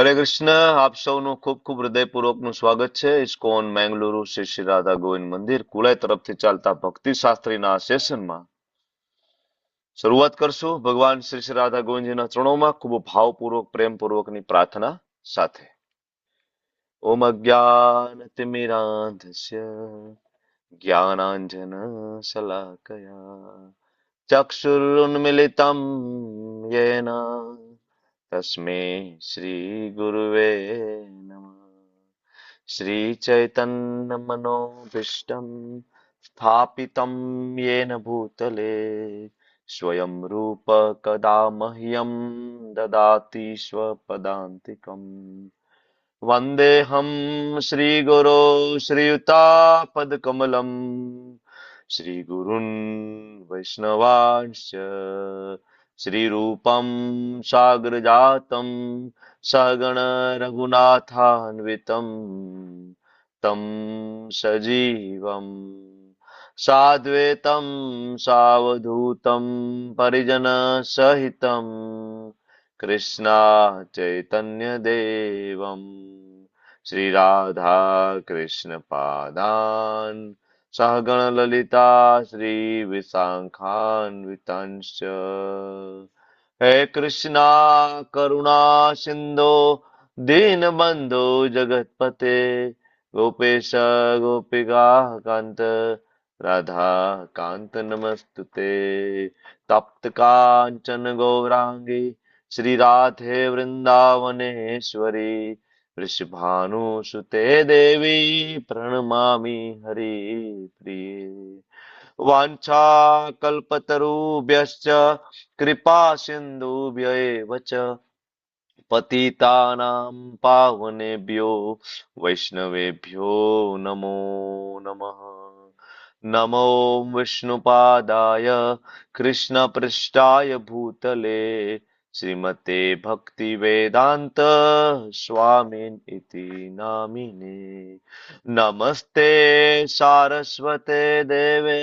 હરે કૃષ્ણ. આપ સૌનું ખૂબ ખૂબ હૃદયપૂર્વકનું સ્વાગત છે ઇસ્કોન મેંગલુરુ શ્રી શ્રી રાધા ગોવિંદ મંદિર કુલાઈ તરફથી ચાલતા ભક્તિ શાસ્ત્રીના આ સેશનમાં શરૂઆત કરશું ભગવાન શ્રી શ્રી રાધા ગોવિંદજીના ચરણોમાં ખૂબ ભાવપૂર્વક પ્રેમપૂર્વકની પ્રાર્થના સાથે. ઓમ અજ્ઞાનતિમિરાંધસ્ય જ્ઞાનાંજન શલાકયા ચક્ષુરુન્મિલિતમ યેન તસ્मै શ્રી ગુરુવે નમઃ. શ્રી ચૈતન્ય મનોભીષ્ટમ સ્થાપિતમ યેન ભૂતલે સ્વયં રૂપ કદા મહ્યમ દદાતિ સ્વપદાંતિકમ. વંદેહમ શ્રી ગુરો શ્રીયુતાપદકમલમ શ્રીગુરુન વૈષ્ણવાંશ્ચ શ્રીરૂપમ સાગ્રજાતમ સગણ રઘુનાથાન્વિતમ તમ સજીવમ સાદ્વૈતમ સાવધૂતમ પરિજન સહિતમ કૃષ્ણા ચૈતન્ય દેવમ શ્રી રાધા કૃષ્ણ પાદાન સહગણ લલિતા શ્રી વિશાખાન્વિતાંશ્ચ. હે કૃષ્ણા કરુણા સિંધો દીનબંધો જગતપતે ગોપેશ ગોપિકા કાંત રાધા કાંત નમસ્તુતે. તપ્ત કાંચન ગૌરાંગી શ્રી રાધે વૃંદાવનેશ્વરી વૃષભાનુસુતે દેવી પ્રણમામિ હરિપ્રિયે. વાંછા કલ્પતરુભ્યશ્ચ કૃપા સિંધુભ્ય એવ ચ પતિતાનાં પાવનેભ્યો વૈષ્ણવેભ્યો નમો નમઃ. નમો વિષ્ણુપાદાય કૃષ્ણપૃષ્ઠાય ભૂતલે શ્રીમતે ભક્તિ વેદાંત સ્વામિન ઇતિ નામિને. નમસ્તે સારસ્વતે દેવે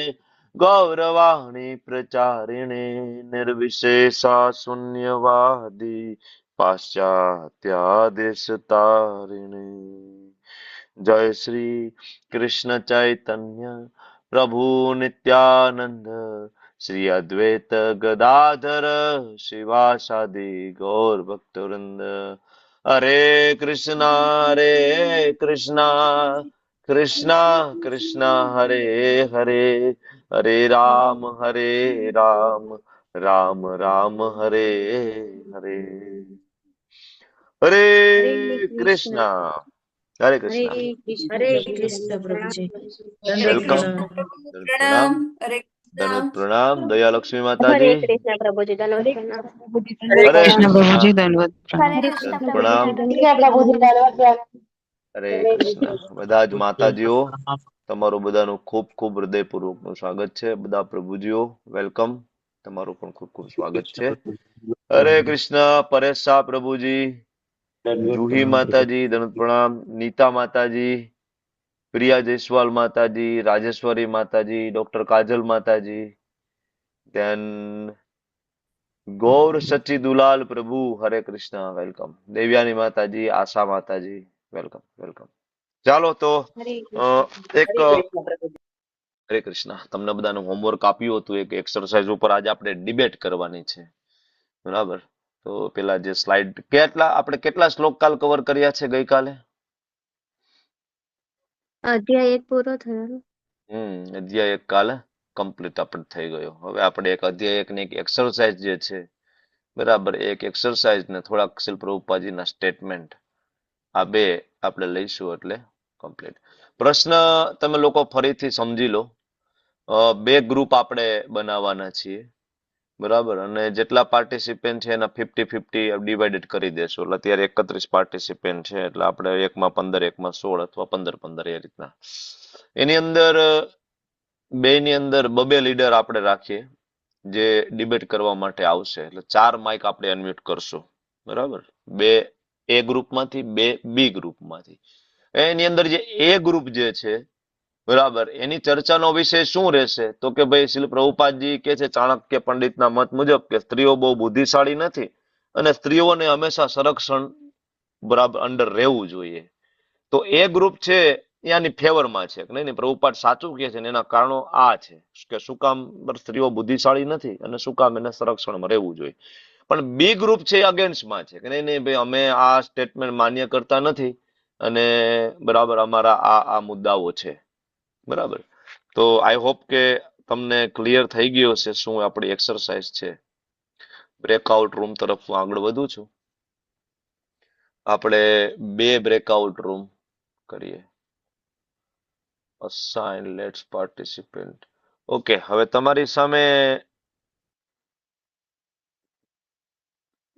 ગૌરવાણી પ્રચારિણે નિર્વિશેષા શૂન્યવાદી પાશ્ચાત્યાદેશતારિણે. જય શ્રી કૃષ્ણ ચૈતન્ય પ્રભુ નિત્યાનંદ શ્રી અદ્વૈત ગદાધર શિવાસાદિ ગૌર ભક્તવૃંદ. હરે કૃષ્ણ કૃષ્ણ કૃષ્ણ હરે હરે હરે રામ રામ રામ હરે હરે. હરે કૃષ્ણ. હરે કૃષ્ણ. હરે કૃષ્ણ પ્રભુજી. વેલકમ. પ્રણામ. હરે ધનુત પ્રણામ. દયા લક્ષ્મી હરે માતાજી. કૃષ્ણ પ્રભુજી ધન્યવાદ પ્રણામ. હરે કૃષ્ણ પ્રભુજી ધન્યવાદ ધનુત પ્રણામ. હરે કૃષ્ણ. બધા જ માતાજીઓ તમારું બધાનું ખૂબ ખૂબ હૃદયપૂર્વકનું સ્વાગત છે. બધા પ્રભુજીઓ વેલકમ. તમારું પણ ખૂબ ખૂબ સ્વાગત છે. હરે કૃષ્ણ. પરેશ શાહ પ્રભુજી, જુહી માતાજી ધનુત પ્રણામ, નીતા માતાજી, પ્રિયા જયસ્વાલ માતાજી, રાજેશ્વરી માતાજી, ડોક્ટર કાજલ માતાજી, ધેન ગૌર સચ્ચી દુલાલ પ્રભુ હરે કૃષ્ણ વેલકમ. દેવ્યાની માતાજી, આશા માતાજી વેલકમ વેલકમ. ચાલો તો એક હરે કૃષ્ણ. તમને બધાનું હોમવર્ક આપ્યું હતું એક એક્સરસાઇઝ ઉપર આજે આપણે ડિબેટ કરવાની છે, બરાબર? તો પેલા જે સ્લાઇડ આપણે કેટલા શ્લોક કાલ કવર કર્યા છે ગઈકાલે? અધ્યાય 1 પૂરો થયો. અધ્યાય 1 કાલે કમ્પ્લીટ આપણે થઈ ગયો. હવે આપણે એક અધ્યાય 1 ની એક એક્સરસાઇઝ જે છે, બરાબર, એક એક્સરસાઇઝ ને થોડાક શિલ પ્રભુપાદજીના સ્ટેટમેન્ટ, આ બે આપણે લઈશું એટલે કમ્પ્લીટ. પ્રશ્ન તમે લોકો ફરીથી સમજી લો. બે ગ્રુપ આપણે બનાવવાના છીએ, બરાબર, અને જેટલા પાર્ટિસિપેન્ટ છે એના 50-50 ડિવાઇડેડ કરી દેશું. એટલે અત્યારે 31 પાર્ટિસિપેન્ટ છે, એટલે આપણે એકમાં 15, એકમાં 16 અથવા 15-15 એ રીતના. એની અંદર બે ની અંદર બબે લીડર આપણે રાખીએ જે ડિબેટ કરવા માટે આવશે. એટલે 4 માઇક આપણે અનમ્યુટ કરશું, બરાબર, બે એ ગ્રુપમાંથી, બે બી ગ્રુપમાંથી. એની અંદર જે એ ગ્રુપ જે છે, બરાબર, એની ચર્ચાનો વિષય શું રહેશે? તો કે ભાઈ શ્રીલ પ્રભુપાદજી કે છે ચાણક્ય પંડિતના મત મુજબ કે સ્ત્રીઓ બહુ બુદ્ધિશાળી નથી અને સ્ત્રીઓને હંમેશા સંરક્ષણ બરાબર અંડર રહેવું જોઈએ. તો એ ગ્રુપ છે એની ફેવરમાં છે કે નહીં પ્રભુપાદ સાચું કહે છે ને એના કારણો આ છે કે શું કામ સ્ત્રીઓ બુદ્ધિશાળી નથી અને શું કામ એને સંરક્ષણમાં રહેવું જોઈએ. પણ બી ગ્રુપ છે અગેન્સ્ટમાં છે કે નહીં નહીં ભાઈ અમે આ સ્ટેટમેન્ટ માન્ય કરતા નથી અને બરાબર અમારા આ મુદ્દાઓ છે. બરાબર. તો આઈ હોપ કે તમને ક્લિયર થઈ ગયો હશે શું આપણી એક્સરસાઇઝ છે. બ્રેકઆઉટ રૂમ તરફ હું આગળ વધું છું. આપણે 2 બ્રેકઆઉટ રૂમ કરીએ. Assign let's participant. ઓકે, હવે તમારી સામે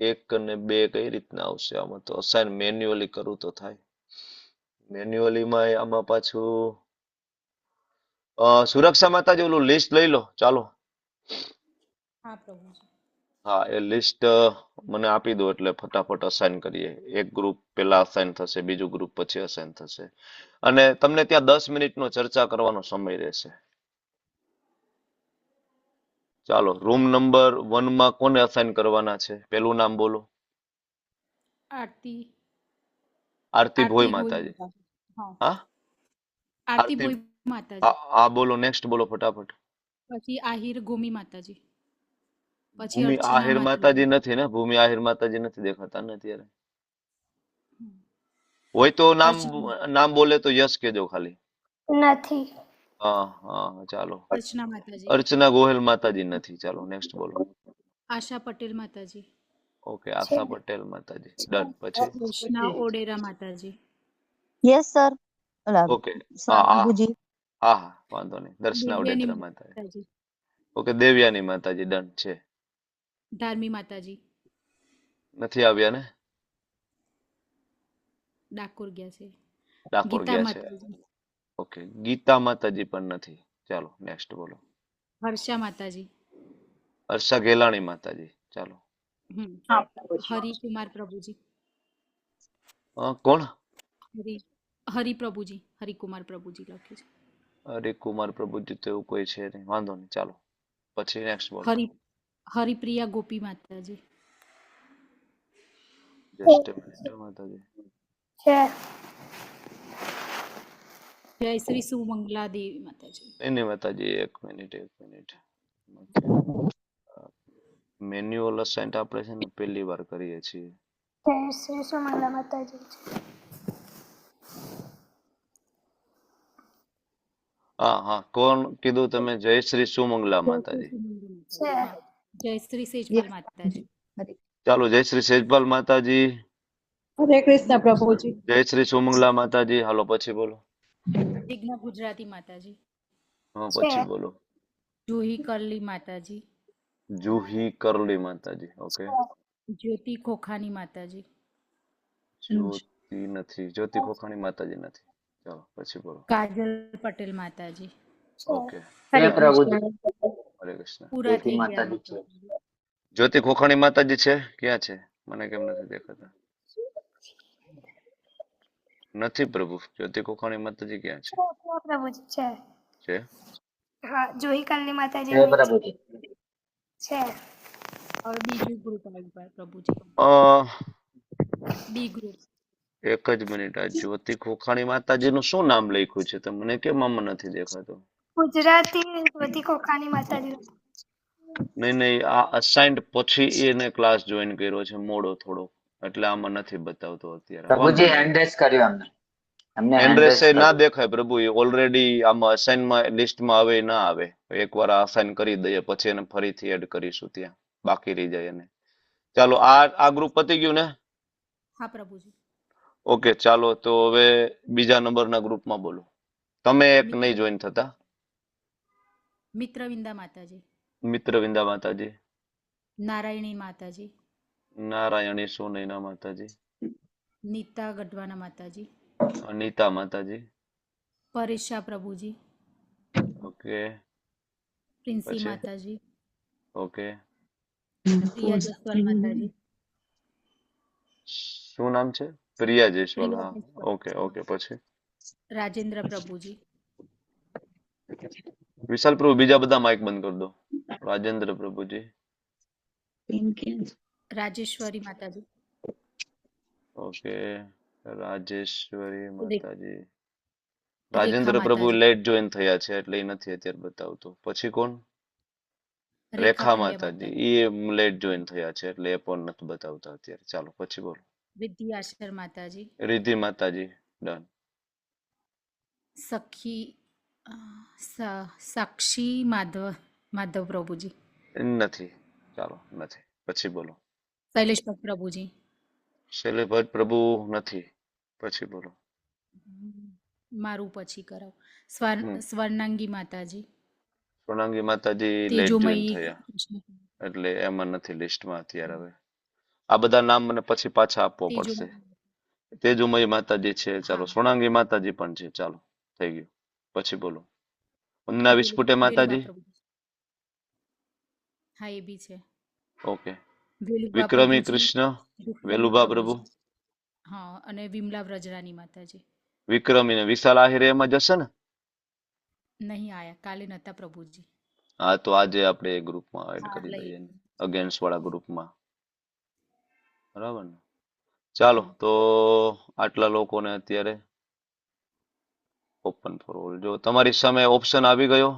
1 અને 2 કઈ રીતના આવશે આમાં? તો અસાઇન મેન્યુઅલી કરું તો થાય. મેન્યુઅલીમાં આમાં પાછું સુરક્ષા માતાજી ઓલું લિસ્ટ લઈ લો. ચાલો. હા પ્રભુજી. હા, એ લિસ્ટ મને આપી દો એટલે ફટાફટ અસાઇન કરીએ. એક ગ્રુપ પહેલા અસાઇન થશે, બીજું ગ્રુપ પછી અસાઇન થશે. અને તમને ત્યાં 10 મિનિટનો ચર્ચા કરવાનો સમય રહેશે. ચાલો, રૂમ નંબર 1 માં કોને અસાઇન કરવાના છે? પેલું નામ બોલો. આરતી આરતી ભોઈ આરતી ભોઈ માતાજી. માતાજી. હા, હા, આરતી આરતી. ભોઈ માતાજી. આ બોલો, નેક્સ્ટ બોલો ફટાફટ. પછી આહિર ગોમી માતાજી. પછી ભૂમિ અર્ચના આહિર માતાજી નથી ને? ભૂમિ આહિર માતાજી નથી દેખાતા ને અત્યારે? હમ. હોય તો અર્ચના નામ બોલે તો યસ કેજો ખાલી. નથી. હા હા, ચાલો. અર્ચના માતાજી. અર્ચના ગોહેલ માતાજી નથી. ચાલો નેક્સ્ટ બોલો. આશા પટેલ માતાજી. ઓકે, આશા પટેલ માતાજી ડન. પછી કૃષ્ણા ઓડેરા માતાજી. Yes sir. ઓકે. હા હા બાબુજી. હા હા, વાંધો નહીં. દર્શના દેવ્યાની ઉડેદ્રા માતાજી. માતાજી. ઓકે, દેવ્યાની માતાજી ડન છે. ધાર્મી માતાજી. નથી આવ્યા ને? ડાકોર ગયા છે. ડાકોર ગીતા ગયા છે. માતાજી. ઓકે, ગીતા માતાજી પણ નથી. ચાલો નેક્સ્ટ બોલો. હર્ષા માતાજી. હર્ષા ગેલાણી માતાજી. ચાલો. હમ. હરિકુમાર પ્રભુજી. કોણ? હરિપ્રભુજી. હરિકુમાર પ્રભુજી લખ્યું છે. હરિકુમાર પ્રભુજી તો એવું કોઈ છે નહીં. વાંધો નહીં, ચાલો પછી નેક્સ્ટ બોલો. હરિપ્રિયા ગોપી માતાજી. જસ્ટ અ મિનિટ માતાજી. છે. જય શ્રી સુમંગલા દેવી માતાજી. એની માતાજી એક મિનિટ. મેન્યુઅલ અસાઇન્ટ આપણે છે ને પહેલી વાર કરીએ છીએ. જય શ્રી સુમંગલા માતાજી. હા, કોણ કીધું તમે? જય શ્રી સુમંગલા માતાજી. જય શ્રી સેજપાલ માતાજી. ચાલો, જય શ્રી સેજપાલ માતાજી. હરે કૃષ્ણ પ્રભુજી. જય શ્રી સુમંગલા માતાજી. હાલો પછી બોલો. વિઘ્ન ગુજરાતી માતાજી. હા, પછી બોલો. જુહી કરલી માતાજી. જુહી કરલી માતાજી. ઓકે. જ્યોતિ ખોખાની માતાજી. જ્યોતિ નથી. જ્યોતિ ખોખાણી માતાજી નથી. ચાલો પછી બોલો. કાજલ પટેલ માતાજી. ઓકે, હરે કૃષ્ણ. હરે કૃષ્ણ. પૂરા થઈ ગયા. જ્યોતિ ખોખાણી માતાજી છે? ક્યાં છે? મને કેમ નથી દેખાતા? નથી પ્રભુ. જ્યોતિ ખોખાણી માતાજી ક્યાં છે? પ્રભુજી છે. છે? હા, જોઈ કાલની માતાજી છે. હવે બીજું ગ્રુપ આવ્યું પ્રભુજી. B group. એક જ મિનિટ. આ જ્યોતિ ખોખાણી માતાજી નું શું નામ લખ્યું છે? તો મને કેમ આમાં નથી દેખાતું? ગુજરાતી જ્યોતિ કોકાની માતાજી. નહીં, આ અસાઇન્ડ પછી એને ક્લાસ જોઈન કર્યો છે મોડો થોડો, એટલે આમાં નથી બતાવતો અત્યારે. પ્રભુજી હેન્ડરેસ કર્યું અમને એન્ડ્રેસ ના દેખાય પ્રભુ. એ ઓલરેડી આમાં અસાઇનમાં લિસ્ટમાં આવે ના આવે. એકવાર આ અસાઇન કરી દઈએ પછી એને ફરીથી એડ કરીશું. ત્યાં બાકી રહી જાય એને. ચાલો, આ ગ્રુપ પતી ગયું ને? હા પ્રભુજી. ઓકે, ચાલો તો હવે બીજા નંબરના ગ્રુપમાં બોલો. તમે એક નહીં જોઈન થતા. મિત્રવિંદા માતાજી. મિત્રવિંદા માતાજી. નારાયણી માતાજી. નારાયણી સોનૈના માતાજી. નીતા ગઢવાના માતાજી. અનિતા માતાજી. પરેશા પ્રભુજી. ઓકે. પ્રિન્સી પછી? માતાજી. ઓકે. પ્રિયા જસવાલ માતાજી. શું નામ છે? પ્રિયા જયસ્વાલ. પ્રિયા હા, જયસ્વાલ. Okay okay. પછી રાજેન્દ્ર પ્રભુજી. વિશાલ પ્રભુ, બીજા બધા માઇક બંધ કરી દો. રાજેન્દ્ર પ્રભુજી. રાજેશ્વરી માતાજી. ઓકે, રાજેશ્વરી માતાજી, રેખા રાજેન્દ્ર પ્રભુ માતાજી, લેટ જોઈન થયા છે એટલે એ નથી અત્યારે બતાવતું. પછી કોણ? રેખા રેખા પંડ્યા માતાજી, માતાજી, એ લેટ જોઈન થયા છે એટલે એ પણ નથી બતાવતા અત્યારે. ચાલો પછી બોલો. વિદ્યાશર માતાજી, રિધિ માતાજી, ડન. સખી અ, સાક્ષી માધવ પ્રભુજી, નથી. ચાલો નથી. પછી બોલો. શૈલેષ ભટ્ટ પ્રભુજી, શૈલેષ ભટ્ટ પ્રભુ નથી. પછી બોલો. મારું પછી કરાવ. હમ સ્વર્ણાંગી માતાજી, સોનાંગી માતાજી લેટ જોઈન તેજોમયી થયા કૃષ્ણ, એટલે એમાં નથી લિસ્ટમાં અત્યારે. હવે આ બધા નામ મને પછી પાછા આપવો પડશે. તેજોમયી, તેજુમયી માતાજી છે, ચાલો. હા, સોનાંગી માતાજી પણ છે, ચાલો થઈ ગયું. પછી બોલો. વંદના વિસ્ફુટે વેલુબા માતાજી, પ્રભુજી, હા એ બી છે. ઓકે. વેલુબા વિક્રમી પ્રભુજી, કૃષ્ણ, વિક્રમી વેલુભા પ્રભુ, પ્રભુજી, હા, અને વિમલા વ્રજરાની માતાજી વિક્રમી ને વિશાલ આહિરે એમાં જશે ને? નહીં આયા, કાલે નતા પ્રભુજી. હા, તો આજે આપણે એ ગ્રુપમાં એડ હા કરી લઈ દઈએ, અગેન્સ્ટ વાળા ગ્રુપમાં. બરાબર ને? ચાલો તો આટલા લોકોને અત્યારે ઓપન ફોર ઓલ. જો તમારી સામે ઓપ્શન આવી ગયો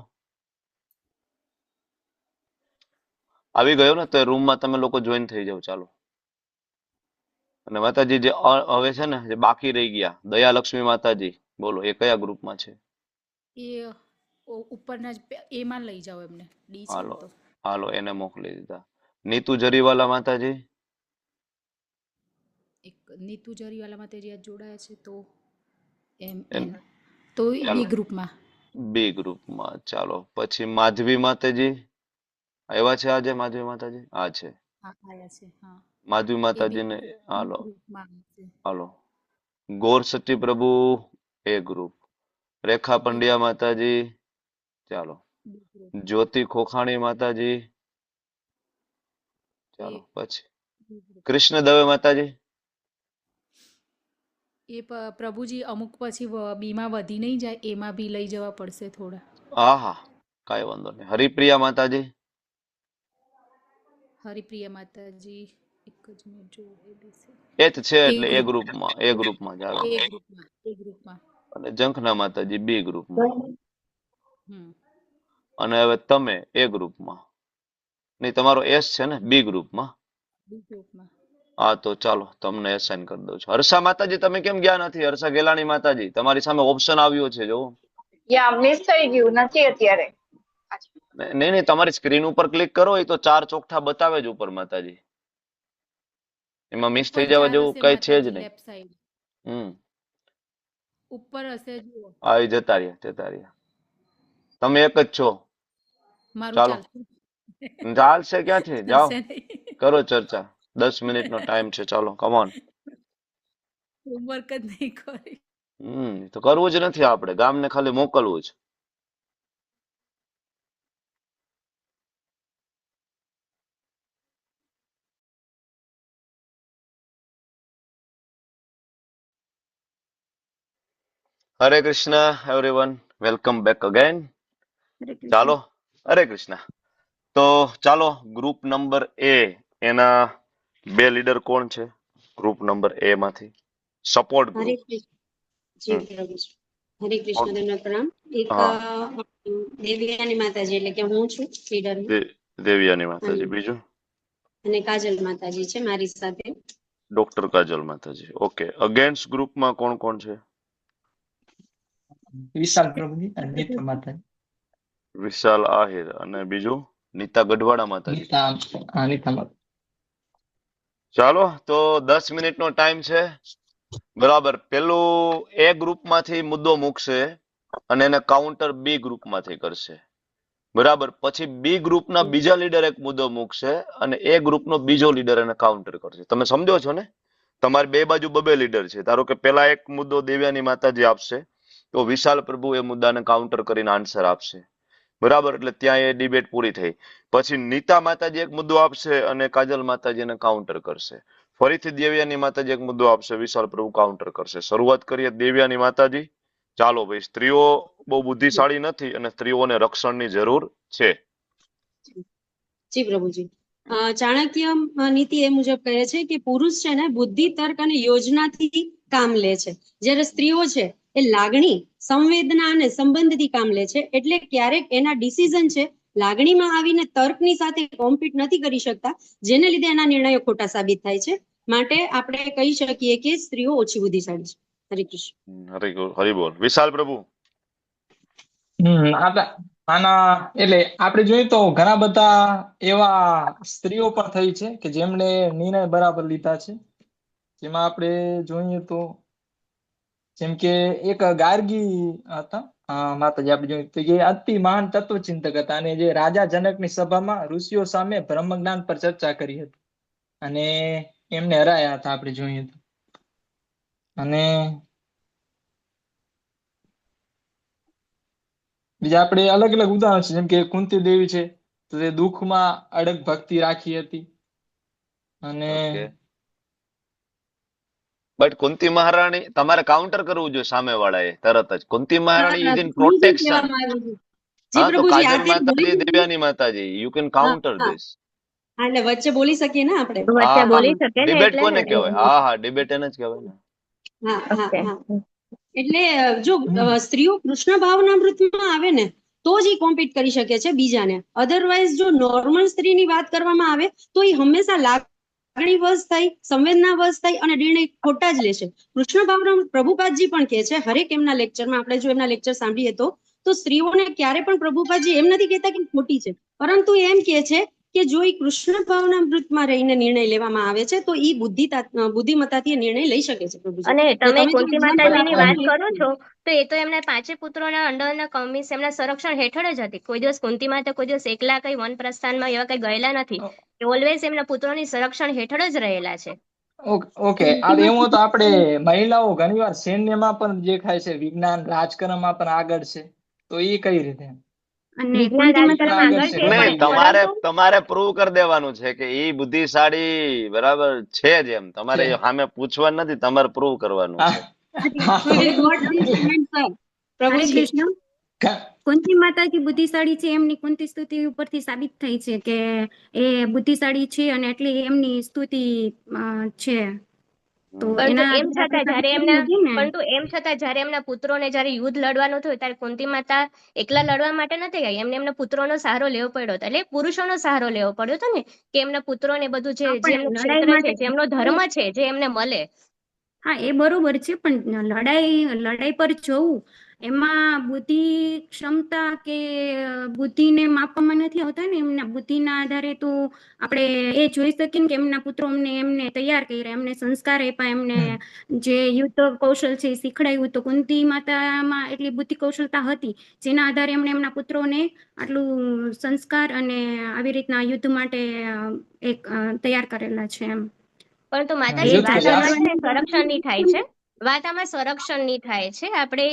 ને, તો એ રૂમમાં તમે લોકો જોઈન થઈ જાઓ. ચાલો. અને માતાજી જે હવે છે ને, જે બાકી રહી ગયા, દયાલક્ષ્મી માતાજી, બોલો એ કયા ગ્રુપમાં છે? એ ઉપરના એમાં લઈ જાઓ એમને, ડી છે ને હાલો તો. હાલો, એને મોકલી દીધા. નીતુ જરીવાલા માતાજી, એક નીતુ જરીવાલા માતાજી આજ જોડાયા છે તો એમ એન એન તો ચાલો બી ગ્રુપમાં. બી ગ્રુપમાં. ચાલો પછી માધવી માતાજી આવ્યા છે આજે? માધવી માતાજી આ છે. હા આયા છે, હા માધવી એ બી માતાજીને હાલો ગ્રુપમાં છે. હાલો. ગોર સતી પ્રભુ એ ગ્રુપ. રેખા બી પંડ્યા માતાજી, ચાલો. બી ગ્રુપ જ્યોતિ ખોખાણી માતાજી, એ ચાલો. પછી બી ગ્રુપ. કૃષ્ણ દવે માતાજી, એ પ્રભુજી અમુક પછી બીમાં વધી નહીં જાય, એમાં બી લઈ જવા પડશે થોડા. હા હા કાંઈ વાંધો નહીં. હરિપ્રિયા માતાજી, હરિપ્રિયા માતાજી, એક જ મિનિટ જો એ બી છે. એ જ છે એ એટલે ગ્રુપ એ ગ્રુપમાં જ આવે. એ ગ્રુપમાં. અને જંખના માતાજી બી ગ્રુપમાં. હમ અને હવે તમે એ ગ્રુપમાં. નહીં, તમારો એસ છે ને બી ગ્રુપમાં. બી ગ્રુપમાં. હા, તો ચાલો તમને એસાઇન કરી દઉં છું. હર્ષા માતાજી તમે કેમ ગયા નથી? હર્ષા ગેલાણી માતાજી, તમારી સામે ઓપ્શન આવ્યો છે, જોવો. મિસ થઈ ગયું નથી અત્યારે. નહીં નહીં, તમારી સ્ક્રીન ઉપર ક્લિક કરો, એ તો 4 ચોકઠા બતાવે જ ઉપર માતાજી. એમાં મિસ થઈ ઉપર જવા 4 જેવું હશે કઈ છે જ માતાજી, નહીં. લેફ્ટ સાઈડ હમ ઉપર હશે જુઓ. આ એ જતા રહ્યા. તમે એક જ છો. મારું ચાલો, ચાલશે ચાલશે ક્યાંથી? જાઓ ચાલશે નહીં, કરો ચર્ચા. 10 મિનિટનો ટાઈમ છે. ચાલો, કમોન. હોમવર્ક જ નહીં કરી. તો કરવું જ નથી આપણે, ગામને ખાલી મોકલવું જ. હરે Krishna everyone, welcome back again. ચાલો, હરે કૃષ્ણ. તો ચાલો, ગ્રુપ નંબર એ, એના 2 લીડર કોણ છે? ગ્રુપ નંબર એ માંથી સપોર્ટ હરે ગ્રુપ. કૃષ્ણ. જી પ્રભુજી. હરે કૃષ્ણ, તમને પ્રણામ. એક હા, દેવ્યાની માતાજી એટલે કે હું છું લીડર દેવિયાની અને માતાજી. બીજું કાજલ માતાજી છે મારી સાથે. ડોક્ટર કાજલ માતાજી. ઓકે. અગેન્સ્ટ ગ્રુપમાં કોણ કોણ છે? વિશાલ પ્રભુજી અને નીતા માતાજી. વિશાલ આહિર અને બીજું નીતા ગઢવાડા માતાજી. નીતા માતા. ચાલો, તો 10 મિનિટનો ટાઈમ છે. બરાબર. પેલું એ ગ્રુપમાંથી મુદ્દો મૂકશે અને એને કાઉન્ટર બી ગ્રુપમાંથી કરશે. બરાબર. પછી બી ગ્રુપના બીજા લીડર એક મુદ્દો મૂકશે અને એ ગ્રુપનો બીજો લીડર એને કાઉન્ટર કરશે. તમે સમજો છો ને? તમારી બે બાજુ બબે લીડર છે. ધારો કે પેલા એક મુદ્દો દેવ્યાની માતાજી આપશે, તો વિશાલ પ્રભુ એ મુદ્દાને કાઉન્ટર કરીને આન્સર આપશે. બરાબર. એટલે ત્યાં એ ડિબેટ પૂરી થઈ. પછી નીતા માતાજી એક મુદ્દો આપશે અને કાજલ માતાજી એને કાઉન્ટર કરશે. ફરીથી દેવ્યાની માતાજી એક મુદ્દો આપશે, વિશાલ પ્રભુ કાઉન્ટર કરશે. શરૂઆત કરીએ દેવ્યાની માતાજી. ચાલો ભાઈ, સ્ત્રીઓ બહુ બુદ્ધિશાળી નથી અને સ્ત્રીઓને રક્ષણની જરૂર છે. જી પ્રભુજી. ચાણક્ય નીતિ એ મુજબ કહે છે કે પુરુષ છે ને બુદ્ધિ, તર્ક અને યોજનાથી કામ લે છે, જ્યારે સ્ત્રીઓ છે એ લાગણી, સંવેદના અને સંબંધથી કામ લે છે. એટલે ક્યારેક એના ડિસિઝન છે લાગણીમાં આવીને તર્કની સાથે કોમ્પીટ નથી કરી શકતા, જેને લીધે એના નિર્ણયો ખોટા સાબિત થાય છે. માટે આપણે કહી શકીએ કે સ્ત્રીઓ ઓછી બુદ્ધિશાળી છે. હરે કૃષ્ણ. હરિબોલ. વિશાલ પ્રભુ. આના એટલે આપણે જોઈએ તો ઘણા બધા એવા સ્ત્રીઓ પણ થઈ છે કે જેમણે નિર્ણય બરાબર લીધા છે. જેમાં આપણે જોઈએ તો જેમ કે એક ગાર્ગી હતા માતાજી, આપણે જોઈએ તો એ અતિ મહાન તત્વચિંતક હતા અને જે રાજા જનકની સભામાં ઋષિઓ સામે બ્રહ્મજ્ઞાન પર ચર્ચા કરી હતી અને એમને હરાયા હતા આપણે જોઈએ તો. અને બીજા આપણે અલગ અલગ ઉદાહરણ છે, જેમ કે કુંતી દેવી છે તો તે દુઃખમાં અડગ ભક્તિ રાખી હતી. અને બટ કુંતી મહારાણી તમારે કાઉન્ટર કરવું જોઈએ સામે વાળાએ તરત જ. કુંતી મહારાણી ઇઝ ઇન પ્રોટેક્શન. હા, તો કાજલ માતાજી, દેવ્યાની માતાજી, યુ કેન કાઉન્ટર ધીસ. એટલે વચ્ચે બોલી શકીએ ને આપણે. વચ્ચે બોલી શકે ને ડિબેટ એટલે કોને ને. કહેવાય? હા હા, ડિબેટ એને જ કહેવાય ને. એટલે જો સ્ત્રીઓ કૃષ્ણ ભાવનામૃતમાં આવે ને તો જ એ કોમ્પીટ કરી શકે છે બીજાને. અધરવાઇઝ જો નોર્મલ સ્ત્રીની વાત કરવામાં આવે તો એ હંમેશા લાગણી વશ થાય, સંવેદના વશ થાય અને નિર્ણય ખોટા જ લેશે. કૃષ્ણ ભાવનામૃત પ્રભુપાદજી પણ કહે છે હરેક એમના લેક્ચરમાં, આપણે જો એમના લેક્ચર સાંભળીએ તો સ્ત્રીઓને ક્યારે પણ પ્રભુપાદજી એમ નથી કહેતા કે ખોટી છે, પરંતુ એમ કહે છે કે જો એ કૃષ્ણ ભાવનામૃતમાં રહીને નિર્ણય લેવામાં આવે છે તો એ બુદ્ધિમત્તાથી નિર્ણય લઈ શકે છે પ્રભુજી. અને તમે તમે કુંતી માતાજીની વાત કરો છો તો એ તો એમના 5 પુત્રોના અંડરના કમિસ એમના સંરક્ષણ હેઠળ જ હતી. કોઈ દિવસ કુંતી માતા કોઈ દિવસ એકલા કઈ વન પ્રસ્થાનમાં એવા કઈ ગયેલા નથી. ઓલવેઝ એમના પુત્રોની સંરક્ષણ હેઠળ જ રહેલા છે. ઓકે, આ એવું તો આપણે મહિલાઓ ઘણીવાર સૈન્યમાં પણ દેખાય છે, વિજ્ઞાન રાજકારણમાં પણ આગળ છે, તો એ કઈ રીતે? તમારે પ્રૂવ કરી દેવાનું છે કે એ બુદ્ધિશાળી બરાબર છે જ એમ. તમારે સામે પૂછવાનું નથી, તમારે પ્રૂવ કરવાનું છે. કુંતી માતાજી બુદ્ધિશાળી છે એમની કુંતી સ્તુતિ ઉપરથી સાબિત થઈ છે કે એ બુદ્ધિશાળી છે અને એટલે એમની સ્તુતિ છે. પરંતુ એમ છતાં જયારે એમના પુત્રોને જયારે યુદ્ધ લડવાનું થયું ત્યારે કુંતી માતા એકલા લડવા માટે નથી ગઈ. એમને એમના પુત્રોનો સહારો લેવો પડ્યો હતો, એટલે પુરુષોનો સહારો લેવો પડ્યો હતો ને, કે એમના પુત્રોને બધું જે એમનું ક્ષેત્ર છે, જે એમનો ધર્મ છે, જે એમને મળે. હા, એ બરોબર છે, પણ લડાઈ પર જવું એમાં બુદ્ધિ ક્ષમતા કે બુદ્ધિને માપવામાં નથી આવતા ને. એમના બુદ્ધિના આધારે તો આપણે એ જોઈ શકીએ કે એમના પુત્રો એમને તૈયાર કર્યા, એમને સંસ્કાર આપ્યા, એમને જે યુદ્ધ કૌશલ છે એ શીખડાયું. તો કુંતી માતામાં એટલી બુદ્ધિ કૌશલતા હતી જેના આધારે એમણે એમના પુત્રોને આટલું સંસ્કાર અને આવી રીતના યુદ્ધ માટે એક તૈયાર કરેલા છે એમ. પરંતુ માતાજી વાત આમાં સંરક્ષણની થાય છે, વાત આમાં સંરક્ષણની થાય છે. આપણે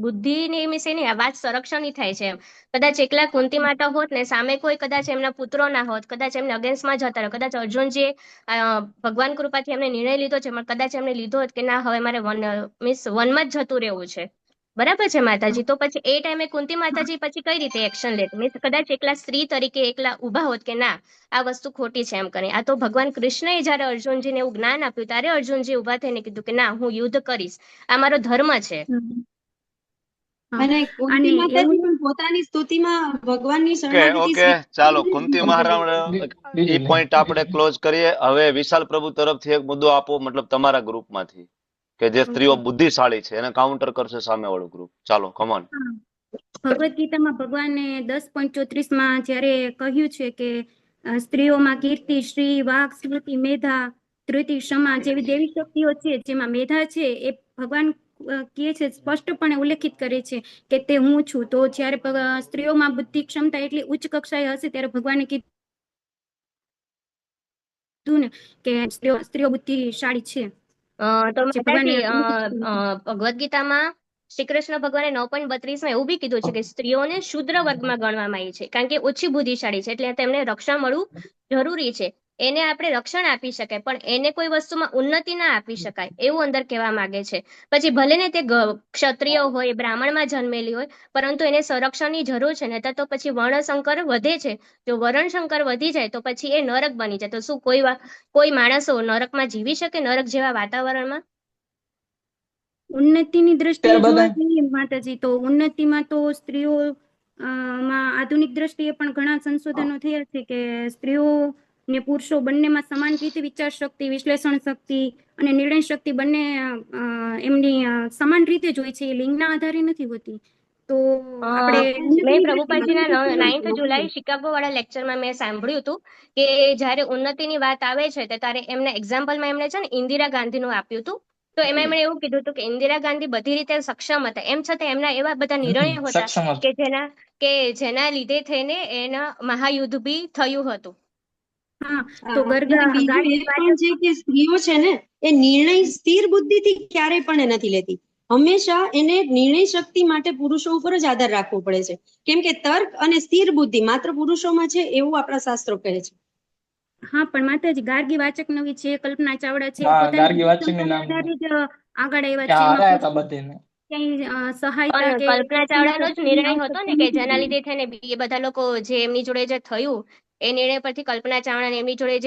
બુદ્ધિની વિશે નહીં, વાત સંરક્ષણની થાય છે. કદાચ એકલા કુંતી માતા હોત ને સામે કોઈ કદાચ એમના પુત્રો ના હોત, કદાચ એમને અગેન્સ્ટમાં જતા રહો, કદાચ અર્જુનજીએ ભગવાન કૃપાથી એમને નિર્ણય લીધો છે, પણ કદાચ એમને લીધો હોત કે ના હવે મારે વનમાં જ જતું રહેવું છે, બરાબર છે માતાજી, તો પછી એ ટાઈમે કુંતી માતાજી પછી કઈ રીતે એક્શન લેત? મીન્સ કદાચ એકલા સ્ત્રી તરીકે એકલા ઉભા હોત કે ના આ વસ્તુ ખોટી છે એમ કરી. આ તો ભગવાન કૃષ્ણએ જયારે અર્જુનજીને એવું જ્ઞાન આપ્યું ત્યારે અર્જુનજી ઉભા થઈને કીધું કે ના, હું યુદ્ધ કરીશ, આ મારો ધર્મ છે. અને કુંતી માતાજી પણ પોતાની સ્તુતિમાં ભગવાનની શરણાગતિ. ચાલો, કુંતી મહારાણી એ પોઈન્ટ આપણે ક્લોઝ કરીએ. હવે વિશાલ પ્રભુ તરફથી એક મુદ્દો આપો, મતલબ તમારા ગ્રુપમાંથી, કે જે સ્ત્રીઓ બુદ્ધિશાળી છે એને કાઉન્ટર કરશે સામે વાળું ગ્રુપ. ચાલો, કમોન. ભગવદ ગીતામાં ભગવાને 10:34 જયારે કહ્યું છે કે સ્ત્રીઓમાં કીર્તિ, શ્રી, વાક, સ્મૃતિ, મેધા, ધૃતિ, ક્ષમા જેવી દેવી શક્તિઓ છે, જેમાં મેધા છે એ ભગવાન કહે છે, સ્પષ્ટપણે ઉલ્લેખિત કરે છે કે તે હું છું. તો જયારે સ્ત્રીઓમાં બુદ્ધિ ક્ષમતા એટલી ઉચ્ચ કક્ષાએ હશે ત્યારે ભગવાને કીધું ને કે સ્ત્રીઓ બુદ્ધિશાળી છે. તો માતાજી ભગવદ ગીતામાં શ્રી કૃષ્ણ ભગવાને 9.32 એવું બી કીધું છે કે સ્ત્રીઓને શુદ્ર વર્ગમાં ગણવામાં આવી છે કારણ કે ઓછી બુદ્ધિશાળી છે, એટલે તેમને રક્ષણ મળવું જરૂરી છે. એને આપણે રક્ષણ આપી શકાય, પણ એને કોઈ વસ્તુમાં ઉન્નતિ ના આપી શકાય એવું અંદર કહેવા માંગે છે. પછી ભલે ને તે ક્ષત્રિય હોય, બ્રાહ્મણમાં જન્મેલી હોય, પરંતુ એને સંરક્ષણની જરૂર છે. નહીતર તો પછી વર્ણશંકર વધે છે. જો વર્ણશંકર વધી જાય તો પછી એ નરક બની જાય. તો શું કોઈ માણસો નરકમાં જીવી શકે, નરક જેવા વાતાવરણમાં? ઉન્નતિની દ્રષ્ટિએ ત્યાર જોવા બધા જઈએ માતાજી, તો ઉન્નતિમાં તો સ્ત્રીઓ માં આધુનિક દ્રષ્ટિએ પણ ઘણા સંશોધનો થયા છે કે સ્ત્રીઓ ને પુરુષો બંનેમાં સમાન રીતે વિચાર શક્તિ, વિશ્લેષણ શક્તિ અને નિર્ણય શક્તિ બંને એમની સમાન રીતે જ હોય છે. એ લિંગના આધારે નથી હોતી. તો આપણે મેં ઉન્નતિની પ્રભુપાદજીના દ્રષ્ટિએ 9th જુલાઈ શિકાગો વાળા લેક્ચરમાં મેં સાંભળ્યું હતું કે જ્યારે ઉન્નતિની વાત આવે છે ત્યારે એમના એક્ઝામ્પલમાં એમણે છે ને ઇન્દિરા ગાંધીનું આપ્યું હતું. તો એમાં એમણે એવું કીધું હતું કે ઇન્દિરા ગાંધી બધી રીતે સક્ષમ હતા, એમ છતાં એમના એવા બધા નિર્ણયો હતા સક્ષમ કે જેના લીધે થઈને એના મહાયુદ્ધ બી થયું હતું. હા, તો અને બીજું એ પણ છે કે સ્ત્રીઓ છે ને એ નિર્ણય સ્થિર બુદ્ધિથી ક્યારેય પણ નથી લેતી. હંમેશા એને નિર્ણય શક્તિ માટે પુરુષો ઉપર જ આધાર રાખવો પડે છે, કેમ કે તર્ક અને સ્થિર બુદ્ધિ માત્ર પુરુષોમાં છે એવું આપણા શાસ્ત્રો કહે છે. હા, પણ માતાજી ગાર્ગી વાચક નવી છે, કલ્પના ચાવડા છે, હા, પોતાની ગાર્ગી વાચક ક્ષમતાના નામ આધારે જ આગળ આવ્યા છે. હરાયા એમાં હતા બધેને. ક્યાંય સહાયતા પણ કે કલ્પના ચાવડાનો જ નિર્ણય હતો ને કે જેના લીધે થઈને એ બધા લોકો જે એમની જોડે જે થયું એ નિર્ણય પરથી કલ્પના ચાવડા અને એમની જોડે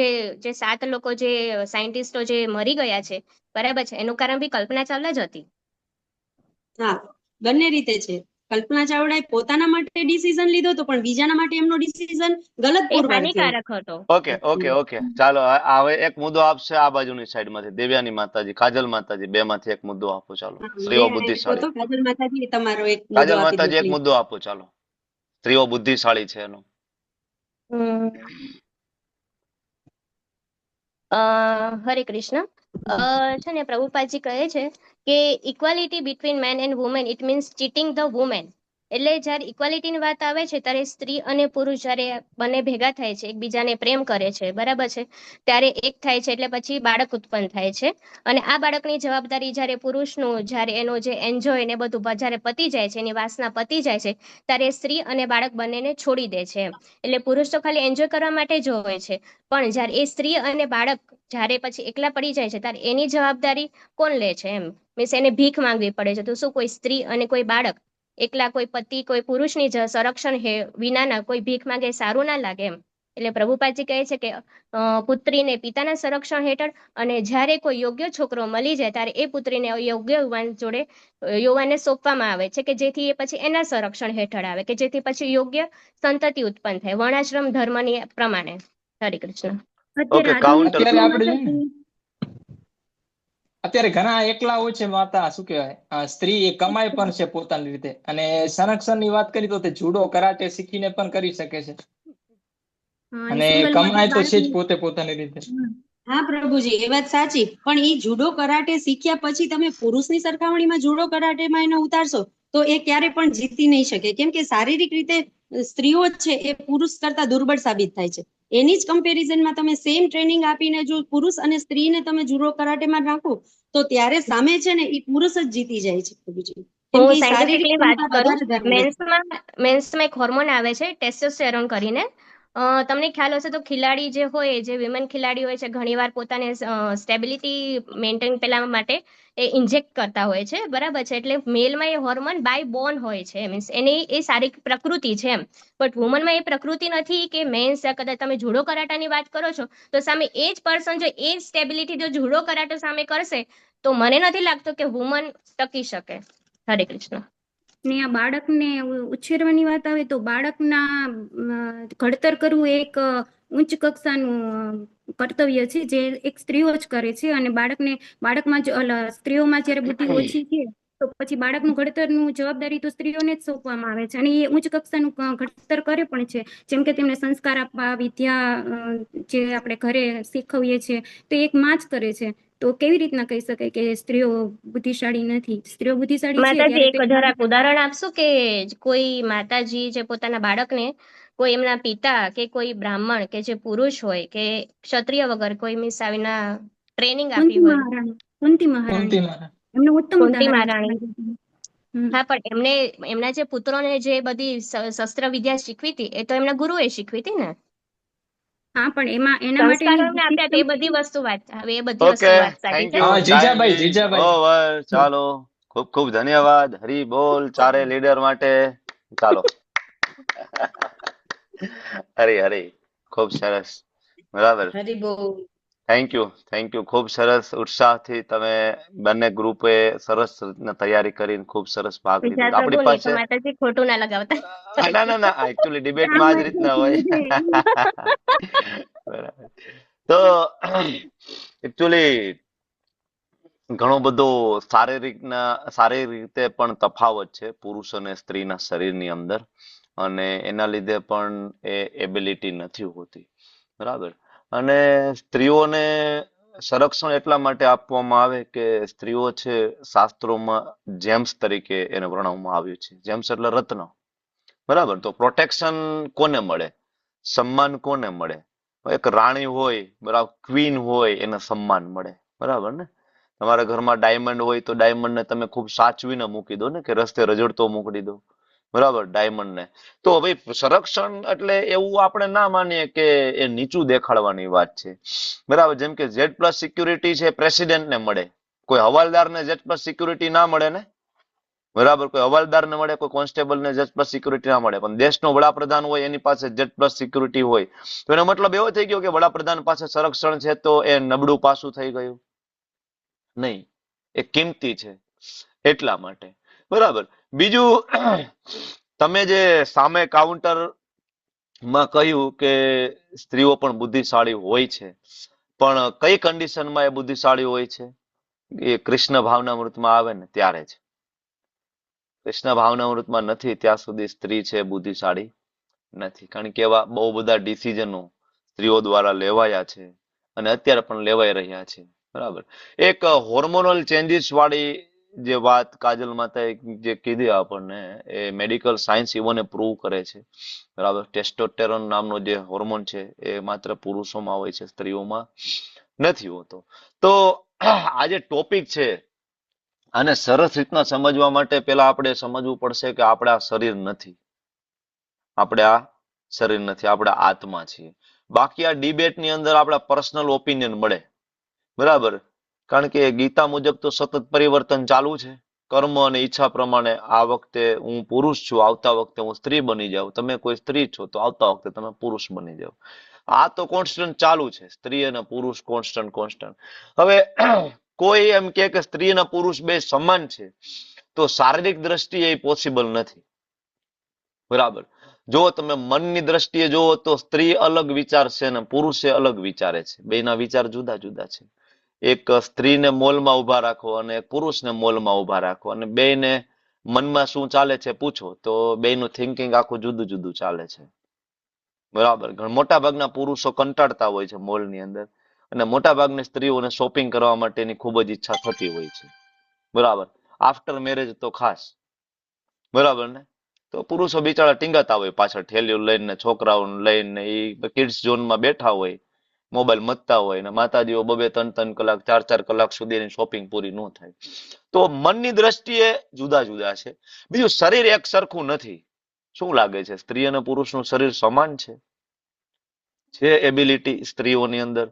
જે 7 લોકો જે સાયન્ટિસ્ટો જે મરી ગયા છે, બરાબર છે, એનું કારણ બી કલ્પના ચાવડા જ હતી. હા, બંને રીતે છે. કલ્પના ચાવડાએ પોતાના માટે ડિસિઝન લીધો હતો, પણ બીજાના માટે એમનો ડિસિઝન ગલત એ પુરવાર થયો. હાનિકારક હતો. ઓકે ચાલો હવે એક મુદ્દો આપશે આ બાજુની સાઈડ માંથી, દેવ્યાની માતાજી, કાજલ માતાજી, બે માંથી એક મુદ્દો આપો. ચાલો, સ્ત્રીઓ બુદ્ધિશાળી. કાજલ માતાજી તમારો એક મુદ્દો કાજલ આપી દો માતાજી એક please. મુદ્દો આપો. ચાલો, સ્ત્રીઓ બુદ્ધિશાળી છે એનો. હરે કૃષ્ણ. છે ને પ્રભુપાદજી કહે છે કે equality between man and woman it means cheating the woman. એટલે જ્યારે ઇક્વાલિટીની વાત આવે છે ત્યારે સ્ત્રી અને પુરુષ જ્યારે બંને ભેગા થાય છે, એકબીજાને પ્રેમ કરે છે, બરાબર છે, ત્યારે એક થાય છે એટલે પછી બાળક ઉત્પન્ન થાય છે. અને આ બાળકની જવાબદારી જ્યારે પુરુષનું, જ્યારે એનો જે એન્જોય ને બધું જ્યારે પતી જાય છે, એની વાસના પતી જાય છે, ત્યારે સ્ત્રી અને બાળક બંનેને છોડી દે છે. એટલે પુરુષ તો ખાલી એન્જોય કરવા માટે જ હોય છે, પણ જ્યારે એ સ્ત્રી અને બાળક જ્યારે પછી એકલા પડી જાય છે ત્યારે એની જવાબદારી કોણ લે છે? એમ મીન્સ એને ભીખ માંગવી પડે છે. તો શું કોઈ સ્ત્રી અને કોઈ બાળક એકલા કોઈ પતિ કોઈ પુરુષની સંરક્ષણ વિનાના કોઈ ભીખ માંગે સારું ના લાગે એમ. એટલે પ્રભુપાદજી કહે છે કે પુત્રીને પિતાના સંરક્ષણ હેઠળ, અને જ્યારે કોઈ યોગ્ય છોકરો મળી જાય ત્યારે એ પુત્રીને યોગ્ય યુવાનને સોંપવામાં આવે છે કે જેથી એ પછી એના સંરક્ષણ હેઠળ આવે, કે જેથી પછી યોગ્ય સંતતિ ઉત્પન્ન થાય વર્ણાશ્રમ ધર્મની પ્રમાણે. હરે કૃષ્ણ. Okay, counter. અત્યારે ઘણા એકલા હોય છે માતા, શું કહેવાય, સ્ત્રી એ કમાય પણ છે પોતાની રીતે. અને સંરક્ષણની વાત કરી તો તે જુડો કરાટે શીખીને પણ કરી શકે છે, અને કમાય તો છે જ પોતે પોતાની રીતે. હા પ્રભુજી, એ વાત સાચી, પણ એ જુડો કરાટે શીખ્યા પછી તમે પુરુષની સરખામણીમાં જુડો કરાટેમાં એને ઉતારશો તો એ ક્યારે પણ જીતી નહીં શકે, કેમ કે શારીરિક રીતે સ્ત્રીઓ છે એ પુરુષ કરતા દુર્બળ સાબિત થાય છે. એની જ કમ્પેરિઝનમાં તમે સેમ ટ્રેનિંગ આપીને જો પુરુષ અને સ્ત્રીને તમે જુડો કરાટેમાં રાખો તો ત્યારે સામે છે ને એ પુરુષ જ જીતી જાય છે પ્રભુજી. હું સાયન્ટિફિકલી વાત કરું, મેન્સમાં એક હોર્મોન આવે છે ટેસ્ટોસ્ટેરોન કરીને. તમને ખ્યાલ હશે તો ખેલાડી જે હોય, જે વિમેન ખેલાડી હોય છે, ઘણીવાર પોતાને સ્ટેબિલિટી મેન્ટેન પેલા માટે એ ઇન્જેક્ટ કરતા હોય છે, બરાબર છે. એટલે મેલમાં એ હોર્મોન બાય બોર્ન હોય છે, મીન્સ એની એ સારી પ્રકૃતિ છે એમ. બટ વુમનમાં એ પ્રકૃતિ નથી કે મેન્સ, કદાચ તમે જુડો કરાટાની વાત કરો છો તો સામે એ જ પર્સન જો એ જ સ્ટેબિલિટી જો જુડો કરાટો સામે કરશે તો મને નથી લાગતું કે વુમન ટકી શકે. હરે કૃષ્ણ. ને આ બાળકને ઉછેરવાની વાત આવે તો બાળકના ઘડતર કરવું એક ઉચ્ચ કક્ષાનું કર્તવ્ય છે જે એક સ્ત્રીઓ જ કરે છે. અને બાળકમાં સ્ત્રીઓમાં જયારે બુદ્ધિ ઓછી છે તો પછી બાળકનું ઘડતરનું જવાબદારી તો સ્ત્રીઓને જ સોંપવામાં આવે છે, અને એ ઉચ્ચ કક્ષાનું ઘડતર કરે પણ છે. જેમ કે તેમને સંસ્કાર આપવા, વિદ્યા જે આપણે ઘરે શીખવીએ છીએ તો એક માં જ કરે છે. તો કેવી રીતના કહી શકાય કે સ્ત્રીઓ બુદ્ધિશાળી નથી? સ્ત્રીઓ બુદ્ધિશાળી છે. માતાજી એક જરાક ઉદાહરણ આપશું કે કોઈ માતાજી જે પોતાના બાળકને કોઈ એમના પિતા કે કોઈ બ્રાહ્મણ કે જે પુરુષ હોય કે ક્ષત્રિય વગર કોઈ મીન્સ આવીના ટ્રેનિંગ આપી હોય? કુંતી મહારાણી એમનું ઉત્તમ કુંતી ઉદાહરણ મહારાણી. હા, પણ એમના જે પુત્રોને જે બધી શસ્ત્ર વિદ્યા શીખવી હતી એ તો એમના ગુરુએ શીખવી હતી ને. હા પણ એના સંસ્કારો માટેની એમને આપ્યા તે બધી વસ્તુ વાત, હવે એ બધી ઓકે, વસ્તુ વાત સાચી થેન્ક છે. યુ. હા જીજાભાઈ ઓવર. ચાલો, ખૂબ ખૂબ ધન્યવાદ. હરી બોલ ચારે લીડર માટે. ચાલો. હરી હરી, ખૂબ સરસ. બરાબર. હરી બોલ. Thank you. ખૂબ સરસ ઉત્સાહથી તમે બંને ગ્રુપે સરસ રીતના તૈયારી કરીને ખૂબ સરસ ભાગ લીધો. ગુજરાત આપણી પ્રભુ ને તો પાસે માતાજી ખોટું ના લગાવતા. ના એકચ્યુઅલી ડિબેટમાં આ જ રીતના હોય. બરાબર. તો એકચ્યુઅલી ઘણો બધો સારી રીતે પણ તફાવત છે પુરુષ અને સ્ત્રીના શરીરની અંદર, અને એના લીધે પણ એ એબિલિટી નથી હોતી. બરાબર. અને સ્ત્રીઓને સંરક્ષણ એટલા માટે આપવામાં આવે કે સ્ત્રીઓ છે શાસ્ત્રોમાં જેમ્સ તરીકે એને વર્ણવવામાં આવ્યું છે. જેમ્સ એટલે રત્ન. બરાબર. તો પ્રોટેક્શન કોને મળે? સન્માન કોને મળે? એક રાણી હોય, બરાબર, ક્વીન હોય, એને સન્માન મળે. બરાબર ને? તમારા ઘરમાં ડાયમંડ હોય તો ડાયમંડને તમે ખૂબ સાચવીને મૂકી દો ને, કે રસ્તે રઝળતો મોકલી દો. બરાબર, ડાયમંડને. તો ભાઈ સંરક્ષણ એટલે એવું આપણે ના માનીએ કે એ નીચું દેખાડવાની વાત છે. બરાબર. જેમ કે Z+ સિક્યુરિટી છે પ્રેસિડેન્ટને મળે, કોઈ હવાલદારને Z+ સિક્યુરિટી ના મળે ને. બરાબર. કોઈ હવાલદારને મળે, કોઈ કોન્સ્ટેબલને Z+ સિક્યુરિટી ના મળે. પણ દેશનો વડાપ્રધાન હોય એની પાસે Z+ સિક્યુરિટી હોય, તો એનો મતલબ એવો થઈ ગયો કે વડાપ્રધાન પાસે સંરક્ષણ છે તો એ નબળું પાસું થઈ ગયું? નહીં, એ કિંમતી છે એટલા માટે. બરાબર. બીજું, તમે જે સામે કાઉન્ટર માં કહ્યું કે સ્ત્રીઓ પણ બુદ્ધિશાળી હોય છે, પણ કઈ કન્ડિશનમાં એ બુદ્ધિશાળી હોય છે? એ કૃષ્ણ ભાવનામૃતમાં આવે ને ત્યારે જ. કૃષ્ણ ભાવનામૃતમાં નથી ત્યાં સુધી સ્ત્રી છે બુદ્ધિશાળી નથી. કારણ કે એવા બહુ બધા ડિસિઝનો સ્ત્રીઓ દ્વારા લેવાયા છે અને અત્યારે પણ લેવાઈ રહ્યા છે. બરાબર. એક હોર્મોનલ ચેન્જીસ વાળી જે વાત કાજલ માતાએ જે કીધી આપણને, એ મેડિકલ સાયન્સ ઇવન પ્રૂવ કરે છે. બરાબર. ટેસ્ટોસ્ટેરોન નામનો જે હોર્મોન છે એ માત્ર પુરુષોમાં હોય છે, સ્ત્રીઓમાં નથી હોતો. તો આ જે ટોપિક છે, આને સરસ રીતના સમજવા માટે પેલા આપણે સમજવું પડશે કે આપણે આ શરીર નથી. આપણે આત્મા છીએ. બાકી આ ડિબેટની અંદર આપણા પર્સનલ ઓપિનિયન મળે. બરાબર. કારણ કે ગીતા મુજબ તો સતત પરિવર્તન ચાલુ છે. કર્મ અને ઈચ્છા પ્રમાણે આ વખતે હું પુરુષ છું, આવતા વખતે હું સ્ત્રી બની જાઉં. તમે કોઈ સ્ત્રી છો તો આવતા વખતે તમે પુરુષ બની જાવ. આ તો કોન્સ્ટન્ટ ચાલુ છે. સ્ત્રી અને પુરુષ કોન્સ્ટન્ટ. હવે કોઈ એમ કે સ્ત્રી અને પુરુષ બે સમાન છે, તો શારીરિક દ્રષ્ટિએ પોસિબલ નથી. બરાબર. જો તમે મનની દ્રષ્ટિએ જુઓ તો સ્ત્રી અલગ વિચારશે અને પુરુષે અલગ વિચારે છે. બેના વિચાર જુદા જુદા છે. એક સ્ત્રીને મોલમાં ઉભા રાખો અને એક પુરુષને મોલમાં ઉભા રાખો, અને બેને મનમાં શું ચાલે છે પૂછો તો બેનું થિંકિંગ આખું જુદું જુદું ચાલે છે. બરાબર. મોટા ભાગના પુરુષો કંટાળતા હોય છે મોલની અંદર, અને મોટા ભાગની સ્ત્રીઓને શોપિંગ કરવા માટેની ખૂબ જ ઈચ્છા થતી હોય છે. બરાબર. આફ્ટર મેરેજ તો ખાસ. બરાબર ને? તો પુરુષો બિચારા ટીંગાતા હોય પાછળ ઠેલીઓ લઈને, છોકરાઓને લઈને, એ કિડ્સ ઝોનમાં બેઠા હોય, મોબાઈલ મથતા હોય, ને માતાજીઓ 2-3 કલાક 4 કલાક સુધીની શોપિંગ પૂરી ન થાય. તો મનની દ્રષ્ટિએ જુદા જુદા છે. બીજું, શરીર એક સરખું નથી. શું લાગે છે, સ્ત્રી અને પુરુષનું શરીર સમાન છે? છે એબિલિટી સ્ત્રીઓની અંદર?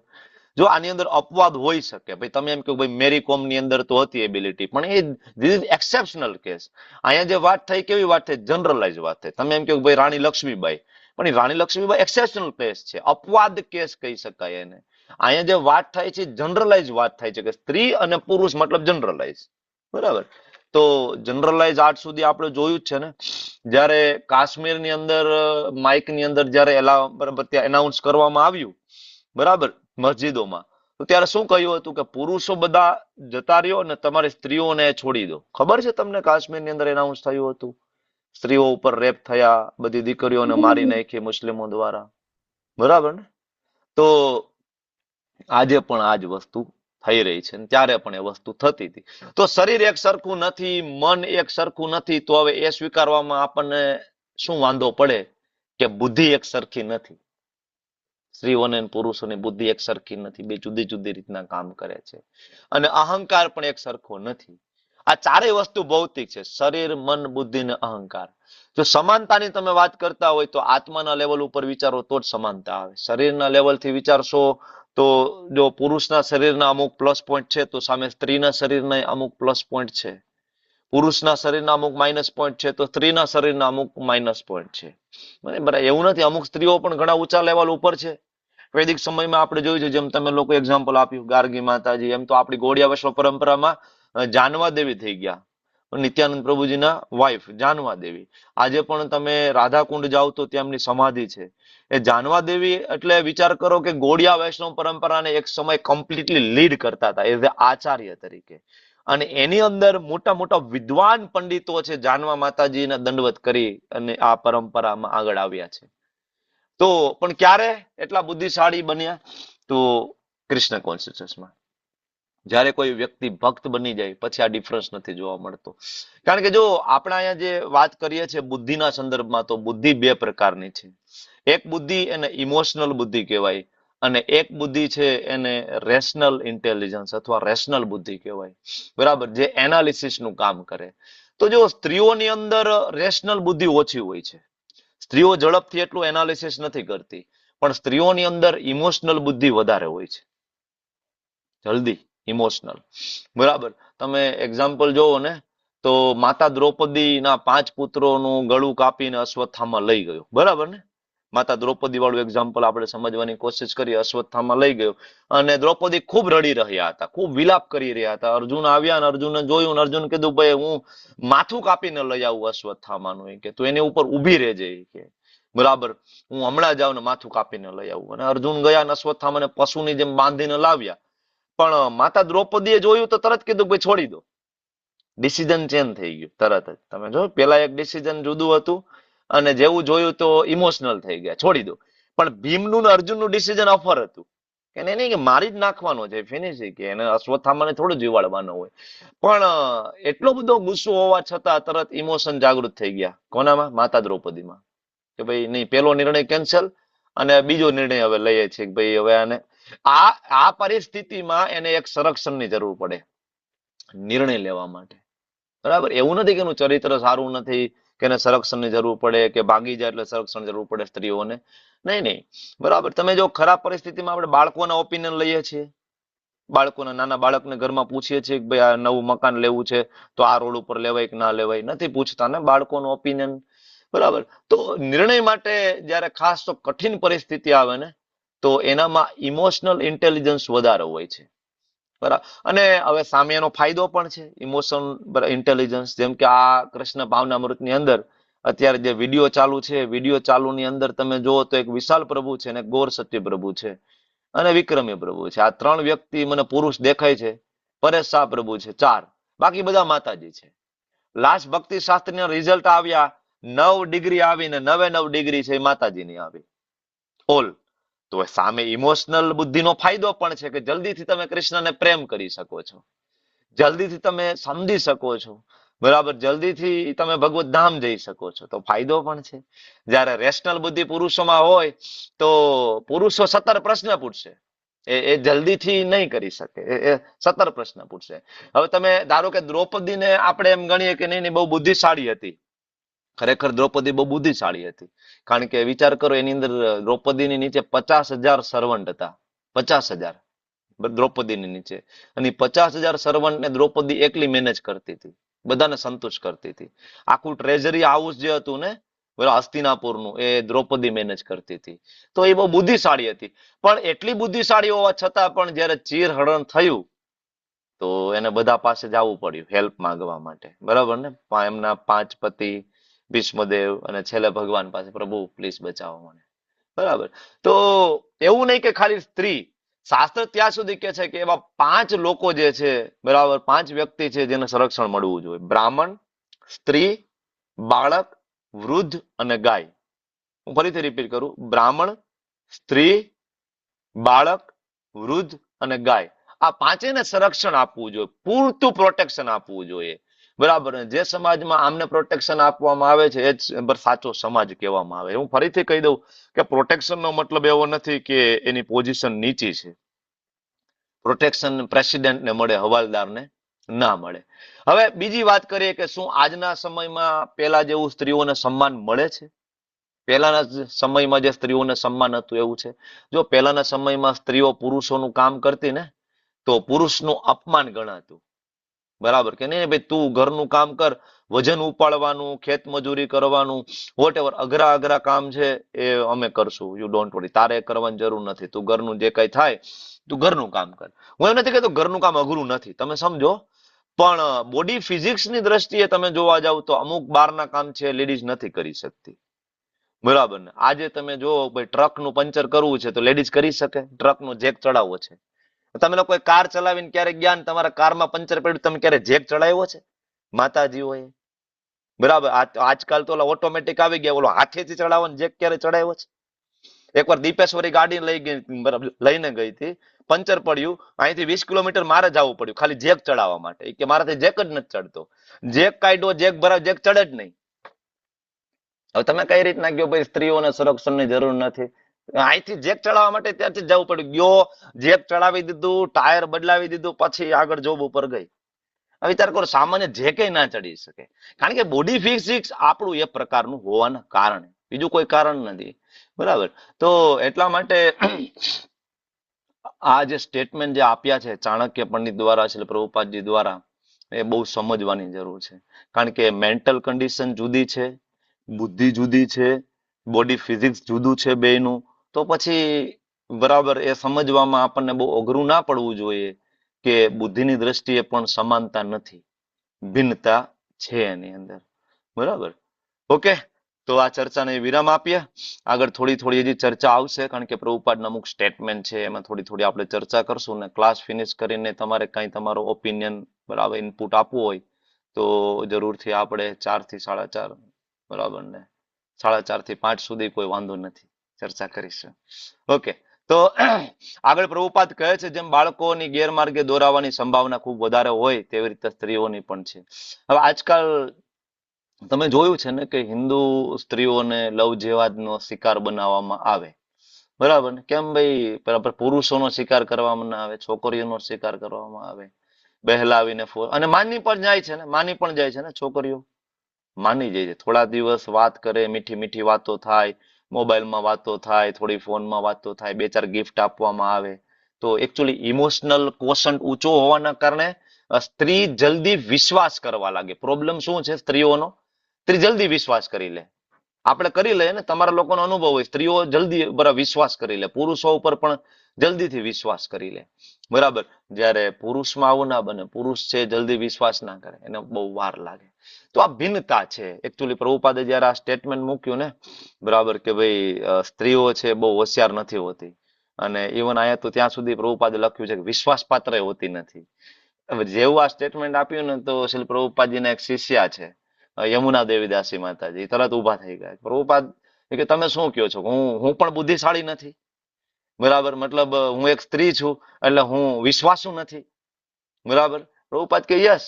જો આની અંદર અપવાદ હોઈ શકે, ભાઈ તમે એમ કહો ભાઈ મેરી કોમ ની અંદર તો હતી એબિલિટી, પણ એ ધીસ ઇઝ એક્સેપ્શનલ કેસ. અહીંયા જે વાત થઈ કેવી વાત થઈ? જનરલાઇઝ વાત થઈ. તમે એમ કહો ભાઈ રાણી લક્ષ્મીબાઈ, પણ એ રાણી લક્ષ્મીબાઈ એક્સેપ્શનલ કેસ છે, અપવાદ કેસ કહી શકાય એને. અહીંયા જે વાત થાય છે જનરલાઇઝ વાત થાય છે, કે સ્ત્રી અને પુરુષ મતલબ જનરલાઇઝ. બરાબર. તો જનરલાઇઝ આજ સુધી આપણે જોયું જ છે ને. જ્યારે કાશ્મીરની અંદર માઇકની અંદર જ્યારે ત્યાં એનાઉન્સ કરવામાં આવ્યું, બરાબર, મસ્જિદોમાં, તો ત્યારે શું કહ્યું હતું કે પુરુષો બધા જતા રહ્યો અને તમારી સ્ત્રીઓને છોડી દો. ખબર છે તમને કાશ્મીરની અંદર એનાઉન્સ થયું હતું? સ્ત્રીઓ ઉપર રેપ થયા, બધી દીકરીઓને મારી નાખી મુસ્લિમો દ્વારા. બરાબર ને? તો આજે પણ આ જ વસ્તુ થઈ રહી છે, ત્યારે પણ એ વસ્તુ થતી હતી. તો શરીર એક સરખું નથી, મન એક સરખું નથી, તો હવે એ સ્વીકારવામાં આપણને શું વાંધો પડે કે બુદ્ધિ એક સરખી નથી. સ્ત્રીઓને પુરુષોની બુદ્ધિ એક સરખી નથી, બે જુદી જુદી રીતના કામ કરે છે. અને અહંકાર પણ એક સરખો નથી. આ ચારેય વસ્તુ ભૌતિક છે, શરીર, મન, બુદ્ધિ ને અહંકાર. જો સમાનતાની તમે વાત કરતા હોય તો આત્માના લેવલ ઉપર વિચારો તો જ સમાનતા આવે. શરીરના લેવલથી વિચારશો તો જો પુરુષના શરીરના અમુક પ્લસ પોઈન્ટ છે તો સામે સ્ત્રીના શરીરના અમુક પ્લસ પોઈન્ટ છે. પુરુષના શરીરના અમુક માઇનસ પોઈન્ટ છે તો સ્ત્રીના શરીરના અમુક માઇનસ પોઈન્ટ છે. બરાબર, એવું નથી. અમુક સ્ત્રીઓ પણ ઘણા ઊંચા લેવલ ઉપર છે. વૈદિક સમયમાં આપણે જોયું છે, જેમ તમે લોકો એક્ઝામ્પલ આપ્યું ગાર્ગી માતાજી, એમ તો આપણી ગોળિયા વૈષ્ણવ પરંપરામાં જાનવા દેવી થઈ ગયા, નિત્યાનંદ પ્રભુજીના વાઇફ જાનવા દેવી. આજે પણ તમે રાધાકુંડ જાઓ તો તેમની સમાધિ છે. એ જાનવા દેવી એટલે વિચાર કરો કે ગોળિયા વૈષ્ણવ પરંપરાને એક સમય કમ્પ્લીટલી લીડ કરતા હતા એઝ એ આચાર્ય તરીકે. અને એની અંદર મોટા મોટા વિદ્વાન પંડિતો છે, જાનવા માતાજીને દંડવત કરી અને આ પરંપરામાં આગળ આવ્યા છે. તો પણ ક્યારે એટલા બુદ્ધિશાળી બન્યા? તો કૃષ્ણ કોન્શિયસમાં. જ્યારે કોઈ વ્યક્તિ ભક્ત બની જાય પછી આ ડિફરન્સ નથી જોવા મળતો. કારણ કે જો આપણે અહીંયા જે વાત કરીએ છીએ બુદ્ધિના સંદર્ભમાં, તો બુદ્ધિ બે પ્રકારની છે. એક બુદ્ધિ એને ઇમોશનલ બુદ્ધિ કહેવાય અને એક બુદ્ધિ છે એને રેશનલ ઇન્ટેલિજન્સ અથવા રેશનલ બુદ્ધિ કહેવાય. બરાબર, જે એનાલિસિસ નું કામ કરે. તો જો સ્ત્રીઓની અંદર રેશનલ બુદ્ધિ ઓછી હોય છે. સ્ત્રીઓ ઝડપથી એટલું એનાલિસિસ નથી કરતી, પણ સ્ત્રીઓની અંદર ઇમોશનલ બુદ્ધિ વધારે હોય છે, જલ્દી ઇમોશનલ. બરાબર, તમે એક્ઝામ્પલ જોવો ને તો માતા દ્રૌપદીના 5 પુત્રોનું ગળું કાપીને અશ્વત્થામા લઈ ગયો. બરાબર ને, માતા દ્રૌપદી વાળું એક્ઝામ્પલ આપણે સમજવાની કોશિશ કરીએ. અશ્વત્થામા લઈ ગયો અને દ્રૌપદી ખૂબ રડી રહ્યા હતા, ખૂબ વિલાપ કરી રહ્યા હતા. અર્જુન આવ્યા અને અર્જુને જોયું, અર્જુન કીધું ભાઈ હું માથું કાપીને લઈ આવું અશ્વત્થામાનું, કે તું એની ઉપર ઊભી રહેજે કે બરાબર, હું હમણાં જાઉં ને માથું કાપીને લઈ આવું. અને અર્જુન ગયા અને અશ્વત્થામાને પશુની જેમ બાંધીને લાવ્યા. પણ માતા દ્રૌપદીએ જોયું તો તરત કીધું ભાઈ છોડી દો. ડિસિઝન ચેન્જ થઈ ગયું તરત જ. તમે જો પેલા એક ડિસિઝન જુદું હતું અને જેવું જોયું તો ઇમોશનલ થઈ ગયા, છોડી દો. પણ ભીમનું ને અર્જુનનું ડિસિઝન અફર હતું કે નહીં કે મારી જ નાખવાનો છે, ફિનિશ, કે એને અશ્વત્થામાને થોડું જીવાડવાનો હોય. પણ એટલો બધો ગુસ્સો હોવા છતાં તરત ઇમોશન જાગૃત થઈ ગયા. કોનામાં? માતા દ્રૌપદીમાં. કે ભાઈ નહીં, પેલો નિર્ણય કેન્સલ અને બીજો નિર્ણય હવે લઈએ છીએ કે ભાઈ હવે આને આ પરિસ્થિતિમાં એને એક સંરક્ષણની જરૂર પડે નિર્ણય લેવા માટે. બરાબર, એવું નથી કે એનું ચરિત્ર સારું નથી કે એને સંરક્ષણની જરૂર પડે કે ભાગી જાય એટલે સંરક્ષણ જરૂર પડે સ્ત્રીઓને. નહીં. બરાબર, તમે જો ખરાબ પરિસ્થિતિમાં આપણે બાળકોના ઓપિનિયન લઈએ છીએ, બાળકોના નાના બાળકને ઘરમાં પૂછીએ છીએ કે ભાઈ આ નવું મકાન લેવું છે તો આ રોડ ઉપર લેવાય કે ના લેવાય, નથી પૂછતા ને બાળકોનો ઓપિનિયન. બરાબર, તો નિર્ણય માટે જયારે ખાસ તો કઠિન પરિસ્થિતિ આવે ને તો એનામાં ઇમોશનલ ઇન્ટેલિજન્સ વધારે હોય છે. બરાબર, અને હવે સામે એનો ફાયદો પણ છે ઇમોશનલ ઇન્ટેલિજન્સ. જેમ કે આ કૃષ્ણ ભાવનામૃતની અંદર અત્યારે જે વિડીયો ચાલુ છે, વિડીયો ચાલુની અંદર તમે જુઓ તો એક વિશાલ પ્રભુ છે ને ગૌર સત્ય પ્રભુ છે અને વિક્રમી પ્રભુ છે. આ 3 વ્યક્તિ મને પુરુષ દેખાય છે. પરેશ શાહ પ્રભુ છે 4, બાકી બધા માતાજી છે. લાસ્ટ ભક્તિ શાસ્ત્રીના રિઝલ્ટ આવ્યા, 9 ડિગ્રી આવીને 9 ડિગ્રી છે માતાજીની આવી ઓલ. તો સામે ઇમોશનલ બુદ્ધિનો ફાયદો પણ છે કે જલ્દીથી તમે કૃષ્ણને પ્રેમ કરી શકો છો, જલ્દીથી તમે સમજી શકો છો. બરાબર, જલ્દીથી તમે ભગવત ધામ જઈ શકો છો, તો ફાયદો પણ છે. જ્યારે રેશનલ બુદ્ધિ પુરુષોમાં હોય તો પુરુષો 17 પ્રશ્ન પૂછશે, એ જલ્દીથી નહીં કરી શકે, એ 17 પ્રશ્ન પૂછશે. હવે તમે ધારો કે દ્રૌપદીને આપણે એમ ગણીએ કે નહીં બહુ બુદ્ધિશાળી હતી. ખરેખર દ્રૌપદી બહુ બુદ્ધિશાળી હતી. કારણ કે વિચાર કરો, એની અંદર દ્રૌપદીની નીચે 50,000 સર્વન્ટ હતા. 50,000 દ્રૌપદીની નીચે, અને 50,000 સર્વન્ટને દ્રૌપદી એકલી મેનેજ કરતી હતી, બધાને સંતુષ્ટ કરતી હતી. આખું ટ્રેઝરી હાઉસ જે હતું ને હસ્તિનાપુરનું, એ દ્રૌપદી મેનેજ કરતી હતી. તો એ બહુ બુદ્ધિશાળી હતી. પણ એટલી બુદ્ધિશાળી હોવા છતાં પણ જયારે ચીરહરણ થયું તો એને બધા પાસે જવું પડ્યું હેલ્પ માંગવા માટે. બરાબર ને, એમના 5 પતિ, ભીષ્મદેવ અને છેલ્લે ભગવાન પાસે, પ્રભુ પ્લીઝ બચાવો મને. બરાબર, તો એવું નહીં કે ખાલી સ્ત્રી. શાસ્ત્ર ત્યાં સુધી કે છે કે એવા 5 લોકો જે છે, બરાબર, 5 વ્યક્તિ છે જેને સંરક્ષણ મળવું જોઈએ: બ્રાહ્મણ, સ્ત્રી, બાળક, વૃદ્ધ અને ગાય. હું ફરીથી રિપીટ કરું: બ્રાહ્મણ, સ્ત્રી, બાળક, વૃદ્ધ અને ગાય. આ 5ને સંરક્ષણ આપવું જોઈએ, પૂરતું પ્રોટેક્શન આપવું જોઈએ. બરાબર, જે સમાજમાં આમને પ્રોટેક્શન આપવામાં આવે છે એ જ સાચો સમાજ કહેવામાં આવે. હું ફરીથી કહી દઉં કે પ્રોટેક્શનનો મતલબ એવો નથી કે એની પોઝિશન નીચી છે. પ્રોટેક્શન પ્રેસિડેન્ટને મળે, હવાલદારને ના મળે. હવે બીજી વાત કરીએ કે શું આજના સમયમાં પેલા જેવું સ્ત્રીઓને સન્માન મળે છે? પહેલાના સમયમાં જે સ્ત્રીઓને સન્માન હતું એવું છે? જો પહેલાના સમયમાં સ્ત્રીઓ પુરુષોનું કામ કરતી ને તો પુરુષનું અપમાન ગણાતું. બરાબર કે નહીં? ભાઈ તું ઘરનું કામ કર, વજન ઉપાડવાનું, ખેત મજૂરી કરવાનું, વોટ એવર અઘરા અઘરા કામ છે એ અમે કરશું, યુ ડોન્ટ વરી, તારે કરવાની જરૂર નથી, તું ઘરનું જે કઈ થાય તું ઘરનું કામ કર. હું એમ નથી કહેતો ઘરનું કામ અઘરું નથી, તમે સમજો, પણ બોડી ફિઝિક્સની દ્રષ્ટિએ તમે જોવા જાવ તો અમુક બહારના કામ છે લેડીઝ નથી કરી શકતી. બરાબર ને? આજે તમે જો ભાઈ ટ્રકનું પંચર કરવું છે તો લેડીઝ કરી શકે? ટ્રકનો જેક ચડાવવો છે, તમે લોકો કાર ચલાવીને ક્યારેક ગયા ને તમારા કારમાં પંચર પડ્યું, તમે ક્યારે જેક ચડાવ્યો છે માતાજીઓએ? બરાબર, આજકાલ તો ઓટોમેટિક આવી ગયા, ઓલો હાથેથી ચડાવવાનો જેક ક્યારે ચડાવ્યો છે? એકવાર દીપેશ્વરી ગાડી લઈ ગઈ, બરાબર લઈને ગઈ હતી, પંચર પડ્યું, અહીંથી 20 કિલોમીટર મારે જવું પડ્યું ખાલી જેક ચડાવવા માટે, કે મારાથી જેક જ નથી ચડતો. જેક કાઢ્યો, જેક ભરાવ, જેક ચડે જ નહીં. હવે તમે કઈ રીતના ગયો ભાઈ સ્ત્રીઓને સંરક્ષણની જરૂર નથી, અહીંથી જેક ચડાવવા માટે ત્યાંથી જવું પડ્યું, ગયો જેક ચડાવી દીધું, ટાયર બદલાવી દીધું, પછી આગળ જોબ ઉપર ગઈ. વિચાર કરો, સામાન્ય જેકે ના ચડી શકે, કારણ કે બોડી ફિઝિક્સ આપણું એ પ્રકારનું હોવાના કારણે, બીજું કોઈ કારણ નથી. બરાબર, તો એટલા માટે આ જે સ્ટેટમેન્ટ જે આપ્યા છે ચાણક્ય પંડિત દ્વારા, શ્રી પ્રભુપાદજી દ્વારા, એ બહુ સમજવાની જરૂર છે. કારણ કે મેન્ટલ કન્ડિશન જુદી છે, બુદ્ધિ જુદી છે, બોડી ફિઝિક્સ જુદું છે બેયનું. તો પછી બરાબર એ સમજવામાં આપણને બહુ અઘરું ના પડવું જોઈએ કે બુદ્ધિની દ્રષ્ટિએ પણ સમાનતા નથી, ભિન્નતા છે એની અંદર. બરાબર, ઓકે. તો આ ચર્ચાને વિરામ આપીએ. આગળ થોડી થોડી હજી ચર્ચા આવશે, કારણ કે પ્રભુપાદના અમુક સ્ટેટમેન્ટ છે એમાં થોડી થોડી આપણે ચર્ચા કરશું, ને ક્લાસ ફિનિશ કરીને તમારે કઈ તમારો ઓપિનિયન બરાબર ઇનપુટ આપવું હોય તો જરૂરથી આપણે 4 થી 4:30 બરાબર ને 4:30 થી 5 સુધી કોઈ વાંધો નથી, ચર્ચા કરીશું. ઓકે, તો આગળ પ્રભુપાદ કહે છે જેમ બાળકોની ગેરમાર્ગે દોરાવાની સંભાવના ખૂબ વધારે હોય તેવી રીતે સ્ત્રીઓની પણ છે. હવે આજકાલ તમે જોયું છે ને કે હિન્દુ સ્ત્રીઓને લવ જેહાદનો શિકાર બનાવવામાં આવે. બરાબર ને? કેમ ભાઈ? બરાબર, પુરુષોનો શિકાર કરવામાં ના આવે, છોકરીઓનો શિકાર કરવામાં આવે, બહેલાવીને અને માની પણ જાય છે ને, માની પણ જાય છે ને, છોકરીઓ માની જાય છે. થોડા દિવસ વાત કરે, મીઠી મીઠી વાતો થાય, મોબાઈલમાં વાતો થાય, થોડી ફોનમાં વાતો થાય, 2-4 ગિફ્ટ આપવામાં આવે, તો એકચ્યુઅલી ઇમોશનલ કોશન્ટ ઊંચો હોવાના કારણે સ્ત્રી જલ્દી વિશ્વાસ કરવા લાગે. પ્રોબ્લેમ શું છે સ્ત્રીઓનો? સ્ત્રી જલ્દી વિશ્વાસ કરી લે. આપણે કરી લઈએ ને, તમારા લોકોનો અનુભવ હોય, સ્ત્રીઓ જલ્દી બરાબર વિશ્વાસ કરી લે, પુરુષો ઉપર પણ જલ્દીથી વિશ્વાસ કરી લે. બરાબર, જ્યારે પુરુષમાં આવું ના બને, પુરુષ છે જલ્દી વિશ્વાસ ના કરે, એને બહુ વાર લાગે. તો આ ભિન્નતા છે. એકચ્યુઅલી પ્રભુપાદે જયારે આ સ્ટેટમેન્ટ મૂક્યું ને, બરાબર, કે ભાઈ સ્ત્રીઓ છે બહુ હોશિયાર નથી હોતી, અને ઇવન અહીંયા તો ત્યાં સુધી પ્રભુપાદે લખ્યું છે કે વિશ્વાસપાત્ર હોતી નથી. હવે જેવું આ સ્ટેટમેન્ટ આપ્યું ને તો શ્રી પ્રભુપાદજીના એક શિષ્યા છે યમુના દેવીદાસી માતાજી, તરત ઉભા થઈ ગયા. પ્રભુપાદ કે તમે શું કહો છો? હું પણ બુદ્ધિશાળી નથી? બરાબર, મતલબ હું એક સ્ત્રી છું એટલે હું વિશ્વાસુ નથી? બરાબર, પ્રભુપાદ કે yes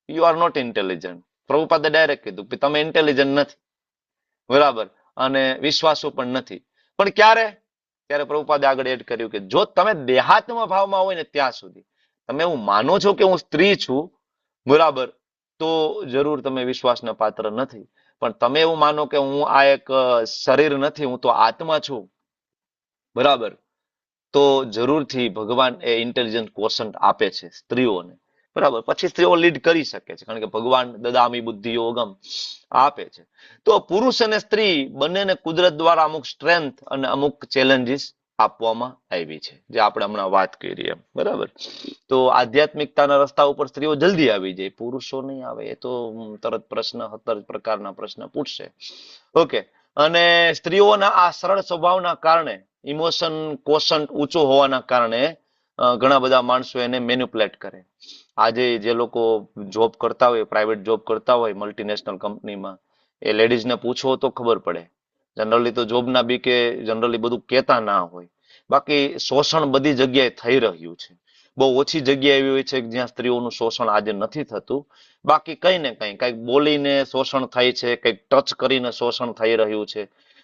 you are not intelligent. પ્રભુપાદે ડાયરેક્ટ કીધું કે તમે ઇન્ટેલિજન્ટ નથી, બરાબર, અને વિશ્વાસુ પણ નથી. પણ ક્યારે? ત્યારે પ્રભુપાદે આગળ એડ કર્યું કે જો તમે દેહાત્મ ભાવમાં હોય ને ત્યાં સુધી, તમે એવું માનો છો કે હું સ્ત્રી છું, બરાબર, તો જરૂર તમે વિશ્વાસના પાત્ર નથી. પણ તમે એવું માનો કે હું આ એક શરીર નથી, હું તો આત્મા છું, બરાબર, તો જરૂરથી ભગવાન એ ઇન્ટેલિજન્ટ ક્વોશન્ટ આપે છે સ્ત્રીઓને. બરાબર, પછી સ્ત્રીઓ લીડ કરી શકે છે, કારણ કે ભગવાન દદામી બુદ્ધિ યોગમ આપે છે. તો પુરુષ અને સ્ત્રી બંનેને કુદરત દ્વારા અમુક સ્ટ્રેન્થ અને અમુક ચેલેન્જીસ આપવામાં આવી છે, જે આપણે હમણાં વાત કરી એમ. બરાબર, તો આધ્યાત્મિકતાના રસ્તા ઉપર સ્ત્રીઓ જલ્દી આવી જાય, પુરુષો નહીં આવે. એ તો તરત પ્રશ્ન 17 પ્રકારના પ્રશ્ન પૂછશે. ઓકે, અને સ્ત્રીઓના આ સરળ સ્વભાવના કારણે, ઇમોશન કોશન્ટ ઊંચો હોવાના કારણે ઘણા બધા માણસો એને મેન્યુપ્લેટ કરે. આજે જે લોકો જોબ કરતા હોય, પ્રાઇવેટ જોબ કરતા હોય મલ્ટીનેશનલ કંપનીમાં, એ લેડીઝને પૂછો તો ખબર પડે. જનરલી તો જોબના બી કે જનરલી બધું કહેતા ના હોય. બાકી શોષણ બધી જગ્યાએ થઈ રહ્યું છે. બહુ ઓછી જગ્યા એવી હોય છે જ્યાં સ્ત્રીઓનું શોષણ આજે નથી થતું. બાકી કઈ ને કઈક બોલીને શોષણ થાય છે, કંઈક ટચ કરીને શોષણ થઈ રહ્યું છે.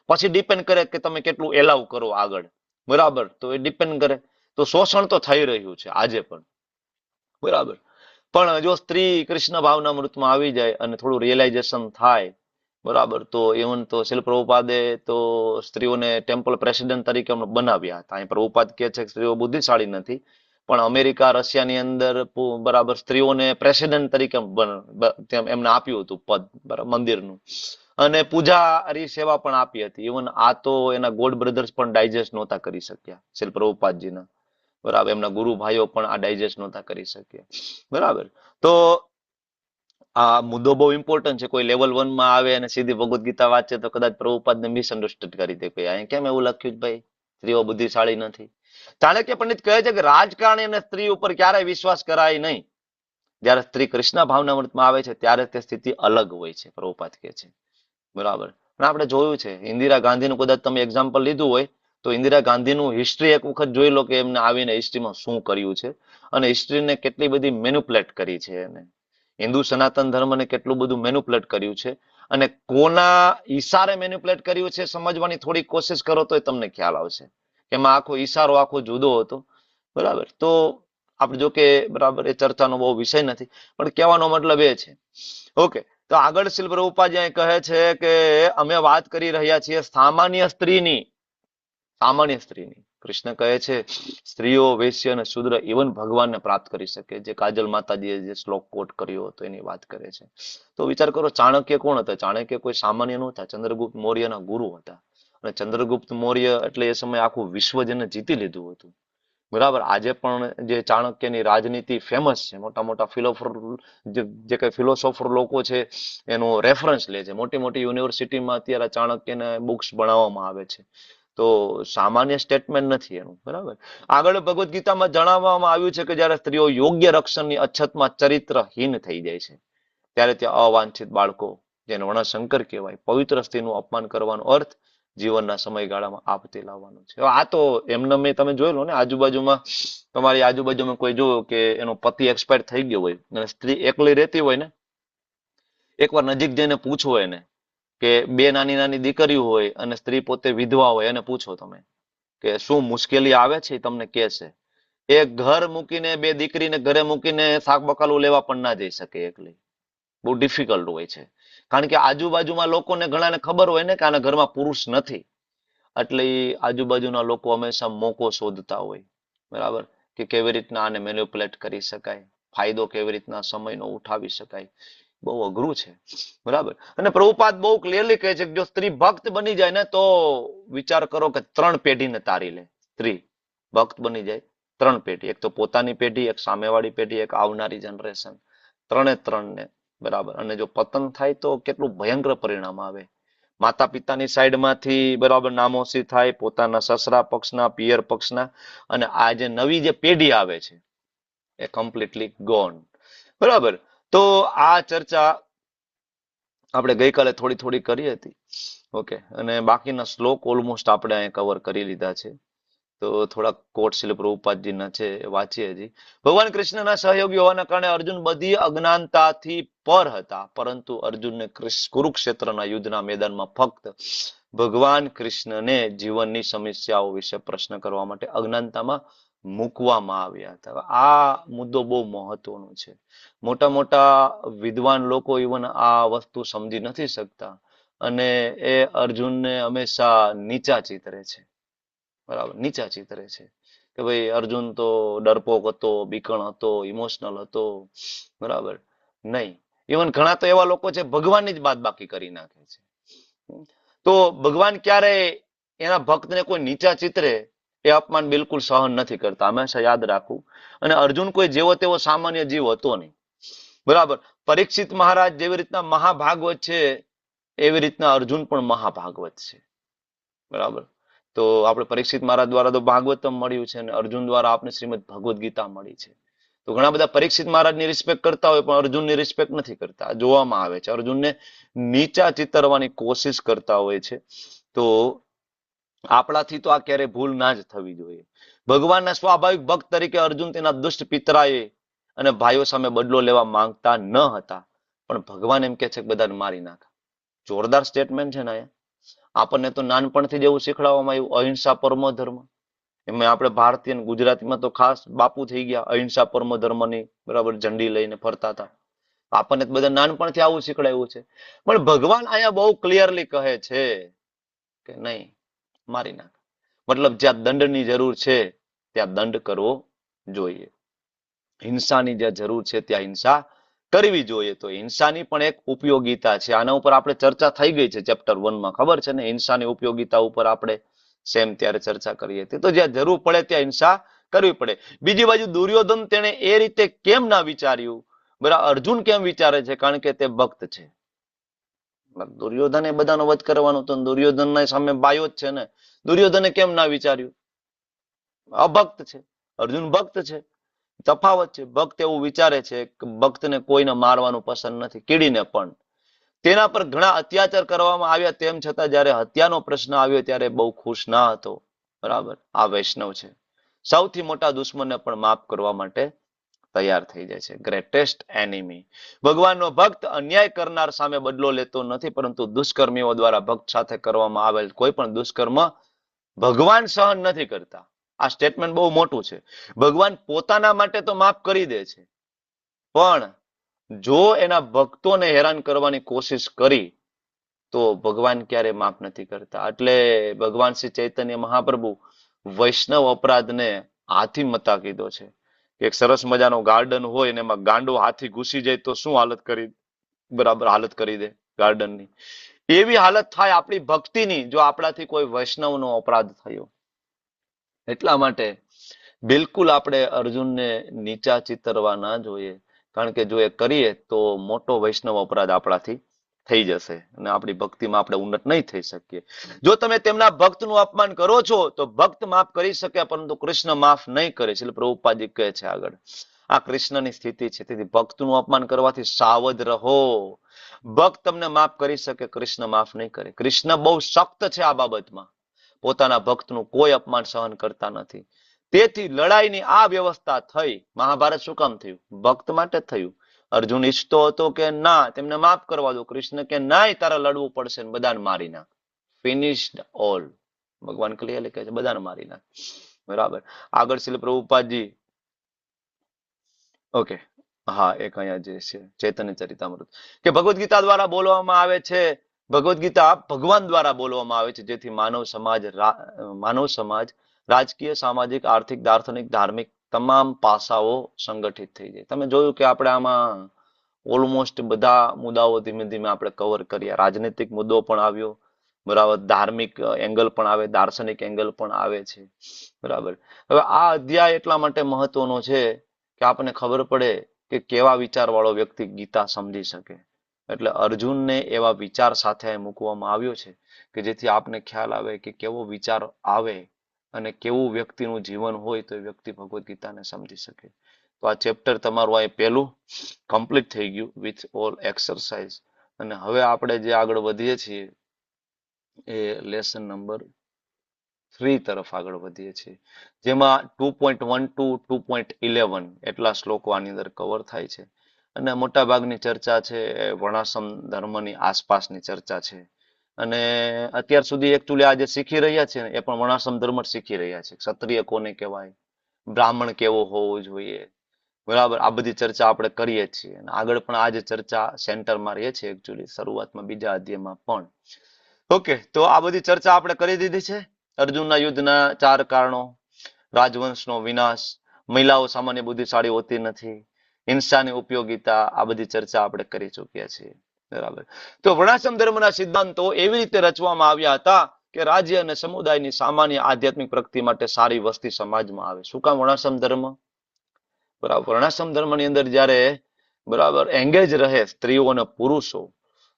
પછી ડિપેન્ડ કરે કે તમે કેટલું એલાવ કરો આગળ, બરાબર, તો એ ડિપેન્ડ કરે. તો શોષણ તો થઈ રહ્યું છે આજે પણ, બરાબર. પણ જો સ્ત્રી કૃષ્ણ ભાવના અમૃતમાં આવી જાય અને થોડું રિયલાઇઝેશન થાય, બરાબર, તો ઇવન તો શિલ પ્રભુપાદે તો સ્ત્રીઓને ટેમ્પલ પ્રેસિડેન્ટ તરીકે બનાવ્યા હતા. અહીં પ્રભુપાદ કહે છે કે સ્ત્રીઓ બુદ્ધિશાળી નથી, પણ અમેરિકા રશિયાની અંદર બરાબર સ્ત્રીઓને પ્રેસિડેન્ટ તરીકે એમને આપ્યું હતું પદ, બરાબર, મંદિરનું, અને પૂજારી સેવા પણ આપી હતી. ઇવન આ તો એના ગોડ બ્રધર્સ પણ ડાયજેસ્ટ નહોતા કરી શક્યા, શિલ પ્રભુપાદજીના, બરાબર, એમના ગુરુ ભાઈઓ પણ આ ડાયજેસ્ટ નહોતા કરી શક્યા, બરાબર. તો આ મુદ્દો બહુ ઇમ્પોર્ટન્ટ છે. કોઈ લેવલ 1 માં આવે અને સીધી ભગવદ્ ગીતા વાંચે તો કદાચ પ્રભુપાદને મિસઅન્ડરસ્ટેન્ડ કરી દે કે અહીં કેમ એવું લખ્યું છે ભાઈ, સ્ત્રીઓ બુદ્ધિશાળી નથી. ચાણક્ય પંડિત કહે છે કે રાજકારણી અને સ્ત્રી ઉપર ક્યારેય વિશ્વાસ કરાય નહીં. જયારે સ્ત્રી કૃષ્ણ ભાવનામૃતમાં આવે છે ત્યારે તે સ્થિતિ અલગ હોય છે, પ્રભુપાદ કહે છે, બરાબર. પણ આપણે જોયું છે, ઇન્દિરા ગાંધીનું કદાચ તમે એક્ઝામ્પલ લીધું હોય તો ઇન્દિરા ગાંધીનું હિસ્ટ્રી એક વખત જોઈ લો કે એમને આવીને હિસ્ટ્રીમાં શું કર્યું છે અને હિસ્ટ્રીને કેટલી બધી મેન્યુપ્લેટ કરી છે. એને હિન્દુ સનાતન ધર્મને કેટલું બધું મેન્યુપ્લેટ કર્યું છે અને કોના ઈશારે મેન્યુપ્લેટ કર્યું છે સમજવાની થોડી કોશિશ કરો તો તમને ખ્યાલ આવશે કે એમાં આખો ઈશારો આખો જુદો હતો, બરાબર. તો આપણે જો કે બરાબર એ ચર્ચાનો બહુ વિષય નથી, પણ કહેવાનો મતલબ એ છે. ઓકે, તો આગળ શિલ પ્રભુપાદ અહીં કહે છે કે અમે વાત કરી રહ્યા છીએ સામાન્ય સ્ત્રીની. સામાન્ય સ્ત્રીની કૃષ્ણ કહે છે સ્ત્રીઓ, વૈશ્ય અને શૂદ્ર ઇવન ભગવાનને પ્રાપ્ત કરી શકે, જે કાજલ માતાજીએ જે શ્લોક કોટ કર્યો હતો એની વાત કરે છે. તો વિચાર કરો, ચાણક્ય કોણ હતા? ચાણક્ય કોઈ સામાન્ય નહોતા, ચંદ્રગુપ્ત મૌર્યના ગુરુ હતા. અને ચંદ્રગુપ્ત મૌર્ય એટલે એ સમયે આખું વિશ્વ જેને જીતી લીધું હતું, બરાબર. આજે પણ જે ચાણક્યની રાજનીતિ ફેમસ છે, મોટા મોટા જે કઈ ફિલોસોફર લોકો છે એનો રેફરન્સ લે છે. મોટી મોટી યુનિવર્સિટીમાં અત્યારે ચાણક્યના બુક્સ ભણાવવામાં આવે છે. તો સામાન્ય સ્ટેટમેન્ટ નથી એનું, બરાબર. આગળ ભગવદ્ ગીતામાં જણાવવામાં આવ્યું છે કે જયારે સ્ત્રીઓ યોગ્ય રક્ષણની અછતમાં ચરિત્રહીન થઈ જાય છે ત્યારે ત્યાં અવાંછિત બાળકો, જેને વર્ણશંકર કહેવાય, પવિત્ર સ્ત્રીનું અપમાન કરવાનો અર્થ જીવનના સમયગાળામાં આપતી લાવવાનું છે. આ તો એમને મેં તમે જોઈ લો ને, આજુબાજુમાં તમારી આજુબાજુમાં કોઈ જોયો કે એનો પતિ એક્સપાયર થઈ ગયો હોય અને સ્ત્રી એકલી રહેતી હોય ને, એકવાર નજીક જઈને પૂછો એને કે 2 નાની નાની દીકરીઓ હોય અને સ્ત્રી પોતે વિધવા હોય, એને પૂછો તમે કે શું મુશ્કેલી આવે છે, તમને કહેશે. એ ઘર મૂકીને 2 દીકરીને ઘરે મૂકીને શાક બકાલું લેવા પણ ના જઈ શકે એકલી. બહુ ડિફિકલ્ટ હોય છે, કારણ કે આજુબાજુમાં લોકોને ઘણાને ખબર હોય ને કે આના ઘરમાં પુરુષ નથી, એટલે આજુબાજુના લોકો હંમેશા મોકો શોધતા હોય, બરાબર, કે કેવી રીતના આને મેન્યુપ્યુલેટ કરી શકાય, ફાયદો કેવી રીતના સમયનો ઉઠાવી શકાય. બહુ અઘરું છે, બરાબર. અને પ્રભુપાદ બહુ ક્લિયરલી કહે છે કે જો સ્ત્રી ભક્ત બની જાય ને તો વિચાર કરો કે 3 પેઢીને તારી લે. સ્ત્રી ભક્ત બની જાય 3 પેઢી, એક તો પોતાની પેઢી, એક સામેવાળી પેઢી, એક આવનારી જનરેશન, 3 ને, બરાબર. અને જો પતન થાય તો કેટલું ભયંકર પરિણામ આવે. માતા પિતાની સાઈડમાંથી બરાબર નામોશી થાય, પોતાના સસરા પક્ષના, પિયર પક્ષના, અને આ જે નવી જે પેઢી આવે છે એ કમ્પ્લીટલી ગોન, બરાબર. તો આ ચર્ચા આપણે ગઈકાલે થોડી કરી હતી. ઓકે, અને બાકીના શ્લોક ઓલમોસ્ટ આપણે અહીંયા કવર કરી લીધા છે. તો થોડાક કોટ શિલ પ્રભુપાદજીના છે, વાંચીએ હજી. ભગવાન કૃષ્ણના સહયોગી હોવાના કારણે અર્જુન બધી અજ્ઞાનતાથી પર હતા, પરંતુ અર્જુનને કુરુક્ષેત્રના યુદ્ધના મેદાનમાં ફક્ત ભગવાન કૃષ્ણને જીવનની સમસ્યાઓ વિશે પ્રશ્ન કરવા માટે અજ્ઞાનતામાં મૂકવામાં આવ્યા હતા. આ મુદ્દો બહુ મહત્વનો છે. મોટા મોટા વિદ્વાન લોકો ઇવન આ વસ્તુ સમજી નથી શકતા અને એ અર્જુનને હંમેશા નીચા ચિતરે છે, બરાબર, નીચા ચિતરે છે કે ભાઈ અર્જુન તો ડરપોક હતો, બીકણ હતો, ઇમોશનલ હતો, બરાબર. નહીં, ઇવન ઘણા તો એવા લોકો છે ભગવાનની જ બાદબાકી કરી નાખે છે. તો ભગવાન ક્યારે એના ભક્તને કોઈ નીચા ચિત્રે એ અપમાન બિલકુલ સહન નથી કરતા, હંમેશા યાદ રાખવું. અને અર્જુન કોઈ જેવો તેવો સામાન્ય જીવ હતો નહીં, બરાબર. પરીક્ષિત મહારાજ જેવી રીતના મહાભાગવત છે એવી રીતના અર્જુન પણ મહાભાગવત છે, બરાબર. તો આપણે પરીક્ષિત મહારાજ દ્વારા તો ભાગવતમ મળ્યું છે અને અર્જુન દ્વારા આપણે શ્રીમદ ભગવદ્ ગીતા મળી છે. તો ઘણા બધા પરીક્ષિત મહારાજની રિસ્પેક્ટ કરતા હોય પણ અર્જુનની રિસ્પેક્ટ નથી કરતા, જોવામાં આવે છે. અર્જુનને નીચા ચિતરવાની કોશિશ કરતા હોય છે. તો આપણાથી તો આ ક્યારેય ભૂલ ના જ થવી જોઈએ. ભગવાનના સ્વાભાવિક ભક્ત તરીકે અર્જુન તેના દુષ્ટ પિતરાએ અને ભાઈઓ સામે બદલો લેવા માંગતા ન હતા, પણ ભગવાન એમ કે છે કે બધાને મારી નાખા. જોરદાર સ્ટેટમેન્ટ છે ને. આપણને તો નાનપણથી જ એવું શીખડાવવામાં આવ્યું, અહિંસા પરમો ધર્મ. એમાં આપણે ભારતીય અને ગુજરાતીમાં તો ખાસ બાપુ થઈ ગયા, અહિંસા પરમો ધર્મની બરાબર ઝંડી લઈને ફરતા હતા. આપણને તો બધા નાનપણથી આવું શીખડાયું છે. પણ ભગવાન અહીંયા બહુ ક્લિયરલી કહે છે કે નહીં, મારી નાખ. મતલબ જ્યાં દંડની જરૂર છે ત્યાં દંડ કરવો જોઈએ. હિંસાની જ્યાં જરૂર છે ત્યાં હિંસા કરવી જોઈએ. તો હિંસાની પણ એક ઉપયોગિતા છે. આના ઉપર આપણે ચર્ચા થઈ ગઈ છે ચેપ્ટર 1 માં, ખબર છે ને? હિંસાની ઉપયોગિતા ઉપર આપણે સેમ ત્યારે ચર્ચા કરી હતી. તો જ્યાં જરૂર પડે ત્યાં હિંસા કરવી પડે. બીજી બાજુ દુર્યોધન તેને એ રીતે કેમ ના વિચાર્યું? બરાબર, અર્જુન કેમ વિચારે છે? કારણ કે તે ભક્ત છે. દુર્યોધન એ બધાનો વધ કરવાનો તો દુર્યોધનના સામે બાયો જ છે ને. દુર્યોધને કેમ ના વિચાર્યું? અભક્ત છે, અર્જુન ભક્ત છે. તફાવત છે. ભક્ત એવું વિચારે છે કે ભક્તને કોઈને મારવાનું પસંદ નથી, કીડીને પણ. તેના પર ઘણા અત્યાચાર કરવામાં આવ્યા, તેમ છતાં જયારે હત્યાનો પ્રશ્ન આવ્યો ત્યારે બહુ ખુશ ના હતો. બરાબર, આ વૈષ્ણવ છે. સૌથી મોટા દુશ્મનને પણ માફ કરવા માટે તૈયાર થઈ જાય છે. Greatest enemy. ભગવાનનો ભક્ત અન્યાય કરનાર સામે બદલો લેતો નથી, પરંતુ દુષ્કર્મીઓ દ્વારા ભક્ત સાથે કરવામાં આવેલ કોઈ પણ દુષ્કર્મ ભગવાન સહન નથી કરતા. આ સ્ટેટમેન્ટ બહુ મોટું છે. ભગવાન પોતાના માટે તો માફ કરી દે છે, પણ જો એના ભક્તોને હેરાન કરવાની કોશિશ કરી તો ભગવાન ક્યારે માફ નથી કરતા. એટલે ભગવાન શ્રી ચૈતન્ય મહાપ્રભુ વૈષ્ણવ અપરાધને હાથી મતા કીધો છે. એક સરસ મજાનો ગાર્ડન હોય ને એમાં ગાંડો હાથી ઘૂસી જાય તો શું હાલત કરી, બરાબર હાલત કરી દે ગાર્ડનની. એવી હાલત થાય આપણી ભક્તિની જો આપણાથી કોઈ વૈષ્ણવનો અપરાધ થયો. એટલા માટે બિલકુલ આપણે અર્જુનને નીચા ચિતરવા ના જોઈએ, કારણ કે જો એ કરીએ તો મોટો વૈષ્ણવ અપરાધ આપણાથી થઈ જશે અને આપણી ભક્તિમાં આપણે ઉન્નત નહીં થઈ શકીએ. જો તમે તેમના ભક્તનું અપમાન કરો છો તો ભક્ત માફ કરી શકે, પરંતુ કૃષ્ણ માફ નહીં કરે. એટલે પ્રભુપાદજી કહે છે આગળ, આ કૃષ્ણની સ્થિતિ છે. તેથી ભક્તનું અપમાન કરવાથી સાવધ રહો. ભક્ત તમને માફ કરી શકે, કૃષ્ણ માફ નહીં કરે. કૃષ્ણ બહુ સખ્ત છે આ બાબતમાં. પોતાના ભક્તનું કોઈ અપમાન સહન કરતા નથી. તેથી લડાઈની આ વ્યવસ્થા થઈ. મહાભારત શું કામ થયું? ભક્ત માટે થયું. અર્જુન ઈચ્છતો હતો કે ના, તેમને માફ કરવા દો. કૃષ્ણ કે ના, તારે લડવું પડશે, બધાને મારી નાખ. Finished all. ભગવાન ક્લિયરલી કહે છે બધાને મારી નાખ. બરાબર. આગળ શ્રીલ પ્રભુપાદજી, ઓકે, હા, એક અહીંયા જે છે ચૈતન્ય ચરિતામૃત કે ભગવદ્ ગીતા દ્વારા બોલવામાં આવે છે. ભગવદ્ ગીતા ભગવાન દ્વારા બોલવામાં આવે છે, જેથી માનવ સમાજ રાજકીય, સામાજિક, આર્થિક, દાર્શનિક, ધાર્મિક તમામ પાસાઓ સંગઠિત થઈ જાય. તમે જોયું કે આપણે આમાં ઓલમોસ્ટ બધા મુદ્દાઓ ધીમે ધીમે આપણે કવર કર્યા. રાજનીતિક મુદ્દો પણ આવ્યો, બરાબર, ધાર્મિક એંગલ પણ આવે, દાર્શનિક એંગલ પણ આવે છે. બરાબર. હવે આ અધ્યાય એટલા માટે મહત્વનો છે કે આપણને ખબર પડે કે કેવા વિચાર વાળો વ્યક્તિ ગીતા સમજી શકે. એટલે અર્જુનને એવા વિચાર સાથે મૂકવામાં આવ્યો છે કે જેથી આપને ખ્યાલ આવે કે કેવો વિચાર આવે અને કેવું વ્યક્તિનું જીવન હોય તો એ વ્યક્તિ ભગવદ્ ગીતાને સમજી શકે. તો આ ચેપ્ટર તમારું અહીં પહેલું કમ્પ્લીટ થઈ ગયું વિથ ઓલ એક્સરસાઇઝ. અને હવે આપણે જે આગળ વધીએ છીએ એ લેસન નંબર 3 તરફ આગળ વધીએ છીએ, જેમાં 2.1 to 2.11 એટલા શ્લોકો આની અંદર કવર થાય છે. અને મોટા ભાગની ચર્ચા છે વર્ણાશ્રમ ધર્મની આસપાસની ચર્ચા છે. અને અત્યાર સુધી એકચ્યુઅલી આ જે શીખી રહ્યા છે એ પણ વર્ણાશ્રમ ધર્મ જ શીખી રહ્યા છે. ક્ષત્રિય કોને કહેવાય, બ્રાહ્મણ કેવો હોવો જોઈએ, બરાબર, આ બધી ચર્ચા આપણે કરીએ છીએ. અને આગળ પણ આ જે ચર્ચા સેન્ટરમાં રહે છે એકચ્યુઅલી શરૂઆતમાં બીજા અધ્યાયમાં પણ. ઓકે, તો આ બધી ચર્ચા આપણે કરી દીધી છે. અર્જુનના યુદ્ધના 4 કારણો, રાજવંશનો વિનાશ, મહિલાઓ સામાન્ય બુદ્ધિશાળી હોતી નથી, હિંસાની ઉપયોગિતા, આ બધી ચર્ચા આપણે કરી ચૂક્યા છીએ. બરાબર. તો વર્ણાશ્રમ ધર્મના સિદ્ધાંતો એવી રીતે રચવામાં આવ્યા હતા કે રાજ્ય અને સમુદાયની સામાન્ય આધ્યાત્મિક પ્રગતિ માટે સારી વસ્તી સમાજમાં આવે. શું કામ વર્ણાશ્રમ ધર્મ? બરાબર. વર્ણાશ્રમ ધર્મની અંદર જ્યારે બરાબર એંગેજ રહે સ્ત્રીઓ અને પુરુષો,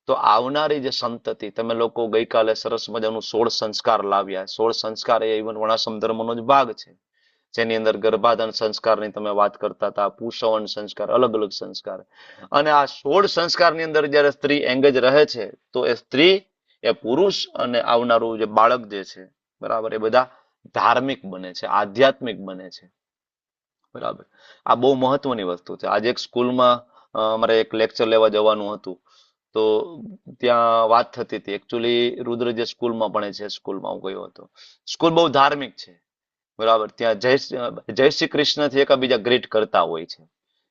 તો આવનારી જે સંતતિ, તમે લોકો ગઈકાલે સરસ મજાનું 16 સંસ્કાર લાવ્યા. 16 સંસ્કાર એ ઇવન વર્ણાશ્રમ ધર્મનો જ ભાગ છે, જેની અંદર ગર્ભાધાન સંસ્કારની તમે વાત કરતા હતા, પુંસવન સંસ્કાર, અલગ અલગ સંસ્કાર. અને આ 16 સંસ્કારની અંદર જ્યારે સ્ત્રી એંગેજ રહે છે તો એ સ્ત્રી, એ પુરુષ અને આવનારું જે બાળક જે છે, બરાબર, એ બધા ધાર્મિક બને છે, આધ્યાત્મિક બને છે. બરાબર. આ બહુ મહત્વની વસ્તુ છે. આજે એક સ્કૂલમાં અમારે એક લેક્ચર લેવા જવાનું હતું, તો ત્યાં વાત થતી હતી. એકચ્યુઅલી રુદ્ર જે સ્કૂલમાં ભણે છે, સ્કૂલમાં હું ગયો હતો. સ્કૂલ બહુ ધાર્મિક છે. બરાબર, ત્યાં જય શ્રી કૃષ્ણથી એકબીજા ગ્રીટ કરતા હોય છે.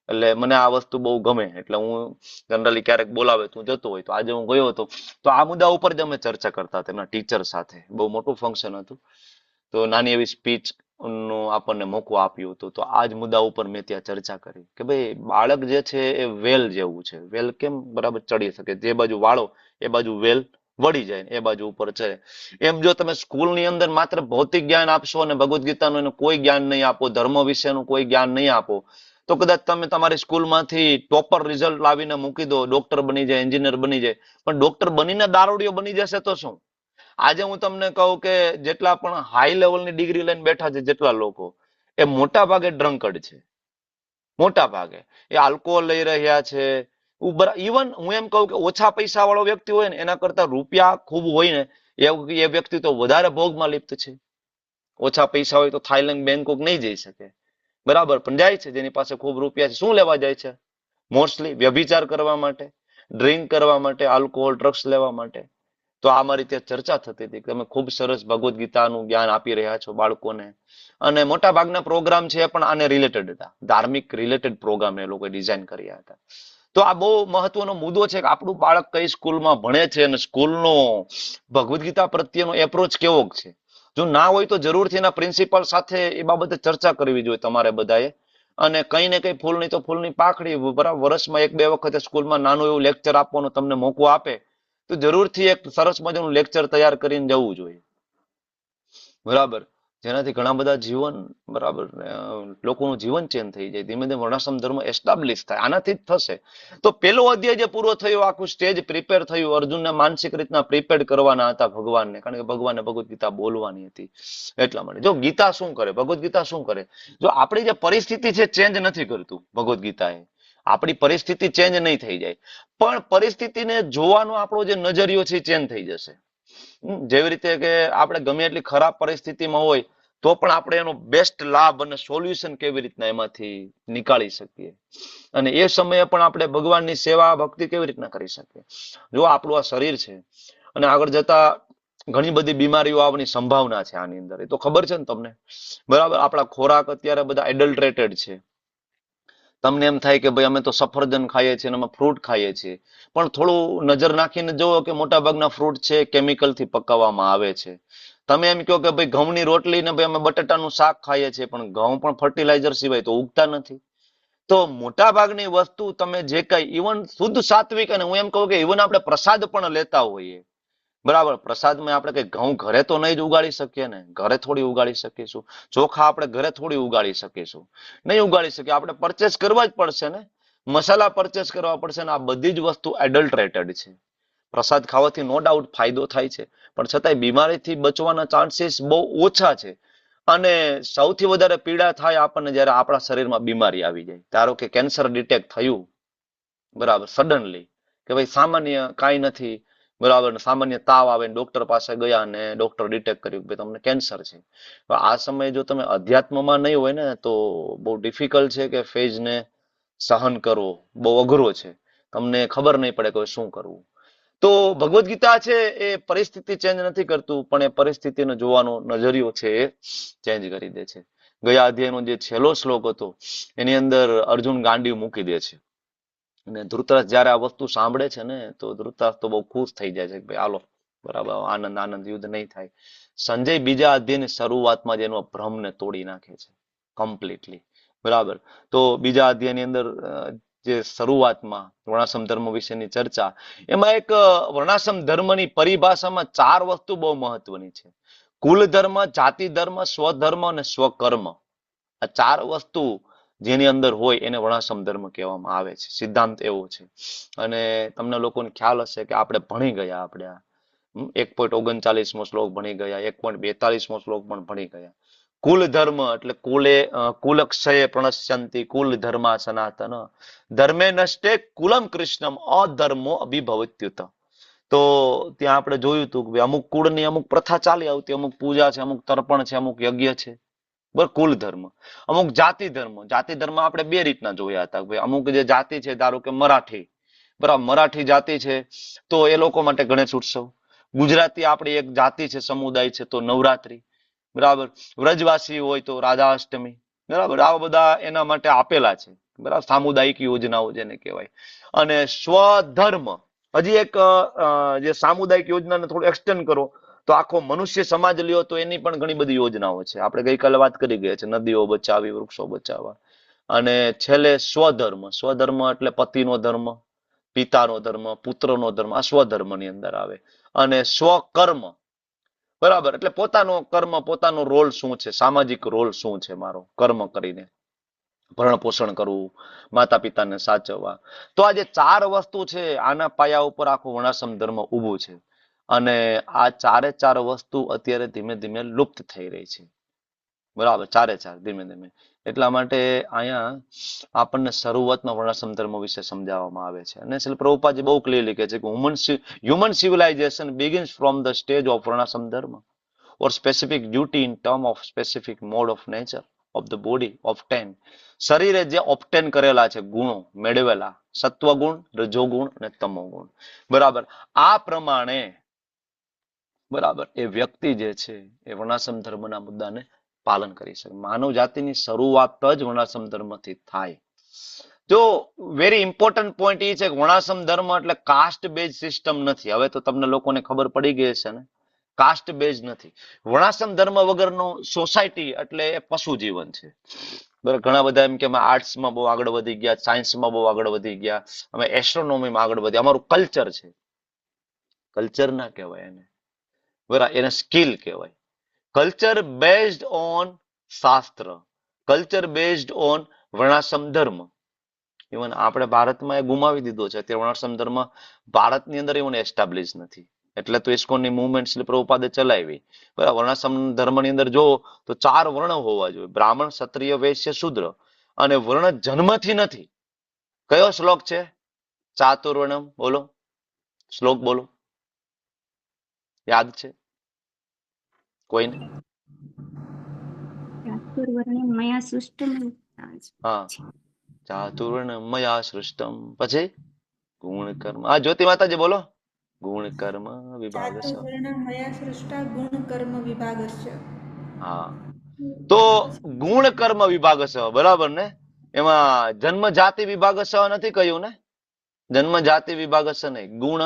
એટલે મને આ વસ્તુ બહુ ગમે, એટલે હું જનરલી ક્યારેક બોલાવે તો હું જતો હોય. તો આજે હું ગયો હતો, તો આ મુદ્દા ઉપર જ અમે ચર્ચા કરતા હતા એમના ટીચર સાથે. બહુ મોટું ફંક્શન હતું, તો નાની એવી સ્પીચ નું આપણને મોકો આપ્યું હતું. તો આ જ મુદ્દા ઉપર મેં ત્યાં ચર્ચા કરી કે ભાઈ બાળક જે છે એ વેલ જેવું છે. વેલ કેમ બરાબર ચડી શકે? જે બાજુ વાળો એ બાજુ વેલ વળી જાય ને એ બાજુ ઉપર ચડે. એમ જો તમે સ્કૂલની અંદર માત્ર ભૌતિક જ્ઞાન આપશો અને ભગવદ્ ગીતાનું એનું કોઈ જ્ઞાન નહીં આપો, ધર્મ વિશેનું કોઈ જ્ઞાન નહીં આપો, તો કદાચ તમે તમારી સ્કૂલમાંથી ટોપર રિઝલ્ટ લાવીને મૂકી દો, ડોક્ટર બની જાય, એન્જિનિયર બની જાય, પણ ડોક્ટર બનીને દારૂડિયો બની જશે તો શું? આજે હું તમને કહું કે જેટલા પણ હાઈ લેવલની ડિગ્રી લઈને બેઠા છે જેટલા લોકો, એ મોટા ભાગે ડ્રંકર્ડ છે. મોટા ભાગે એ આલ્કોહોલ લઈ રહ્યા છે. ઇવન હું એમ કહું કે ઓછા પૈસા વાળો વ્યક્તિ હોય ને એના કરતા રૂપિયા ખૂબ હોય ને એ વ્યક્તિ તો વધારે ભોગમાં લિપ્ત છે. ઓછા પૈસા હોય તો થાઈલેન્ડ, બેંકોક નહીં જઈ શકે, બરાબર, પણ જાય છે. જેની પાસે ખૂબ રૂપિયા છે, શું લેવા જાય છે? મોસ્ટલી વ્યભિચાર કરવા માટે, ડ્રિંક કરવા માટે, આલ્કોહોલ, ડ્રગ્સ લેવા માટે. તો આ મારી ત્યાં ચર્ચા થતી હતી કે તમે ખૂબ સરસ ભગવદ્ ગીતાનું જ્ઞાન આપી રહ્યા છો બાળકોને, અને મોટા ભાગના પ્રોગ્રામ છે પણ આને રિલેટેડ હતા, ધાર્મિક રિલેટેડ પ્રોગ્રામ એ લોકોએ ડિઝાઇન કર્યા હતા. તો આ બહુ મહત્વનો મુદ્દો છે કે આપણું બાળક કઈ સ્કૂલમાં ભણે છે અને સ્કૂલનો ભગવદ્ ગીતા પ્રત્યેનો એપ્રોચ કેવો છે. જો ના હોય તો જરૂરથી એના પ્રિન્સિપાલ સાથે એ બાબતે ચર્ચા કરવી જોઈએ તમારે બધાએ. અને કઈ ને કઈ ફૂલ નહીં તો ફૂલની પાખડી, બરાબર, વર્ષમાં 1-2 વખતે સ્કૂલમાં નાનું એવું લેક્ચર આપવાનો તમને મોકો આપે તો જરૂરથી એક સરસ મજાનું લેક્ચર તૈયાર કરીને જવું જોઈએ, બરાબર, જેનાથી ઘણા બધા જીવન, બરાબર, લોકોનું જીવન ચેન્જ થઈ જાય. ધીમે ધીમે વર્ણાશ્રમ ધર્મ એસ્ટાબ્લિશ થાય, આનાથી જ થશે. તો પેલો અધ્યાય જે પૂરો થયો, આખું સ્ટેજ પ્રિપેર થયું, અર્જુનને માનસિક રીતના પ્રિપેર કરવાના હતા ભગવાનને, કારણ કે ભગવાનને ભગવદ્ ગીતા બોલવાની હતી. એટલા માટે જો ગીતા શું કરે, ભગવદ્ ગીતા શું કરે, જો આપણી જે પરિસ્થિતિ છે ચેન્જ નથી કરતું ભગવદ્ ગીતા એ, આપણી પરિસ્થિતિ ચેન્જ નહીં થઈ જાય, પણ પરિસ્થિતિને જોવાનો આપણો જે નજરિયો છે ચેન્જ થઈ જશે. જેવી રીતે કે આપણે ગમે એટલી ખરાબ પરિસ્થિતિમાં હોય તો પણ આપણે એનો બેસ્ટ લાભ અને સોલ્યુશન કેવી રીતના એમાંથી નીકાળી શકીએ, અને એ સમયે પણ આપણે ભગવાનની સેવા ભક્તિ કેવી રીતના કરી શકીએ. જો આપણું આ શરીર છે અને આગળ જતા ઘણી બધી બીમારીઓ આવવાની સંભાવના છે આની અંદર, એ તો ખબર છે ને તમને, બરાબર. આપણા ખોરાક અત્યારે બધા એડલ્ટરેટેડ છે. તમને એમ થાય કે ભાઈ અમે તો સફરજન ખાઈએ છીએ અને અમે ફ્રૂટ ખાઈએ છીએ, પણ થોડું નજર નાખીને જુઓ કે મોટા ભાગના ફ્રૂટ છે કેમિકલથી પકાવવામાં આવે છે. તમે એમ કહો કે ભાઈ ઘઉંની રોટલી ને ભાઈ અમે બટાટાનું શાક ખાઈએ છીએ, પણ ઘઉં પણ ફર્ટિલાઇઝર સિવાય તો ઉગતા નથી. તો મોટા ભાગની વસ્તુ તમે જે કઈ ઇવન શુદ્ધ સાત્વિક, અને હું એમ કહું કે ઇવન આપણે પ્રસાદ પણ લેતા હોઈએ, બરાબર, પ્રસાદમાં આપણે કઈ ઘઉં ઘરે તો નહીં જ ઉગાડી શકીએ ને, ઘરે થોડી ઉગાડી શકીશું, ચોખા આપણે ઘરે થોડી ઉગાડી શકીશું, નહીં ઉગાડી શકીએ, આપણે પરચેસ કરવા જ પડશે ને, મસાલા પરચેસ કરવા પડશે ને. આ બધી જ વસ્તુ એડલ્ટરેટેડ છે. પ્રસાદ ખાવાથી નો ડાઉટ ફાયદો થાય છે, પણ છતાંય બીમારીથી બચવાના ચાન્સીસ બહુ ઓછા છે. અને સૌથી વધારે પીડા થાય આપણને જ્યારે આપણા શરીરમાં બીમારી આવી જાય. ધારો કે કેન્સર ડિટેક્ટ થયું, બરાબર, સડનલી, કે ભાઈ સામાન્ય કાંઈ નથી, બરાબર, સામાન્ય તાવ આવે, ડોક્ટર પાસે ગયા અને ડોક્ટર ડિટેક્ટ કર્યું કે તમને કેન્સર છે. આ સમયે જો તમે અધ્યાત્મમાં નહીં હોય ને તો બહુ ડિફિકલ્ટ છે કે ફેઝને સહન કરવો બહુ અઘરો છે, તમને ખબર નહીં પડે કે શું કરવું. તો ભગવદ્ ગીતા છે એ પરિસ્થિતિ ચેન્જ નથી કરતું, પણ એ પરિસ્થિતિને જોવાનો નજરિયો છે એ ચેન્જ કરી દે છે. ગયા અધ્યાયનો જે છેલ્લો શ્લોક હતો એની અંદર અર્જુન ગાંડી મૂકી દે છે, અને ધૃતરાષ્ટ્ર જયારે આ વસ્તુ સાંભળે છે ને તો ધૃતરાષ્ટ્ર તો બહુ ખુશ થઈ જાય છે કે ભાઈ હાલો, બરાબર, આનંદ આનંદ, યુદ્ધ નહીં થાય. સંજય બીજા અધ્યાયની શરૂઆતમાં જ એનો ભ્રમને તોડી નાખે છે કમ્પ્લીટલી, બરાબર. તો બીજા અધ્યાયની અંદર જે શરૂઆતમાં વર્ણાશ્રમ ધર્મ વિશેની ચર્ચા, એમાં એક વર્ણાશ્રમ ધર્મની પરિભાષામાં 4 વસ્તુ બહુ મહત્વની છે: કુલ ધર્મ, જાતિ ધર્મ, સ્વધર્મ અને સ્વકર્મ. આ 4 વસ્તુ જેની અંદર હોય એને વર્ણાશ્રમ ધર્મ કહેવામાં આવે છે. સિદ્ધાંત એવો છે. અને તમને લોકોને ખ્યાલ હશે કે આપણે ભણી ગયા, આપણે 1.39મો શ્લોક ભણી ગયા, 1.42મો શ્લોક પણ ભણી ગયા. કુલ ધર્મ એટલે કુલક્ષય પ્રણશ્યંતિ કુલ ધર્મા સનાતન ધર્મે નષ્ટે કુલમ કૃષ્ણમ અધર્મો અભિભવત્યુત. તો ત્યાં આપણે જોયું હતું કે અમુક કુળની અમુક પ્રથા ચાલી આવતી, અમુક પૂજા છે, અમુક તર્પણ છે, અમુક યજ્ઞ છે, બરાબર, કુલ ધર્મ. અમુક જાતિ ધર્મ, જાતિ ધર્મ આપણે 2 રીતના જોયા હતા. ભાઈ અમુક જે જાતિ છે, ધારો કે મરાઠી, બરાબર, મરાઠી જાતિ છે તો એ લોકો માટે ગણેશ ઉત્સવ. ગુજરાતી આપણી એક જાતિ છે, સમુદાય છે, તો નવરાત્રી. બરાબર. વ્રજવાસી હોય તો રાધાષ્ટમી, બરાબર. આવા બધા એના માટે આપેલા છે, બરાબર. સામુદાયિક યોજનાઓ જેને કહેવાય. અને સ્વધર્મ, હજી એક જે સામુદાયિક યોજનાને થોડું એક્સટેન્ડ કરો તો આખો મનુષ્ય સમાજ લ્યો તો એની પણ ઘણી બધી યોજનાઓ છે. આપણે ગઈકાલે વાત કરી ગયા છે, નદીઓ બચાવી, વૃક્ષો બચાવવા. અને છેલ્લે સ્વધર્મ. સ્વધર્મ એટલે પતિનો ધર્મ, પિતાનો ધર્મ, પુત્રનો ધર્મ, આ સ્વધર્મની અંદર આવે. અને સ્વકર્મ, બરાબર, એટલે પોતાનો કર્મ, પોતાનો રોલ શું છે, સામાજિક રોલ શું છે મારો, કર્મ કરીને ભરણ પોષણ કરવું, માતા પિતાને સાચવવા. તો આ જે 4 વસ્તુ છે, આના પાયા ઉપર આખું વર્ણાશ્રમ ધર્મ ઊભું છે. અને આ 4 વસ્તુ અત્યારે ધીમે ધીમે લુપ્ત થઈ રહી છે, બરાબર. 4 ધીમે ધીમે. એટલા માટે અહીંયા આપણને શરૂઆતમાં વર્ણાશ્રમ ધર્મ વિશે સમજાવવામાં આવે છે. અને શ્રીલ પ્રભુપાદજી બહુ ક્લિયરલી કહે છે કે human civilization begins from the stage of વર્ણાશ્રમ ધર્મ or specific duty in term of specific mode of nature of the body obtained. શરીરે જે ઓપ્ટેન કરેલા છે ગુણો મેળવેલા, સત્વગુણ, રજોગુણ અને તમોગુણ, બરાબર, આ પ્રમાણે, બરાબર, એ વ્યક્તિ જે છે એ વર્ણાશ્રમ ધર્મના મુદ્દાને પાલન કરી શકે. માનવ જાતિની શરૂઆત જ વર્ણાશ્રમ ધર્મથી થાય. જો વેરી ઇમ્પોર્ટન્ટ પોઈન્ટ એ છે કે વર્ણાશ્રમ ધર્મ એટલે કાસ્ટ બેઝ સિસ્ટમ નથી. હવે તો તમને લોકોને ખબર પડી ગઈ છે ને, કાસ્ટ બેઝ નથી. વર્ણાશ્રમ ધર્મ વગરનો સોસાયટી એટલે એ પશુ જીવન છે. બરાબર. ઘણા બધા એમ કે અમે આર્ટ્સમાં બહુ આગળ વધી ગયા, સાયન્સમાં બહુ આગળ વધી ગયા, અમે એસ્ટ્રોનોમીમાં આગળ વધ્યા, અમારું કલ્ચર છે. કલ્ચર ના કહેવાય એને, બરાબર, એને સ્કિલ કહેવાય. કલ્ચર બેઝડ ઓન શાસ્ત્ર, કલ્ચર બેઝડ ઓન વર્ણાશ્રમ ધર્મ. ઇવન આપણે ભારતમાં એ ગુમાવી દીધો છે. અત્યારે વર્ણાશ્રમ ધર્મ ભારતની અંદર ઇવન એસ્ટાબ્લિશ નથી. એટલે તો ઇસ્કોનની મુવમેન્ટ શ્રી પ્રભુપાદે ચલાવી. બરાબર. વર્ણાશ્રમ ધર્મની અંદર જો તો 4 વર્ણ હોવા જોઈએ, બ્રાહ્મણ, ક્ષત્રિય, વૈશ્ય, શૂદ્ર. અને વર્ણ જન્મથી નથી. કયો શ્લોક છે? ચાતુર્વર્ણમ. બોલો શ્લોક, બોલો, યાદ છે કોઈને? ચાતુર્વર્ણ્યમ મયા સૃષ્ટમ. હા, ચાતુર્વર્ણમ મયા સૃષ્ટમ. પછી ગુણ કર્મ. હા, જ્યોતિ માતાજી બોલો. ગુણ કર્મ વિભાગસ્ય. ચાતુર્વર્ણમ મયા સૃષ્ટા ગુણ કર્મ વિભાગસ્ય. હા, તો ગુણ કર્મ વિભાગસ્ય, બરાબર ને. એમાં જન્મ જાતિ વિભાગસ્ય નથી કહ્યું ને, જન્મ જાતિ વિભાગસ્ય નહીં, ગુણ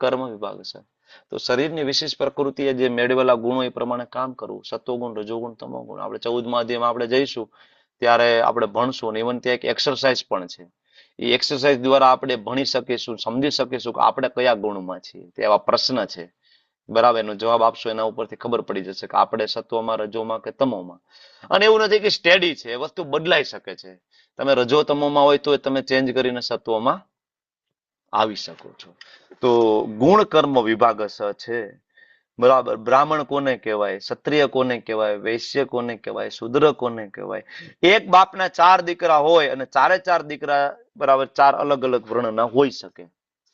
કર્મ વિભાગસ્ય. તો શરીરની વિશેષ પ્રકૃતિએ જે મેળવેલા ગુણો એ પ્રમાણે કામ કરવું, સત્વગુણ, રજોગુણ, તમોગુણ. આપણે 14મા અધ્યાયમાં આપણે જઈશું ત્યારે આપણે ભણશું. ને ઇવન ત્યાં એક એક્સરસાઇઝ પણ છે. એ એક્સરસાઇઝ દ્વારા આપણે ભણી શકીશું, સમજી શકીશું કે આપણે કયા ગુણમાં છીએ. તે એવા પ્રશ્ન છે, બરાબર. એનો જવાબ આપશો એના ઉપરથી ખબર પડી જશે કે આપણે સત્વમાં, રજોમાં કે તમોમાં. અને એવું નથી કે સ્ટેડી છે, એ વસ્તુ બદલાઈ શકે છે. તમે રજો તમોમાં હોય તો તમે ચેન્જ કરીને સત્વમાં આવી શકો છો. તો ગુણ કર્મ વિભાગ છે, બરાબર. બ્રાહ્મણ કોને કહેવાય, ક્ષત્રિય કોને કહેવાય, વૈશ્ય કોને કહેવાય, શૂદ્ર કોને કહેવાય. એક બાપના 4 દીકરા હોય અને 4 દીકરા, બરાબર, 4 અલગ અલગ વર્ણના હોઈ શકે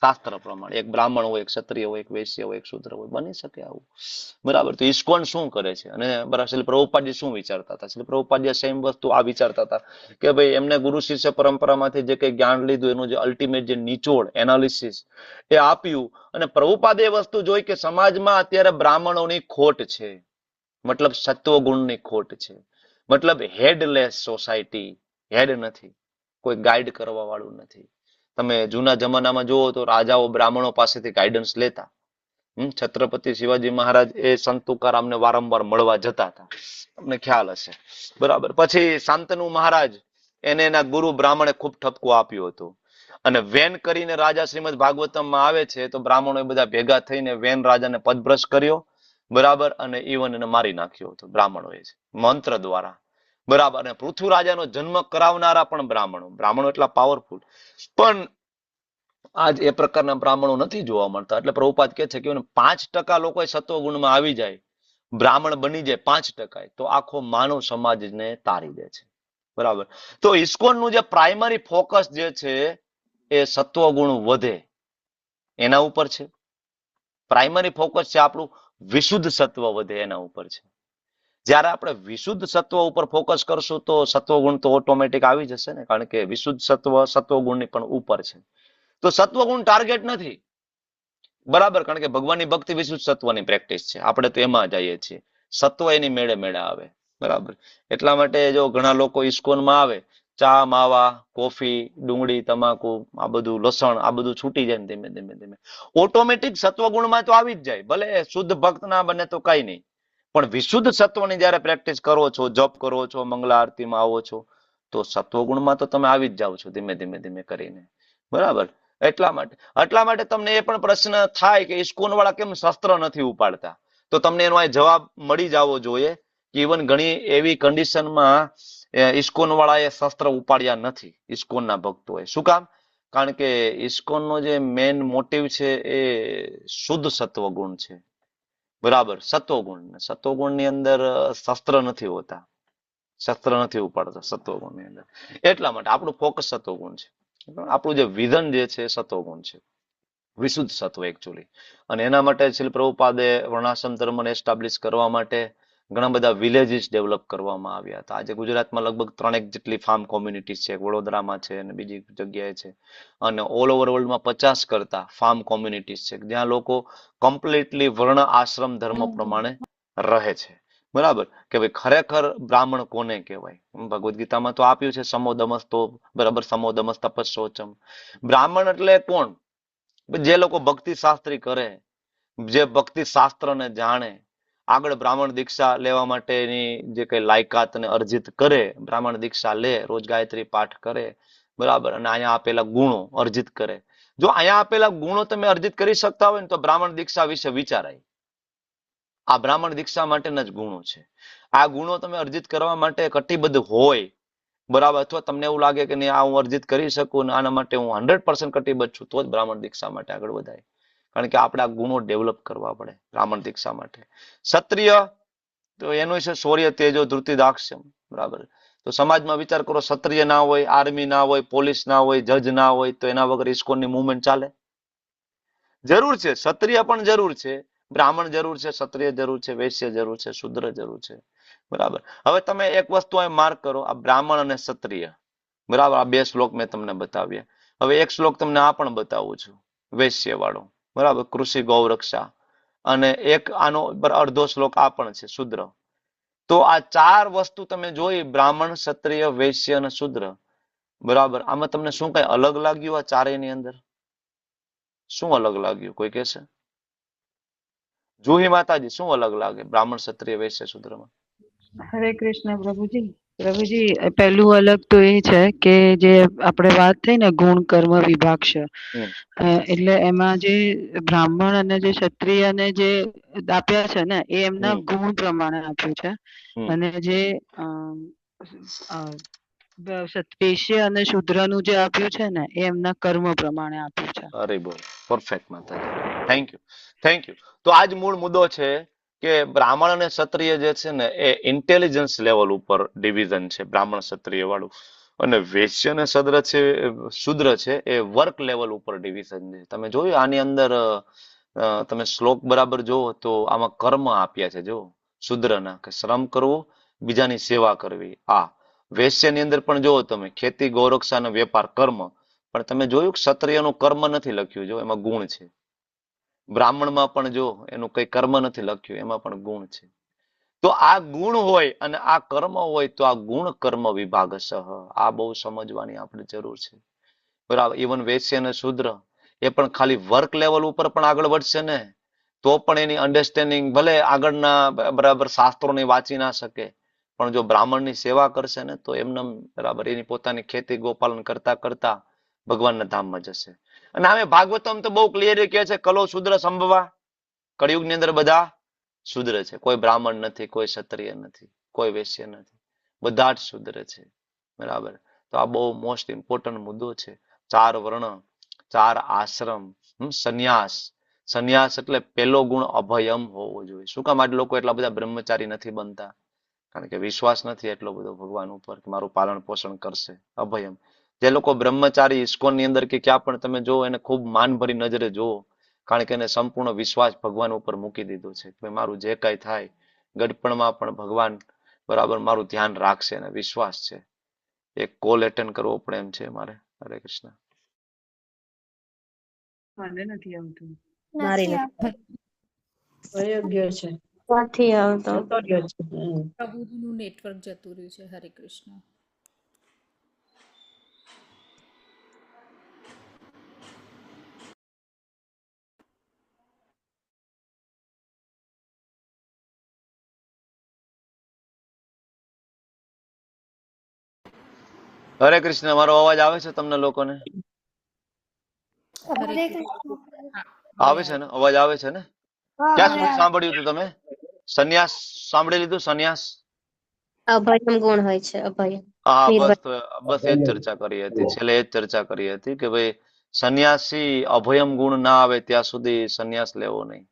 શાસ્ત્ર પ્રમાણે. એક બ્રાહ્મણ હોય, એક ક્ષત્રિય હોય, એક વૈશ્ય હોય, એક શૂદ્ર હોય, બની શકે આવું, બરાબર. તો ઇસ્કોન શું કરે છે? અને બરાબર શ્રી પ્રભુપાદજી શું વિચારતા હતા? શ્રી પ્રભુપાદજી સેમ વસ્તુ આ વિચારતા હતા કે ભાઈ એમને ગુરુ શિષ્ય પરંપરામાંથી જે કઈ જ્ઞાન લીધું એનું જે અલ્ટિમેટ જે નિચોડ એનાલિસિસ એ આપ્યું. અને પ્રભુપાદે એ વસ્તુ જોઈ કે સમાજમાં અત્યારે બ્રાહ્મણોની ખોટ છે, મતલબ સત્વગુણની ખોટ છે, મતલબ હેડલેસ સોસાયટી, હેડ નથી, કોઈ ગાઈડ કરવા વાળું નથી. તમે જૂના જમાનામાં જુઓ તો રાજાઓ બ્રાહ્મણો પાસેથી ગાઈડન્સ લેતા. છત્રપતિ શિવાજી મહારાજ એ સંત તુકારામને વારંવાર મળવા જતા હતા, તમને ખ્યાલ હશે, બરાબર. પછી શાંતનુ મહારાજ એને એના ગુરુ બ્રાહ્મણે ખૂબ ઠપકો આપ્યો હતો. અને વેન કરીને રાજા શ્રીમદ ભાગવતમમાં આવે છે તો બ્રાહ્મણો બધા ભેગા થઈને વેન રાજાને પદભ્રષ્ટ કર્યો, બરાબર. અને ઇવન એને મારી નાખ્યો હતો બ્રાહ્મણોએ મંત્ર દ્વારા, બરાબર. અને પૃથ્વીરાજાનો જન્મ કરાવનારા પણ બ્રાહ્મણો એટલા પાવરફુલ. પણ આજ એ પ્રકારના બ્રાહ્મણો નથી જોવા મળતા. એટલે પ્રભુપાદ કહે છે કે 5% લોકો સત્વગુણમાં આવી જાય, બ્રાહ્મણ બની જાય 5%, તો આખો માનવ સમાજને તારી દે છે, બરાબર. તો ઇસ્કોનનું જે પ્રાઇમરી ફોકસ જે છે એ સત્વગુણ વધે એના ઉપર છે. પ્રાઇમરી ફોકસ છે આપણું વિશુદ્ધ સત્વ વધે એના ઉપર છે. જ્યારે આપણે વિશુદ્ધ સત્વ ઉપર ફોકસ કરશું તો સત્વગુણ તો ઓટોમેટિક આવી જશે ને, કારણ કે વિશુદ્ધ સત્વ સત્વગુણની પણ ઉપર છે. તો સત્વગુણ ટાર્ગેટ નથી, બરાબર, કારણ કે ભગવાનની ભક્તિ વિશુદ્ધ સત્વની પ્રેક્ટિસ છે. આપણે તો એમાં જઈએ છીએ. સત્વ એની મેળે મેળે આવે, બરાબર. એટલા માટે જો ઘણા લોકો ઇસ્કોનમાં આવે, ચા, માવા, કોફી, ડુંગળી, તમાકુ, આ બધું લસણ, આ બધું છૂટી જાય ને ધીમે ધીમે ધીમે ઓટોમેટિક સત્વગુણમાં તો આવી જ જાય. ભલે શુદ્ધ ભક્ત ના બને તો કઈ નહીં, પણ વિશુદ્ધ સત્વની જયારે પ્રેક્ટિસ કરો છો, જપ કરો છો, મંગલા આરતીમાં આવો છો, તો સત્વગુણમાં તો તમે આવી જ જાઓ છો ધીમે ધીમે ધીમે કરીને, બરાબર. એટલા માટે તમને એ પણ પ્રશ્ન થાય કે ઇસ્કોન વાળા કેમ શસ્ત્ર નથી ઉપાડતા, તો તમને એનો આ જવાબ મળી જવો જોઈએ કે ઇવન ઘણી એવી કન્ડિશનમાં ઇસ્કોન વાળાએ શસ્ત્ર ઉપાડ્યા નથી ઇસ્કોનના ભક્તોએ. શું કામ? કારણ કે ઇસ્કોનનો જે મેઇન મોટિવ છે એ શુદ્ધ સત્વગુણ છે, બરાબર. સત્વગુણની અંદર શસ્ત્ર નથી હોતા, શસ્ત્ર નથી ઉપાડતા સત્વગુણની અંદર. એટલા માટે આપણું ફોકસ સત્વગુણ છે, આપણું જે વિઝન જે છે સત્વગુણ છે, વિશુદ્ધ સત્વ એકચ્યુઅલી. અને એના માટે શ્રીલ પ્રભુપાદે વર્ણાશ્રમ ધર્મને એસ્ટાબ્લિશ કરવા માટે ઘણા બધા વિલેજીસ ડેવલપ કરવામાં આવ્યા હતા. આજે ગુજરાતમાં લગભગ 3 જેટલી ફાર્મ કોમ્યુનિટીઝ છે, વડોદરામાં છે અને બીજી જગ્યાએ છે, અને ઓલ ઓવર વર્લ્ડમાં 50 કરતા ફાર્મ કોમ્યુનિટીઝ છે જ્યાં લોકો કમ્પ્લીટલી વર્ણ આશ્રમ ધર્મ પ્રમાણે રહે છે, બરાબર. કે ભાઈ ખરેખર બ્રાહ્મણ કોને કહેવાય? ભગવદ્ ગીતામાં તો આપ્યું છે સમોદમસ્તો, બરાબર, સમોદમસ તપસ્સોચમ. બ્રાહ્મણ એટલે કોણ? જે લોકો ભક્તિ શાસ્ત્રી કરે, જે ભક્તિ શાસ્ત્રને જાણે, આગળ બ્રાહ્મણ દીક્ષા લેવા માટેની જે કઈ લાયકાતને અર્જિત કરે, બ્રાહ્મણ દીક્ષા લે, રોજ ગાયત્રી પાઠ કરે, બરાબર, અને અહીંયા આપેલા ગુણો અર્જિત કરે. જો અહીંયા આપેલા ગુણો તમે અર્જિત કરી શકતા હોય ને તો બ્રાહ્મણ દીક્ષા વિશે વિચારાય. આ બ્રાહ્મણ દીક્ષા માટેના જ ગુણો છે. આ ગુણો તમે અર્જિત કરવા માટે કટિબદ્ધ હોય, બરાબર, અથવા તમને એવું લાગે કે નહીં આ હું અર્જિત કરી શકું ને આના માટે હું 100% કટિબદ્ધ છું, તો જ બ્રાહ્મણ દીક્ષા માટે આગળ વધાય. કારણ કે આપણે આ ગુણો ડેવલપ કરવા પડે બ્રાહ્મણ દીક્ષા માટે. ક્ષત્રિય તો એનું છે શૌર્ય, તેજો, ધૃતિ, દાક્ષમ, બરાબર. તો સમાજમાં વિચાર કરો, ક્ષત્રિય ના હોય, આર્મી ના હોય, પોલીસ ના હોય, જજ ના હોય, તો એના વગર ઇસ્કોનની મુવમેન્ટ ચાલે? જરૂર છે, ક્ષત્રિય પણ જરૂર છે, બ્રાહ્મણ જરૂર છે, ક્ષત્રિય જરૂર છે, વૈશ્ય જરૂર છે, શુદ્ર જરૂર છે, બરાબર. હવે તમે એક વસ્તુ અહીં માર્ક કરો, આ બ્રાહ્મણ અને ક્ષત્રિય, બરાબર, આ 2 શ્લોક મેં તમને બતાવ્યા. હવે એક શ્લોક તમને આ પણ બતાવું છું, વૈશ્ય વાળો, બરાબર, કૃષિ ગૌરક્ષા, અને એક આનો અડધો શ્લોક આ પણ છે શુદ્ર. તો આ 4 વસ્તુ તમે જોઈ, બ્રાહ્મણ, ક્ષત્રિય, વૈશ્ય અને શુદ્ર, બરાબર. આમાં તમને શું કઈ અલગ લાગ્યું આ ચારેયની અંદર? શું અલગ લાગ્યું? કોઈ કહેશે? જુહી માતાજી, શું અલગ લાગે બ્રાહ્મણ, ક્ષત્રિય, વૈશ્ય, શુદ્રમાં? હરે કૃષ્ણ પ્રભુજી. પ્રભુજી, પહેલું અલગ તો એ છે કે જે આપણે વાત થઈ ને ગુણ કર્મ વિભાગ છે, એટલે એમાં જે બ્રાહ્મણ અને જે ક્ષત્રિય ને જે આપ્યા છે ને એ એમના ગુણ પ્રમાણે આપ્યું છે, અને જે વૈશ્ય અને શુદ્રનું જે આપ્યું છે ને એ એમના કર્મ પ્રમાણે આપ્યું છે. અરે બોલ, પરફેક્ટ માતાજી, થેન્ક યુ. તો આજ મૂળ મુદ્દો છે કે બ્રાહ્મણ અને ક્ષત્રિય જે છે ને એ ઇન્ટેલિજન્સ લેવલ ઉપર ડિવિઝન છે, બ્રાહ્મણ ક્ષત્રિય વાળું. અને વૈશ્ય અને શુદ્ર છે એ વર્ક લેવલ ઉપર ડિવિઝન છે. તમે જોયું આની અંદર તમે શ્લોક બરાબર જોવો તો આમાં કર્મ આપ્યા છે, જો શુદ્રના કે શ્રમ કરવું, બીજાની સેવા કરવી. આ વૈશ્યની અંદર પણ જોવો તમે ખેતી, ગૌરક્ષા અને વેપાર, કર્મ. પણ તમે જોયું ક્ષત્રિયનું કર્મ નથી લખ્યું, જો એમાં ગુણ છે. બ્રાહ્મણમાં પણ જો એનું કઈ કર્મ નથી લખ્યું, એમાં પણ ગુણ છે. તો આ ગુણ હોય અને આ કર્મ હોય તો આ ગુણ કર્મ વિભાગ સહ, આ બહુ સમજવાની આપણે જરૂર છે, બરાબર. ઇવન વૈશ્ય અને શુદ્ર એ પણ ખાલી વર્ક લેવલ ઉપર પણ આગળ વધશે ને તો પણ એની અન્ડરસ્ટેન્ડિંગ ભલે આગળના બરાબર શાસ્ત્રોને વાંચી ના શકે, પણ જો બ્રાહ્મણની સેવા કરશે ને તો એમને બરાબર એની પોતાની ખેતી ગોપાલન કરતા કરતા ભગવાનના ધામમાં જશે. અને આમે ભાગવતમ તો બહુ ક્લિયર કહે છે, કલો શુદ્ર સંભવા. કળિયુગની અંદર બધા શુદ્ર છે, કોઈ બ્રાહ્મણ નથી, કોઈ ક્ષત્રિય નથી, કોઈ વૈશ્ય નથી, બધા જ શુદ્ર છે, બરાબર. તો આ બહુ મોસ્ટ ઇમ્પોર્ટન્ટ મુદ્દો છે. 4 વર્ણ, 4 આશ્રમ, સંન્યાસ એટલે પહેલો ગુણ અભયમ હોવો જોઈએ. શું કામ આજે લોકો એટલા બધા બ્રહ્મચારી નથી બનતા? કારણ કે વિશ્વાસ નથી એટલો બધો ભગવાન ઉપર કે મારું પાલન પોષણ કરશે. અભયમ. જે લોકો બ્રહ્મચારી ઇસ્કોનની અંદર કે ક્યાં પણ તમે જુઓ એને ખૂબ માનભરી નજરે જુઓ, કારણ કે એને સંપૂર્ણ વિશ્વાસ ભગવાન ઉપર મૂકી દીધો છે કે મારું જે કઈ થાય ગડપણમાં પણ ભગવાન બરાબર મારું ધ્યાન રાખશે, અને વિશ્વાસ છે. એક કોલ એટેન્ડ કરવો પડે એમ છે મારે. હરે કૃષ્ણ. મને નથી આવતું. નથી આવતું. અયોગ્ય છે. નથી આવતો. પ્રભુજીનું નેટવર્ક જતું રહ્યું છે. હરે કૃષ્ણ. હરે કૃષ્ણ. મારો અવાજ આવે છે તમને લોકોને? હરે હરે કૃષ્ણ. કૃષ્ણ. હા, આવે હવે છે ને? આવે. અવાજ આવે છે ને? હા ક્યાં હવે સુધી સાંભળ્યું હતું તમે? સંન્યાસ સાંભળી લીધું? સંન્યાસ? અભયમ ગુણ હોય છે, અભયમ. હા, નિર્ભય. બસ એ જ ચર્ચા કરી હતી. છેલ્લે એ જ ચર્ચા કરી હતી કે ભાઈ સંન્યાસી અભયમ ગુણ ના આવે ત્યાં સુધી સંન્યાસ લેવો નહીં.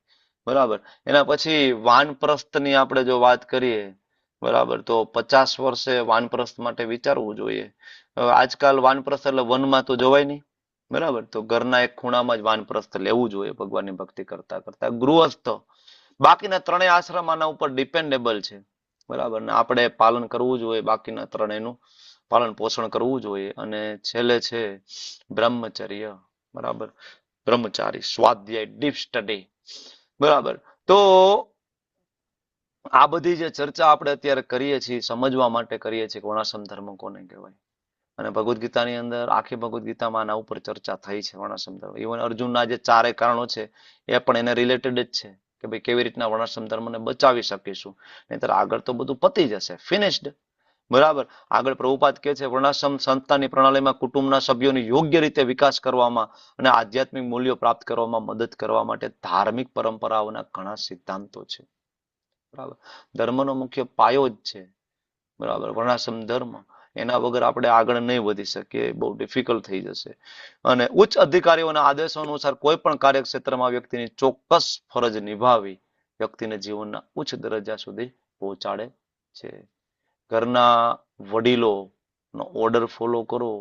બરાબર. એના પછી વાનપ્રસ્થની આપણે જો વાત કરીએ, બરાબર, તો 50 વર્ષે વાનપ્રસ્થ માટે વિચારવું જોઈએ. હવે આજકાલ વાનપ્રસ્થ એટલે વનમાં તો જવાય નહીં. બરાબર. તો ઘરના એક ખૂણામાં જ વાનપ્રસ્થ લેવું જોઈએ ભગવાનની ભક્તિ કરતા કરતા. ગૃહસ્થ બાકીના ત્રણેય આશ્રમ આના ઉપર ડિપેન્ડેબલ છે. બરાબર. ને આપણે પાલન કરવું જોઈએ, બાકીના ત્રણેયનું પાલન પોષણ કરવું જોઈએ. અને છેલ્લે છે બ્રહ્મચર્ય. બરાબર. બ્રહ્મચારી, સ્વાધ્યાય, ડીપ સ્ટડી. બરાબર. તો આ બધી જે ચર્ચા આપણે અત્યારે કરીએ છીએ સમજવા માટે કરીએ છીએ કે વર્ણાશ્રમ ધર્મ કોને કહેવાય. અને ભગવદ્ ગીતાની અંદર આખી ભગવદ્ ગીતામાં આના ઉપર ચર્ચા થઈ છે વર્ણાશ્રમ ધર્મ. ઇવન અર્જુનના જે 4 કારણો છે એ પણ એને રિલેટેડ જ છે કે ભાઈ કેવી રીતના વર્ણાશ્રમ ધર્મને બચાવી શકીશું. નહીંતર આગળ તો બધું પતી જશે, ફિનિશ્ડ. બરાબર. આગળ પ્રભુપાદ કહે છે વર્ણાશ્રમ સંસ્થાની પ્રણાલીમાં કુટુંબના સભ્યોની યોગ્ય રીતે વિકાસ કરવામાં અને આધ્યાત્મિક મૂલ્યો પ્રાપ્ત કરવામાં મદદ કરવા માટે ધાર્મિક પરંપરાઓના ઘણા સિદ્ધાંતો છે. બરાબર. ધર્મનો મુખ્ય પાયો જ છે. બરાબર. વર્ણાશ્રમ ધર્મ. એના વગર આપણે આગળ નહીં વધી શકીએ, બહુ ડિફિકલ્ટ થઈ જશે. અને ઉચ્ચ અધિકારીઓના આદેશો અનુસાર કોઈ પણ કાર્યક્ષેત્રમાં વ્યક્તિની ચોક્કસ ફરજ નિભાવી વ્યક્તિને જીવનના ઉચ્ચ દરજ્જા સુધી પહોંચાડે છે. ઘરના વડીલોનો ઓર્ડર ફોલો કરો.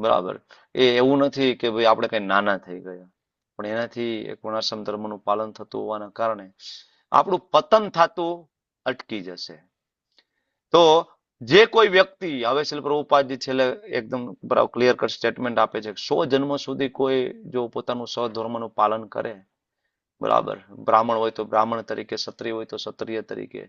બરાબર. એ એવું નથી કે ભાઈ આપણે કઈ નાના થઈ ગયા, પણ એનાથી એક વર્ણાશ્રમ ધર્મનું પાલન થતું હોવાના કારણે આપણું પતન થતું અટકી જશે. તો જે કોઈ વ્યક્તિ, હવે શ્રીલ પ્રભુપાદજી છેલ્લે એકદમ બરાબર ક્લિયર કટ સ્ટેટમેન્ટ આપે છે, 100 જન્મ સુધી કોઈ જો પોતાનું સ્વધર્મનું પાલન કરે, બરાબર, બ્રાહ્મણ હોય તો બ્રાહ્મણ તરીકે, ક્ષત્રિય હોય તો ક્ષત્રિય તરીકે,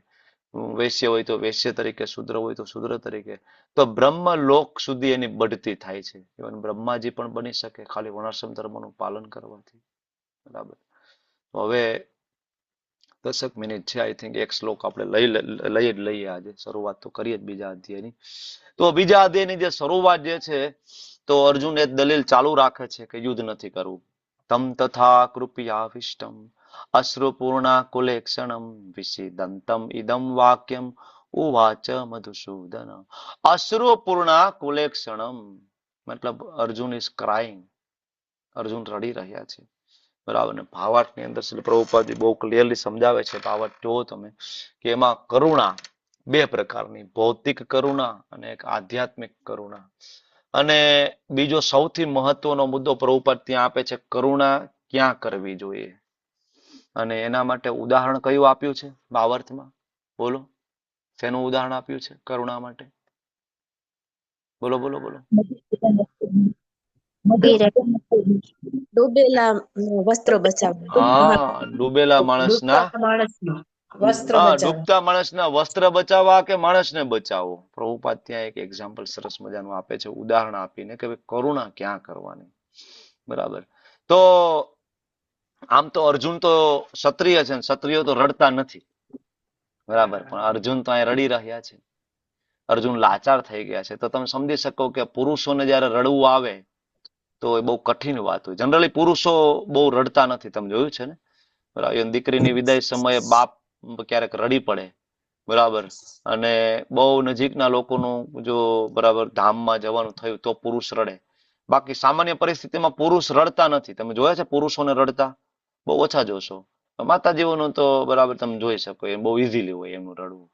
વૈશ્ય હોય તો વૈશ્ય તરીકે, શૂદ્ર હોય તો શૂદ્ર તરીકે, તો બ્રહ્મ લોક સુધી એની બઢતી થાય છે. ઇવન બ્રહ્માજી પણ બની શકે ખાલી વર્ણાશ્રમ ધર્મનું પાલન કરવાથી. બરાબર. હવે 10 મિનિટ છે. આઈ થિંક એક શ્લોક આપણે લઈએ આજે. શરૂઆત તો કરીએ જ બીજા અધ્યાયની. તો બીજા અધ્યાયની જે શરૂઆત જે છે, તો અર્જુન એક દલીલ ચાલુ રાખે છે કે યુદ્ધ નથી કરવું. તમ તથા કૃપયાવિષ્ટમ અશ્રુપૂર્ણા કુલેક્ષણમ વિષિદંતમ ઇદમ વાક્યમ ઉવાચ મધુસૂદન. અશ્રુપૂર્ણા કુલેક્ષણમ મતલબ અર્જુન ઇઝ ક્રાઇંગ. અર્જુન રડી રહ્યા છે. બરાબર. ને ભાવાર્થની અંદર શ્રી પ્રભુપાદજી બહુ ક્લિયરલી સમજાવે છે. ભાવાર્થ જુઓ તમે કે એમાં કરુણા 2 પ્રકારની, ભૌતિક કરુણા અને એક આધ્યાત્મિક કરુણા. અને બીજો સૌથી મહત્વનો મુદ્દો પ્રભુપાદ ત્યાં આપે છે, કરુણા ક્યાં કરવી જોઈએ. અને એના માટે ઉદાહરણ કયું આપ્યું છે ભાવાર્થમાં? બોલો, શેનું ઉદાહરણ આપ્યું છે કરુણા માટે? બોલો બોલો બોલો. ડૂબેલા વસ્ત્ર બચાવવા. હા, ડૂબેલા માણસના ડૂબતા માણસના વસ્ત્ર બચાવવા કે માણસને બચાવવો. પ્રભુપાદ ત્યાં એક એક્ઝામ્પલ સરસ મજાનું આપે છે, ઉદાહરણ આપીને કે ભાઈ કરુણા ક્યાં કરવાની. બરાબર. તો આમ તો અર્જુન તો ક્ષત્રિય છે, ક્ષત્રિયો તો રડતા નથી. બરાબર. પણ અર્જુન તો અહીં રડી રહ્યા છે. અર્જુન લાચાર થઈ ગયા છે. તો તમે સમજી શકો કે પુરુષોને જયારે રડવું આવે તો એ બહુ કઠિન વાત હોય. જનરલી પુરુષો બહુ રડતા નથી, તમે જોયું છે ને? બરાબર. દીકરીની વિદાય સમયે બાપ ક્યારેક રડી પડે. બરાબર. અને બહુ નજીકના લોકોનું જો બરાબર ધામમાં જવાનું થયું તો પુરુષ રડે. બાકી સામાન્ય પરિસ્થિતિમાં પુરુષ રડતા નથી. તમે જોયા છે પુરુષોને રડતા? બહુ ઓછા જોશો. માતાજીઓનું તો બરાબર તમે જોઈ શકો, એ બહુ ઇઝીલી હોય એમનું રડવું.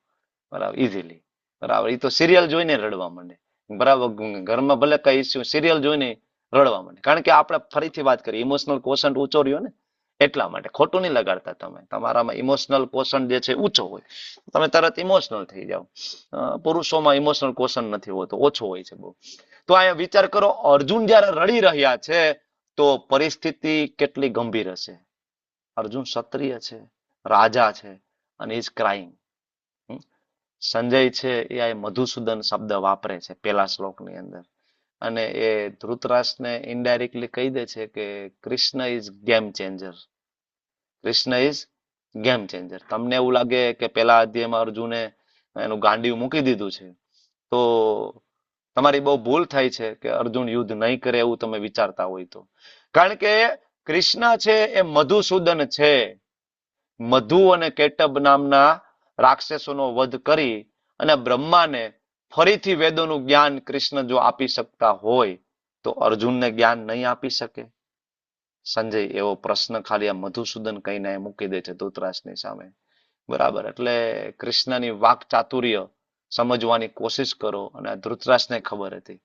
બરાબર, ઇઝીલી. બરાબર. એ તો સિરિયલ જોઈને રડવા માંડે. બરાબર. ઘરમાં ભલે કઈ ઇસ્યુ, સિરિયલ જોઈને રડવા માંડે. કારણ કે આપણે ફરીથી વાત કરીએ, ઇમોશનલ કોશન્ટ ઊંચો રહ્યો ને, એટલા માટે. ખોટું નહીં લગાડતા તમે. તમારામાં ઇમોશનલ કોશન્ટ જે છે ઊંચો હોય, તમે તરત ઇમોશનલ થઈ જાઓ. પુરુષોમાં ઇમોશનલ કોશન્ટ નથી હોતો, ઓછો હોય છે બહુ. તો અહીંયા વિચાર કરો, અર્જુન જયારે રડી રહ્યા છે તો પરિસ્થિતિ કેટલી ગંભીર હશે. અર્જુન ક્ષત્રિય છે, રાજા છે, અને ઇઝ ક્રાઇંગ. સંજય છે એ આ મધુસૂદન શબ્દ વાપરે છે પેલા શ્લોકની અંદર, અને એ ધૃતરાષ્ટ્રને ઇનડાયરેક્ટલી કહી દે છે કે Krishna is game changer. Krishna is game changer. તમને એવું લાગે કે પેલા અધ્યાયમાં અર્જુને એનું ગાંડિયું મૂકી દીધું છે, તો તમારી બહુ ભૂલ થાય છે કે અર્જુન યુદ્ધ નહીં કરે એવું તમે વિચારતા હોય તો. કારણ કે કૃષ્ણ છે એ મધુસૂદન છે. મધુ અને કેટબ નામના રાક્ષસોનો વધ કરી અને બ્રહ્માને ફરીથી વેદોનું જ્ઞાન કૃષ્ણ જો આપી શકતા હોય તો અર્જુનને જ્ઞાન નહીં આપી શકે? સંજય એવો પ્રશ્ન ખાલી આ મધુસૂદન કહીને મૂકી દે છે ધૃતરાષ્ટ્રની સામે. બરાબર, એટલે કૃષ્ણની વાક ચાતુર્ય સમજવાની કોશિશ કરો. અને ધૃતરાષ્ટ્રને ખબર હતી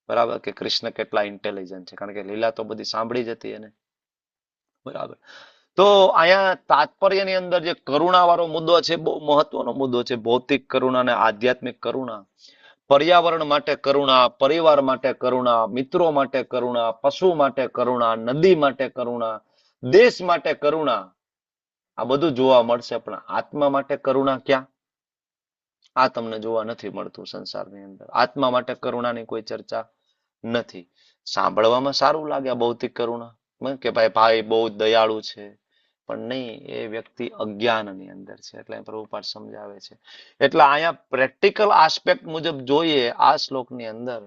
બરાબર કે કૃષ્ણ કેટલા ઇન્ટેલિજન્ટ છે, કારણ કે લીલા તો બધી સાંભળી જ હતી એને. બરાબર, તો અહીંયા તાત્પર્યની અંદર જે કરુણા વાળો મુદ્દો છે બહુ મહત્વનો મુદ્દો છે. ભૌતિક કરુણા અને આધ્યાત્મિક કરુણા, પર્યાવરણ માટે કરુણા, પરિવાર માટે કરુણા, મિત્રો માટે કરુણા, પશુ માટે કરુણા, નદી માટે કરુણા, દેશ માટે કરુણા, આ બધું જોવા મળશે. પણ આત્મા માટે કરુણા ક્યાં? આ તમને જોવા નથી મળતું સંસારની અંદર. આત્મા માટે કરુણાની કોઈ ચર્ચા નથી. સાંભળવામાં સારું લાગે આ ભૌતિક કરુણા કે ભાઈ બહુ દયાળુ છે, પણ નહીં, એ વ્યક્તિ અજ્ઞાનની અંદર છે. એટલે પ્રભુપાદ સમજાવે છે. એટલે અહીંયા પ્રેક્ટિકલ આસ્પેક્ટ મુજબ જોઈએ આ શ્લોકની અંદર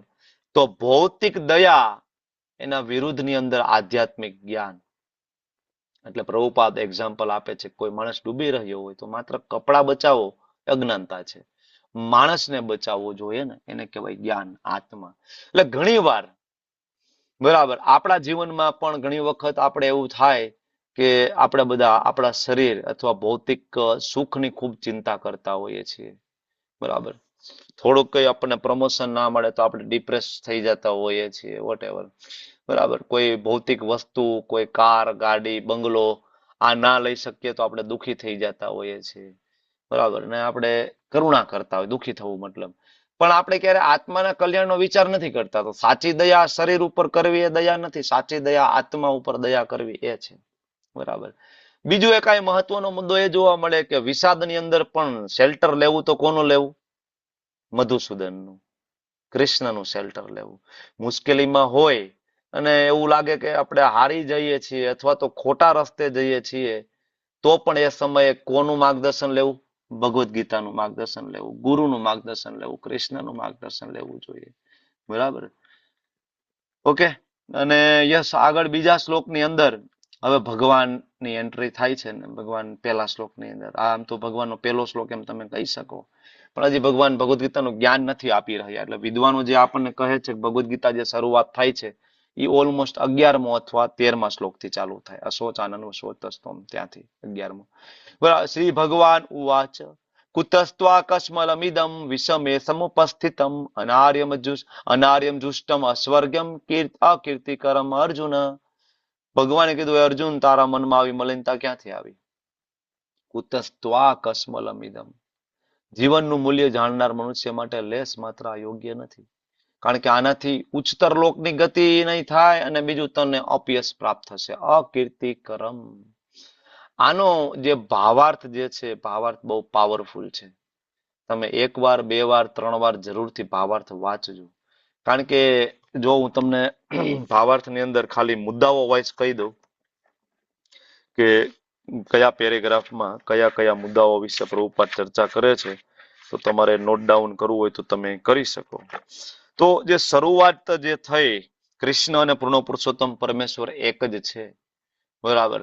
તો ભૌતિક દયા એના વિરુદ્ધની અંદર આધ્યાત્મિક જ્ઞાન. એટલે પ્રભુપાદ એક્ઝામ્પલ આપે છે, કોઈ માણસ ડૂબી રહ્યો હોય તો માત્ર કપડા બચાવો અજ્ઞાનતા છે, માણસને બચાવવો જોઈએ ને એને કહેવાય જ્ઞાન, આત્મા. એટલે ઘણી વાર બરાબર આપણા જીવનમાં પણ ઘણી વખત આપણે એવું થાય કે આપણે બધા આપણા શરીર અથવા ભૌતિક સુખની ખૂબ ચિંતા કરતા હોઈએ છીએ. બરાબર, થોડુંક કઈ આપણને પ્રમોશન ના મળે તો આપણે ડિપ્રેસ થઈ જતા હોઈએ છીએ, વોટેવર. બરાબર, કોઈ ભૌતિક વસ્તુ, કોઈ કાર, ગાડી, બંગલો આ ના લઈ શકીએ તો આપણે દુઃખી થઈ જતા હોઈએ છીએ. બરાબર, ને આપણે કરુણા કરતા હોય, દુઃખી થવું મતલબ. પણ આપણે ક્યારે આત્માના કલ્યાણનો વિચાર નથી કરતા. તો સાચી દયા શરીર ઉપર કરવી એ દયા નથી, સાચી દયા આત્મા ઉપર દયા કરવી એ છે. બરાબર, બીજું એક આ મહત્વનો મુદ્દો એ જોવા મળે કે વિષાદની અંદર પણ શેલ્ટર લેવું તો કોનું લેવું? મધુસૂદનનું, કૃષ્ણનું શેલ્ટર લેવું. મુશ્કેલીમાં હોય અને એવું લાગે કે આપણે હારી જઈએ છીએ અથવા તો ખોટા રસ્તે જઈએ છીએ તો પણ એ સમયે કોનું માર્ગદર્શન લેવું? ભગવદ્ ગીતાનું માર્ગદર્શન લેવું, ગુરુનું માર્ગદર્શન લેવું, કૃષ્ણનું માર્ગદર્શન લેવું જોઈએ. બરાબર, ઓકે. અને યસ, આગળ બીજા શ્લોકની અંદર હવે ભગવાનની એન્ટ્રી થાય છે ને. ભગવાન પહેલા શ્લોકની અંદર, આમ તો ભગવાનનો પહેલો શ્લોક એમ તમે કહી શકો, પણ હજી ભગવાન ભગવદ્ ગીતાનું જ્ઞાન નથી આપી રહ્યા. એટલે વિદ્વાનો જે આપણને કહે છે કે ભગવદ્ ગીતા જે શરૂઆત થાય છે એ ઓલમોસ્ટ 11મો અથવા 13મા શ્લોકથી ચાલુ થાય. અશોચાનન શોતસ્તોમ, ત્યાંથી 11મો. બરાબર, શ્રી ભગવાન ઉવાચ કુતસ્ત્વાકસ્મલમિદમ વિષમે સમુપસ્થિતમ અનાર્યમ જુષ્ટમ અસ્વર્ગમ અકીર્તિકરમ અર્જુન. ભગવાને કીધું, અર્જુન તારા મનમાં આવી મલિનતા ક્યાંથી આવી? કુતસ્ત્વાકસ્મલમિદમ, જીવનનું મૂલ્ય જાણનાર મનુષ્ય માટે લેશ માત્ર યોગ્ય નથી. કારણ કે આનાથી ઉચ્ચતર લોકની ગતિ નહીં થાય અને બીજું તને અપયશ પ્રાપ્ત થશે, અકીર્તિકરમ. આનો જે ભાવાર્થ જે છે, ભાવાર્થ બહુ પાવરફુલ છે. તમે 1 વાર 2 વાર 3 વાર જરૂરથી ભાવાર્થ વાંચજો. કારણ કે જો હું તમને ભાવાર્થની અંદર ખાલી મુદ્દાઓ વાઇઝ કહી દઉં કે કયા પેરેગ્રાફમાં કયા કયા મુદ્દાઓ વિશે પ્રભુપાદ ચર્ચા કરે છે, તો તમારે નોટ ડાઉન કરવું હોય તો તમે કરી શકો. તો જે શરૂઆત જે થઈ, કૃષ્ણ અને પૂર્ણ પુરુષોત્તમ પરમેશ્વર એક જ છે. બરાબર,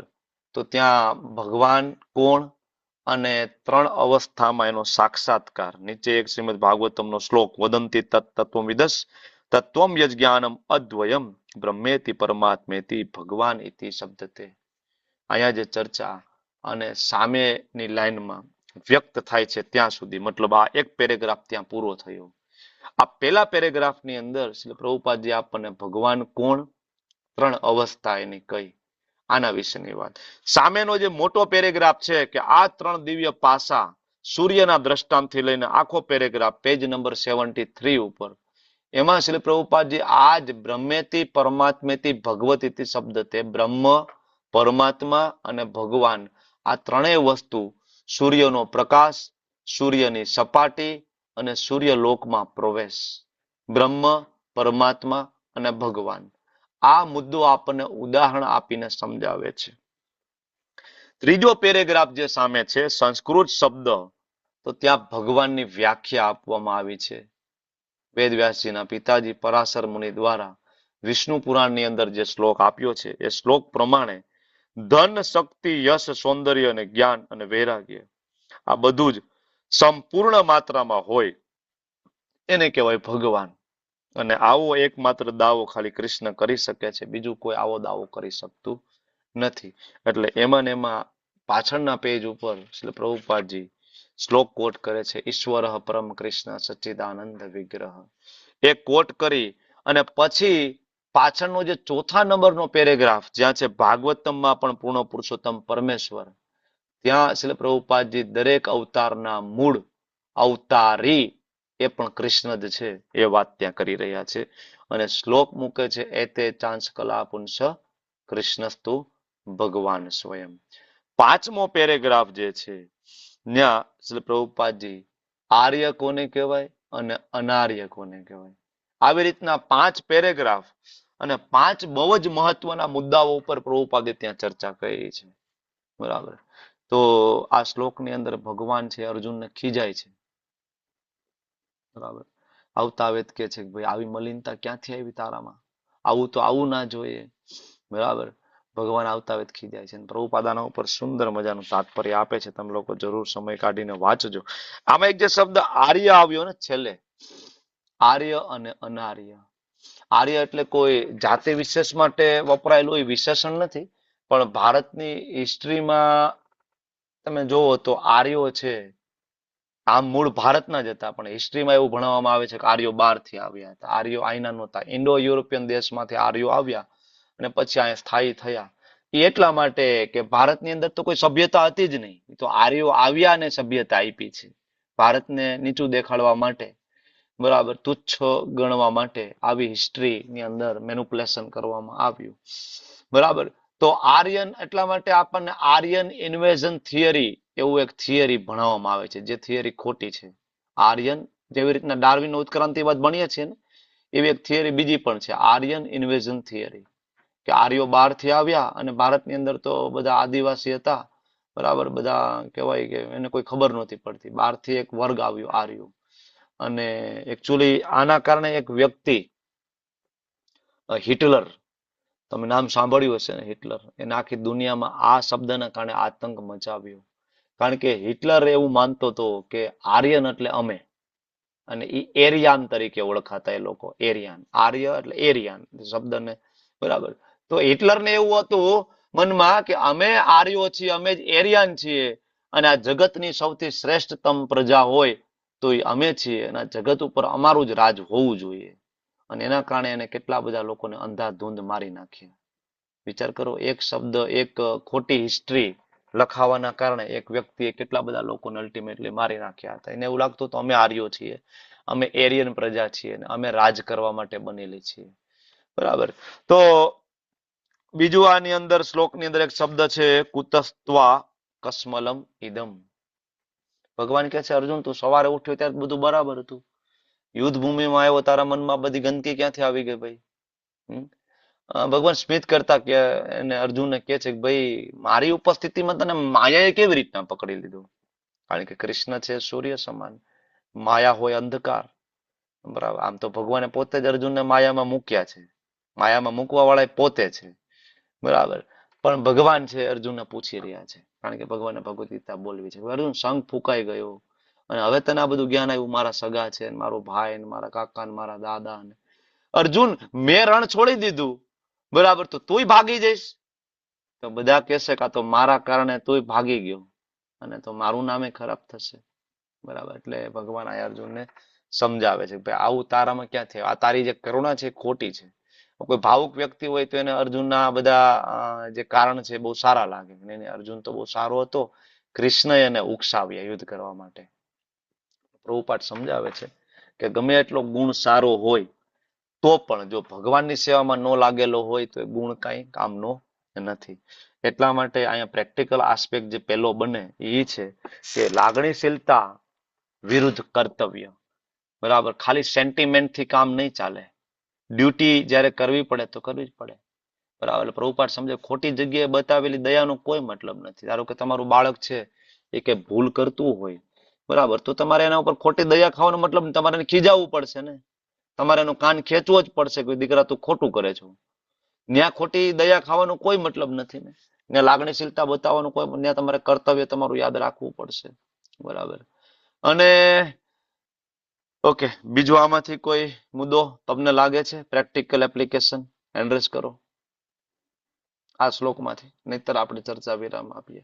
તો ત્યાં ભગવાન કોણ અને 3 અવસ્થામાં એનો સાક્ષાત્કાર. નીચે એક શ્રીમદ ભાગવતમનો શ્લોક, વદંતી તત્ત્વમિદસ તત્વમ યજ્ઞાનમ અદ્વયમ બ્રહ્મેતિ પરમાત્મેતિ ભગવાન ઇતિ શબ્દતે. અહીંયા જે ચર્ચા અને સામેની લાઈનમાં વ્યક્ત થાય છે ત્યાં સુધી, મતલબ આ એક પેરેગ્રાફ ત્યાં પૂરો થયો. આ પહેલા પેરેગ્રાફની અંદર શ્રી પ્રભુપાદજી આપણને ભગવાન કોણ, 3 અવસ્થા એની કઈ, આના વિશેની વાત. સામેનો જે મોટો પેરેગ્રાફ છે કે આ 3 દિવ્ય પાસા, સૂર્યના દ્રષ્ટાંતથી લઈને આખો પેરેગ્રાફ પેજ નંબર 73 ઉપર, એમાં શ્રી પ્રભુપાદજી આજ બ્રહ્મેતિ પરમાત્મેતિ ભગવતીતિ શબ્દ તે બ્રહ્મ, પરમાત્મા અને ભગવાન આ 3 વસ્તુ સૂર્યનો પ્રકાશ, સૂર્યની સપાટી અને સૂર્યલોકમાં પ્રવેશ, બ્રહ્મ, પરમાત્મા અને ભગવાન. આ મુદ્દો આપણને ઉદાહરણ આપીને સમજાવે છે. ત્રીજો પેરેગ્રાફ જે સામે છે, સંસ્કૃત શબ્દ, તો ત્યાં ભગવાનની વ્યાખ્યા આપવામાં આવી છે. વેદવ્યાસજીના પિતાજી પરાશર મુનિ દ્વારા વિષ્ણુ પુરાણની અંદર જે શ્લોક આપ્યો છે એ શ્લોક પ્રમાણે ધન, શક્તિ, યશ, સૌંદર્ય અને જ્ઞાન અને વૈરાગ્ય આ બધું જ સંપૂર્ણ માત્રામાં હોય એને કહેવાય ભગવાન. અને આવો એકમાત્ર દાવો ખાલી કૃષ્ણ કરી શકે છે, બીજું કોઈ આવો દાવો કરી શકતું નથી. એટલે એમાં પાછળના પેજ ઉપર શ્રી પ્રભુપાદજી શ્લોક કોટ કરે છે, ઈશ્વર પરમ કૃષ્ણ સચ્ચિદાનંદ વિગ્રહ. એ કોટ કરી અને પછી પાછળનો જે ચોથા નંબરનો પેરેગ્રાફ જ્યાં છે ભાગવતમમાં પણ પૂર્ણ પુરુષોત્તમ પરમેશ્વર, ત્યાં શ્રી પ્રભુપાદજી દરેક અવતારના મૂળ અવતારી એ પણ કૃષ્ણ જ છે એ વાત ત્યાં કરી રહ્યા છે. અને શ્લોક મૂકે છે, એતે ચાંસ કલા પુંસ કૃષ્ણસ્તુ ભગવાન સ્વયં. પાંચમો પેરેગ્રાફ જે છે ત્યાં શ્રી પ્રભુપાદજી આર્ય કોને કહેવાય અને અનાર્ય કોને કહેવાય, આવી રીતના 5 પેરેગ્રાફ અને 5 બહુ જ મહત્વના મુદ્દાઓ ઉપર પ્રભુપાદે ત્યાં ચર્ચા કરી છે. બરાબર. તો આ શ્લોકની અંદર ભગવાન છે અર્જુનને ખીજાય છે. બરાબર. આવતા વેદ કે છે કે ભાઈ આવી મલિનતા ક્યાંથી આવી તારામાં, આવું તો આવું ના જોઈએ. બરાબર. ભગવાન આવતા વેદ ખીજાય છે. પ્રભુપાદ આના ઉપર સુંદર મજાનું તાત્પર્ય આપે છે. તમે લોકો જરૂર સમય કાઢીને વાંચજો. આમાં એક જે શબ્દ આર્ય આવ્યો ને છેલ્લે, આર્ય અને અનાર્ય. આર્ય એટલે કોઈ જાતિ વિશેષ માટે વપરાયેલું એ વિશેષણ નથી, પણ ભારતની હિસ્ટ્રીમાં તમે જોવો તો આર્યો છે આમ મૂળ ભારતના જ હતા, પણ હિસ્ટ્રીમાં એવું ભણવામાં આવે છે કે આર્યો બહારથી આવ્યા હતા. આર્યો આઈના નહોતા. ઇન્ડો યુરોપિયન દેશમાંથી આર્યો આવ્યા અને પછી અહીંયા સ્થાયી થયા. એ એટલા માટે કે ભારતની અંદર તો કોઈ સભ્યતા હતી જ નહીં, તો આર્યો આવ્યા અને સભ્યતા આપી છે ભારતને નીચું દેખાડવા માટે. બરાબર. તુચ્છ ગણવા માટે આવી હિસ્ટ્રીની અંદર મેનિપ્યુલેશન કરવામાં આવ્યું. બરાબર. તો આર્યન એટલા માટે આપણને આર્યન ઇન્વેઝન થિયરી એવું એક થિયરી ભણાવવામાં આવે છે, જે થિયરી ખોટી છે. આર્યન જેવી રીતના ડાર્વિનનો ઉત્ક્રાંતિવાદ ભણીએ છીએ ને, એવી એક થિયરી બીજી પણ છે, આર્યન ઇન્વેઝન થિયરી, કે આર્યો બહારથી આવ્યા અને ભારતની અંદર તો બધા આદિવાસી હતા. બરાબર. બધા કહેવાય કે એને કોઈ ખબર નહોતી પડતી. બહારથી એક વર્ગ આવ્યો આર્યો. અને એકચ્યુઅલી આના કારણે એક વ્યક્તિ હિટલર, તમે નામ સાંભળ્યું હશે ને, હિટલર, એને આખી દુનિયામાં આ શબ્દના કારણે આતંક મચાવ્યો. કારણ કે હિટલર એવું માનતો હતો કે આર્યન એટલે અમે, અને એ એરિયાન તરીકે ઓળખાતા એ લોકો. એરિયાન, આર્ય એટલે એરિયાન શબ્દને. બરાબર. તો હિટલરને એવું હતું મનમાં કે અમે આર્યો છીએ, અમે જ એરિયાન છીએ, અને આ જગતની સૌથી શ્રેષ્ઠતમ પ્રજા હોય તો એ અમે છીએ, અને આ જગત ઉપર અમારું જ રાજ હોવું જોઈએ. અને એના કારણે એને કેટલા બધા લોકોને અંધાધૂંધ મારી નાખ્યા. વિચાર કરો, એક શબ્દ, એક ખોટી હિસ્ટ્રી લખાવાના કારણે એક વ્યક્તિએ કેટલા બધા લોકોને અલ્ટિમેટલી મારી નાખ્યા હતા. એને એવું લાગતું તો અમે આર્યો છીએ, અમે એરિયન પ્રજા છીએ, અને અમે રાજ કરવા માટે બનેલી છીએ. બરાબર. તો બીજું આની અંદર શ્લોકની અંદર એક શબ્દ છે, કુતસ્ત્વા કસ્મલમ ઇદમ. ભગવાન કહે છે, અર્જુન તું સવારે ઉઠ્યો ત્યારે બધું બરાબર હતું, યુદ્ધ ભૂમિમાં આવ્યો તારા મનમાં બધી ગંદકી ક્યાંથી આવી ગઈ ભાઈ? ભગવાન સ્મિત કરતા કે એને અર્જુનને કહે છે કે ભાઈ મારી ઉપસ્થિતિમાં તને માયાએ કેવી રીતના પકડી લીધો? કારણ કે કૃષ્ણ છે સૂર્ય સમાન, માયા હોય અંધકાર. બરાબર. આમ તો ભગવાને પોતે જ અર્જુનને માયામાં મૂક્યા છે, માયામાં મૂકવા વાળા પોતે છે. બરાબર. પણ ભગવાન છે અર્જુનને પૂછી રહ્યા છે, કારણ કે ભગવાને ભગવદ ગીતા બોલવી છે, અર્જુન સંગ ફૂંકાઈ ગયો અને હવે તને આ બધું જ્ઞાન આવ્યું, મારા સગા છે, મારો ભાઈ, મારા કાકા, મારા દાદા, અર્જુન મેં રણ છોડી દીધું, બરાબર, તો તુંય ભાગી જઈશ? તો બધા કહેશે કે આ તો મારા કારણે તુંય ભાગી ગયો અને તો મારું નામે ખરાબ થશે. બરાબર. એટલે ભગવાન આ અર્જુનને સમજાવે છે ભાઈ આવું તારામાં ક્યાં થયું, આ તારી જે કરુણા છે ખોટી છે. કોઈ ભાવુક વ્યક્તિ હોય તો એને અર્જુનના બધા જે કારણ છે બહુ સારા લાગે. એને અર્જુન તો બહુ સારો હતો, કૃષ્ણએ એને ઉકસાવ્યા યુદ્ધ કરવા માટે. પ્રભુપાદ સમજાવે છે કે ગમે એટલો ગુણ સારો હોય તો પણ જો ભગવાનની સેવામાં ન લાગેલો હોય તો એ ગુણ કાંઈ કામનો નથી. એટલા માટે અહીંયા પ્રેક્ટિકલ આસ્પેક્ટ જે પહેલો બને એ છે કે લાગણીશીલતા વિરુદ્ધ કર્તવ્ય. બરાબર, ખાલી સેન્ટિમેન્ટ થી કામ નહીં ચાલે. ડ્યુટી જ્યારે કરવી પડે તો કરવી જ પડે. બરાબર, એટલે પ્રભુપાદ સમજે ખોટી જગ્યાએ બતાવેલી દયાનો કોઈ મતલબ નથી. ધારો કે તમારું બાળક છે એ કે ભૂલ કરતું હોય, બરાબર, તો તમારે એના ઉપર ખોટી દયા ખાવાનો મતલબ નહીં. તમારે એને ખીજાવવું પડશે ને, તમારે એનું કાન ખેંચવો જ પડશે કે દીકરા તું ખોટું કરે છો. ત્યાં ખોટી દયા ખાવાનો કોઈ મતલબ નથી ને, ત્યાં લાગણીશીલતા બતાવવાનું કોઈ, ત્યાં તમારે કર્તવ્ય તમારું યાદ રાખવું પડશે. બરાબર. અને ઓકે, બીજું આમાંથી કોઈ મુદ્દો તમને લાગે છે? પ્રેક્ટિકલ એપ્લિકેશન એડ્રેસ કરો આ શ્લોકમાંથી, નહીતર આપણે ચર્ચા વિરામ આપીએ.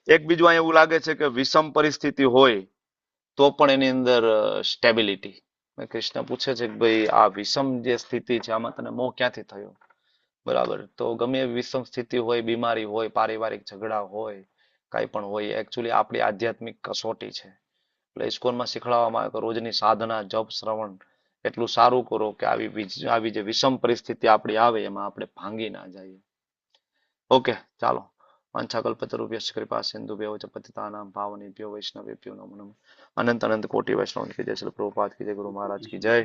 એક બીજું અહીંયા એવું લાગે છે કે વિષમ પરિસ્થિતિ હોય તો પણ એની અંદર સ્ટેબિલિટી. કૃષ્ણ પૂછે છે કે ભાઈ આ વિષમ જે સ્થિતિ છે આમાં તને મોહ ક્યાંથી થયો? બરાબર, તો ગમે એવી વિષમ સ્થિતિ હોય, બીમારી હોય, પારિવારિક ઝઘડા હોય, કાંઈ પણ હોય, એકચ્યુઅલી આપણી આધ્યાત્મિક કસોટી છે. એટલે ઇસ્કોનમાં શીખવાડવામાં આવે કે રોજની સાધના, જપ, શ્રવણ એટલું સારું કરો કે આવી જે વિષમ પરિસ્થિતિ આપણી આવે એમાં આપણે ભાંગી ના જઈએ. ઓકે, ચાલો. વાંછાકલ્પતરુભ્યશ્ચ કૃપા સિંધુભ્યો ચ પતિતાનાં પાવનેભ્યો વૈષ્ણવેભ્યો નમો નમઃ. અનંત અનંત કોટી વૈષ્ણવ કી જય. શ્રી પ્રભુપાદ કી જય. ગુરુ મહારાજ કી જય.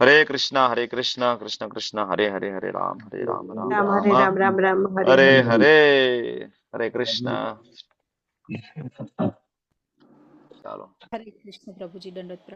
હરે કૃષ્ણ કૃષ્ણ કૃષ્ણ હરે હરે, હરે રામ રામ રામ હરે હરે, હરે કૃષ્ણ. ચાલો. હરે કૃષ્ણ પ્રભુજી, દંડવત પ્રણામ.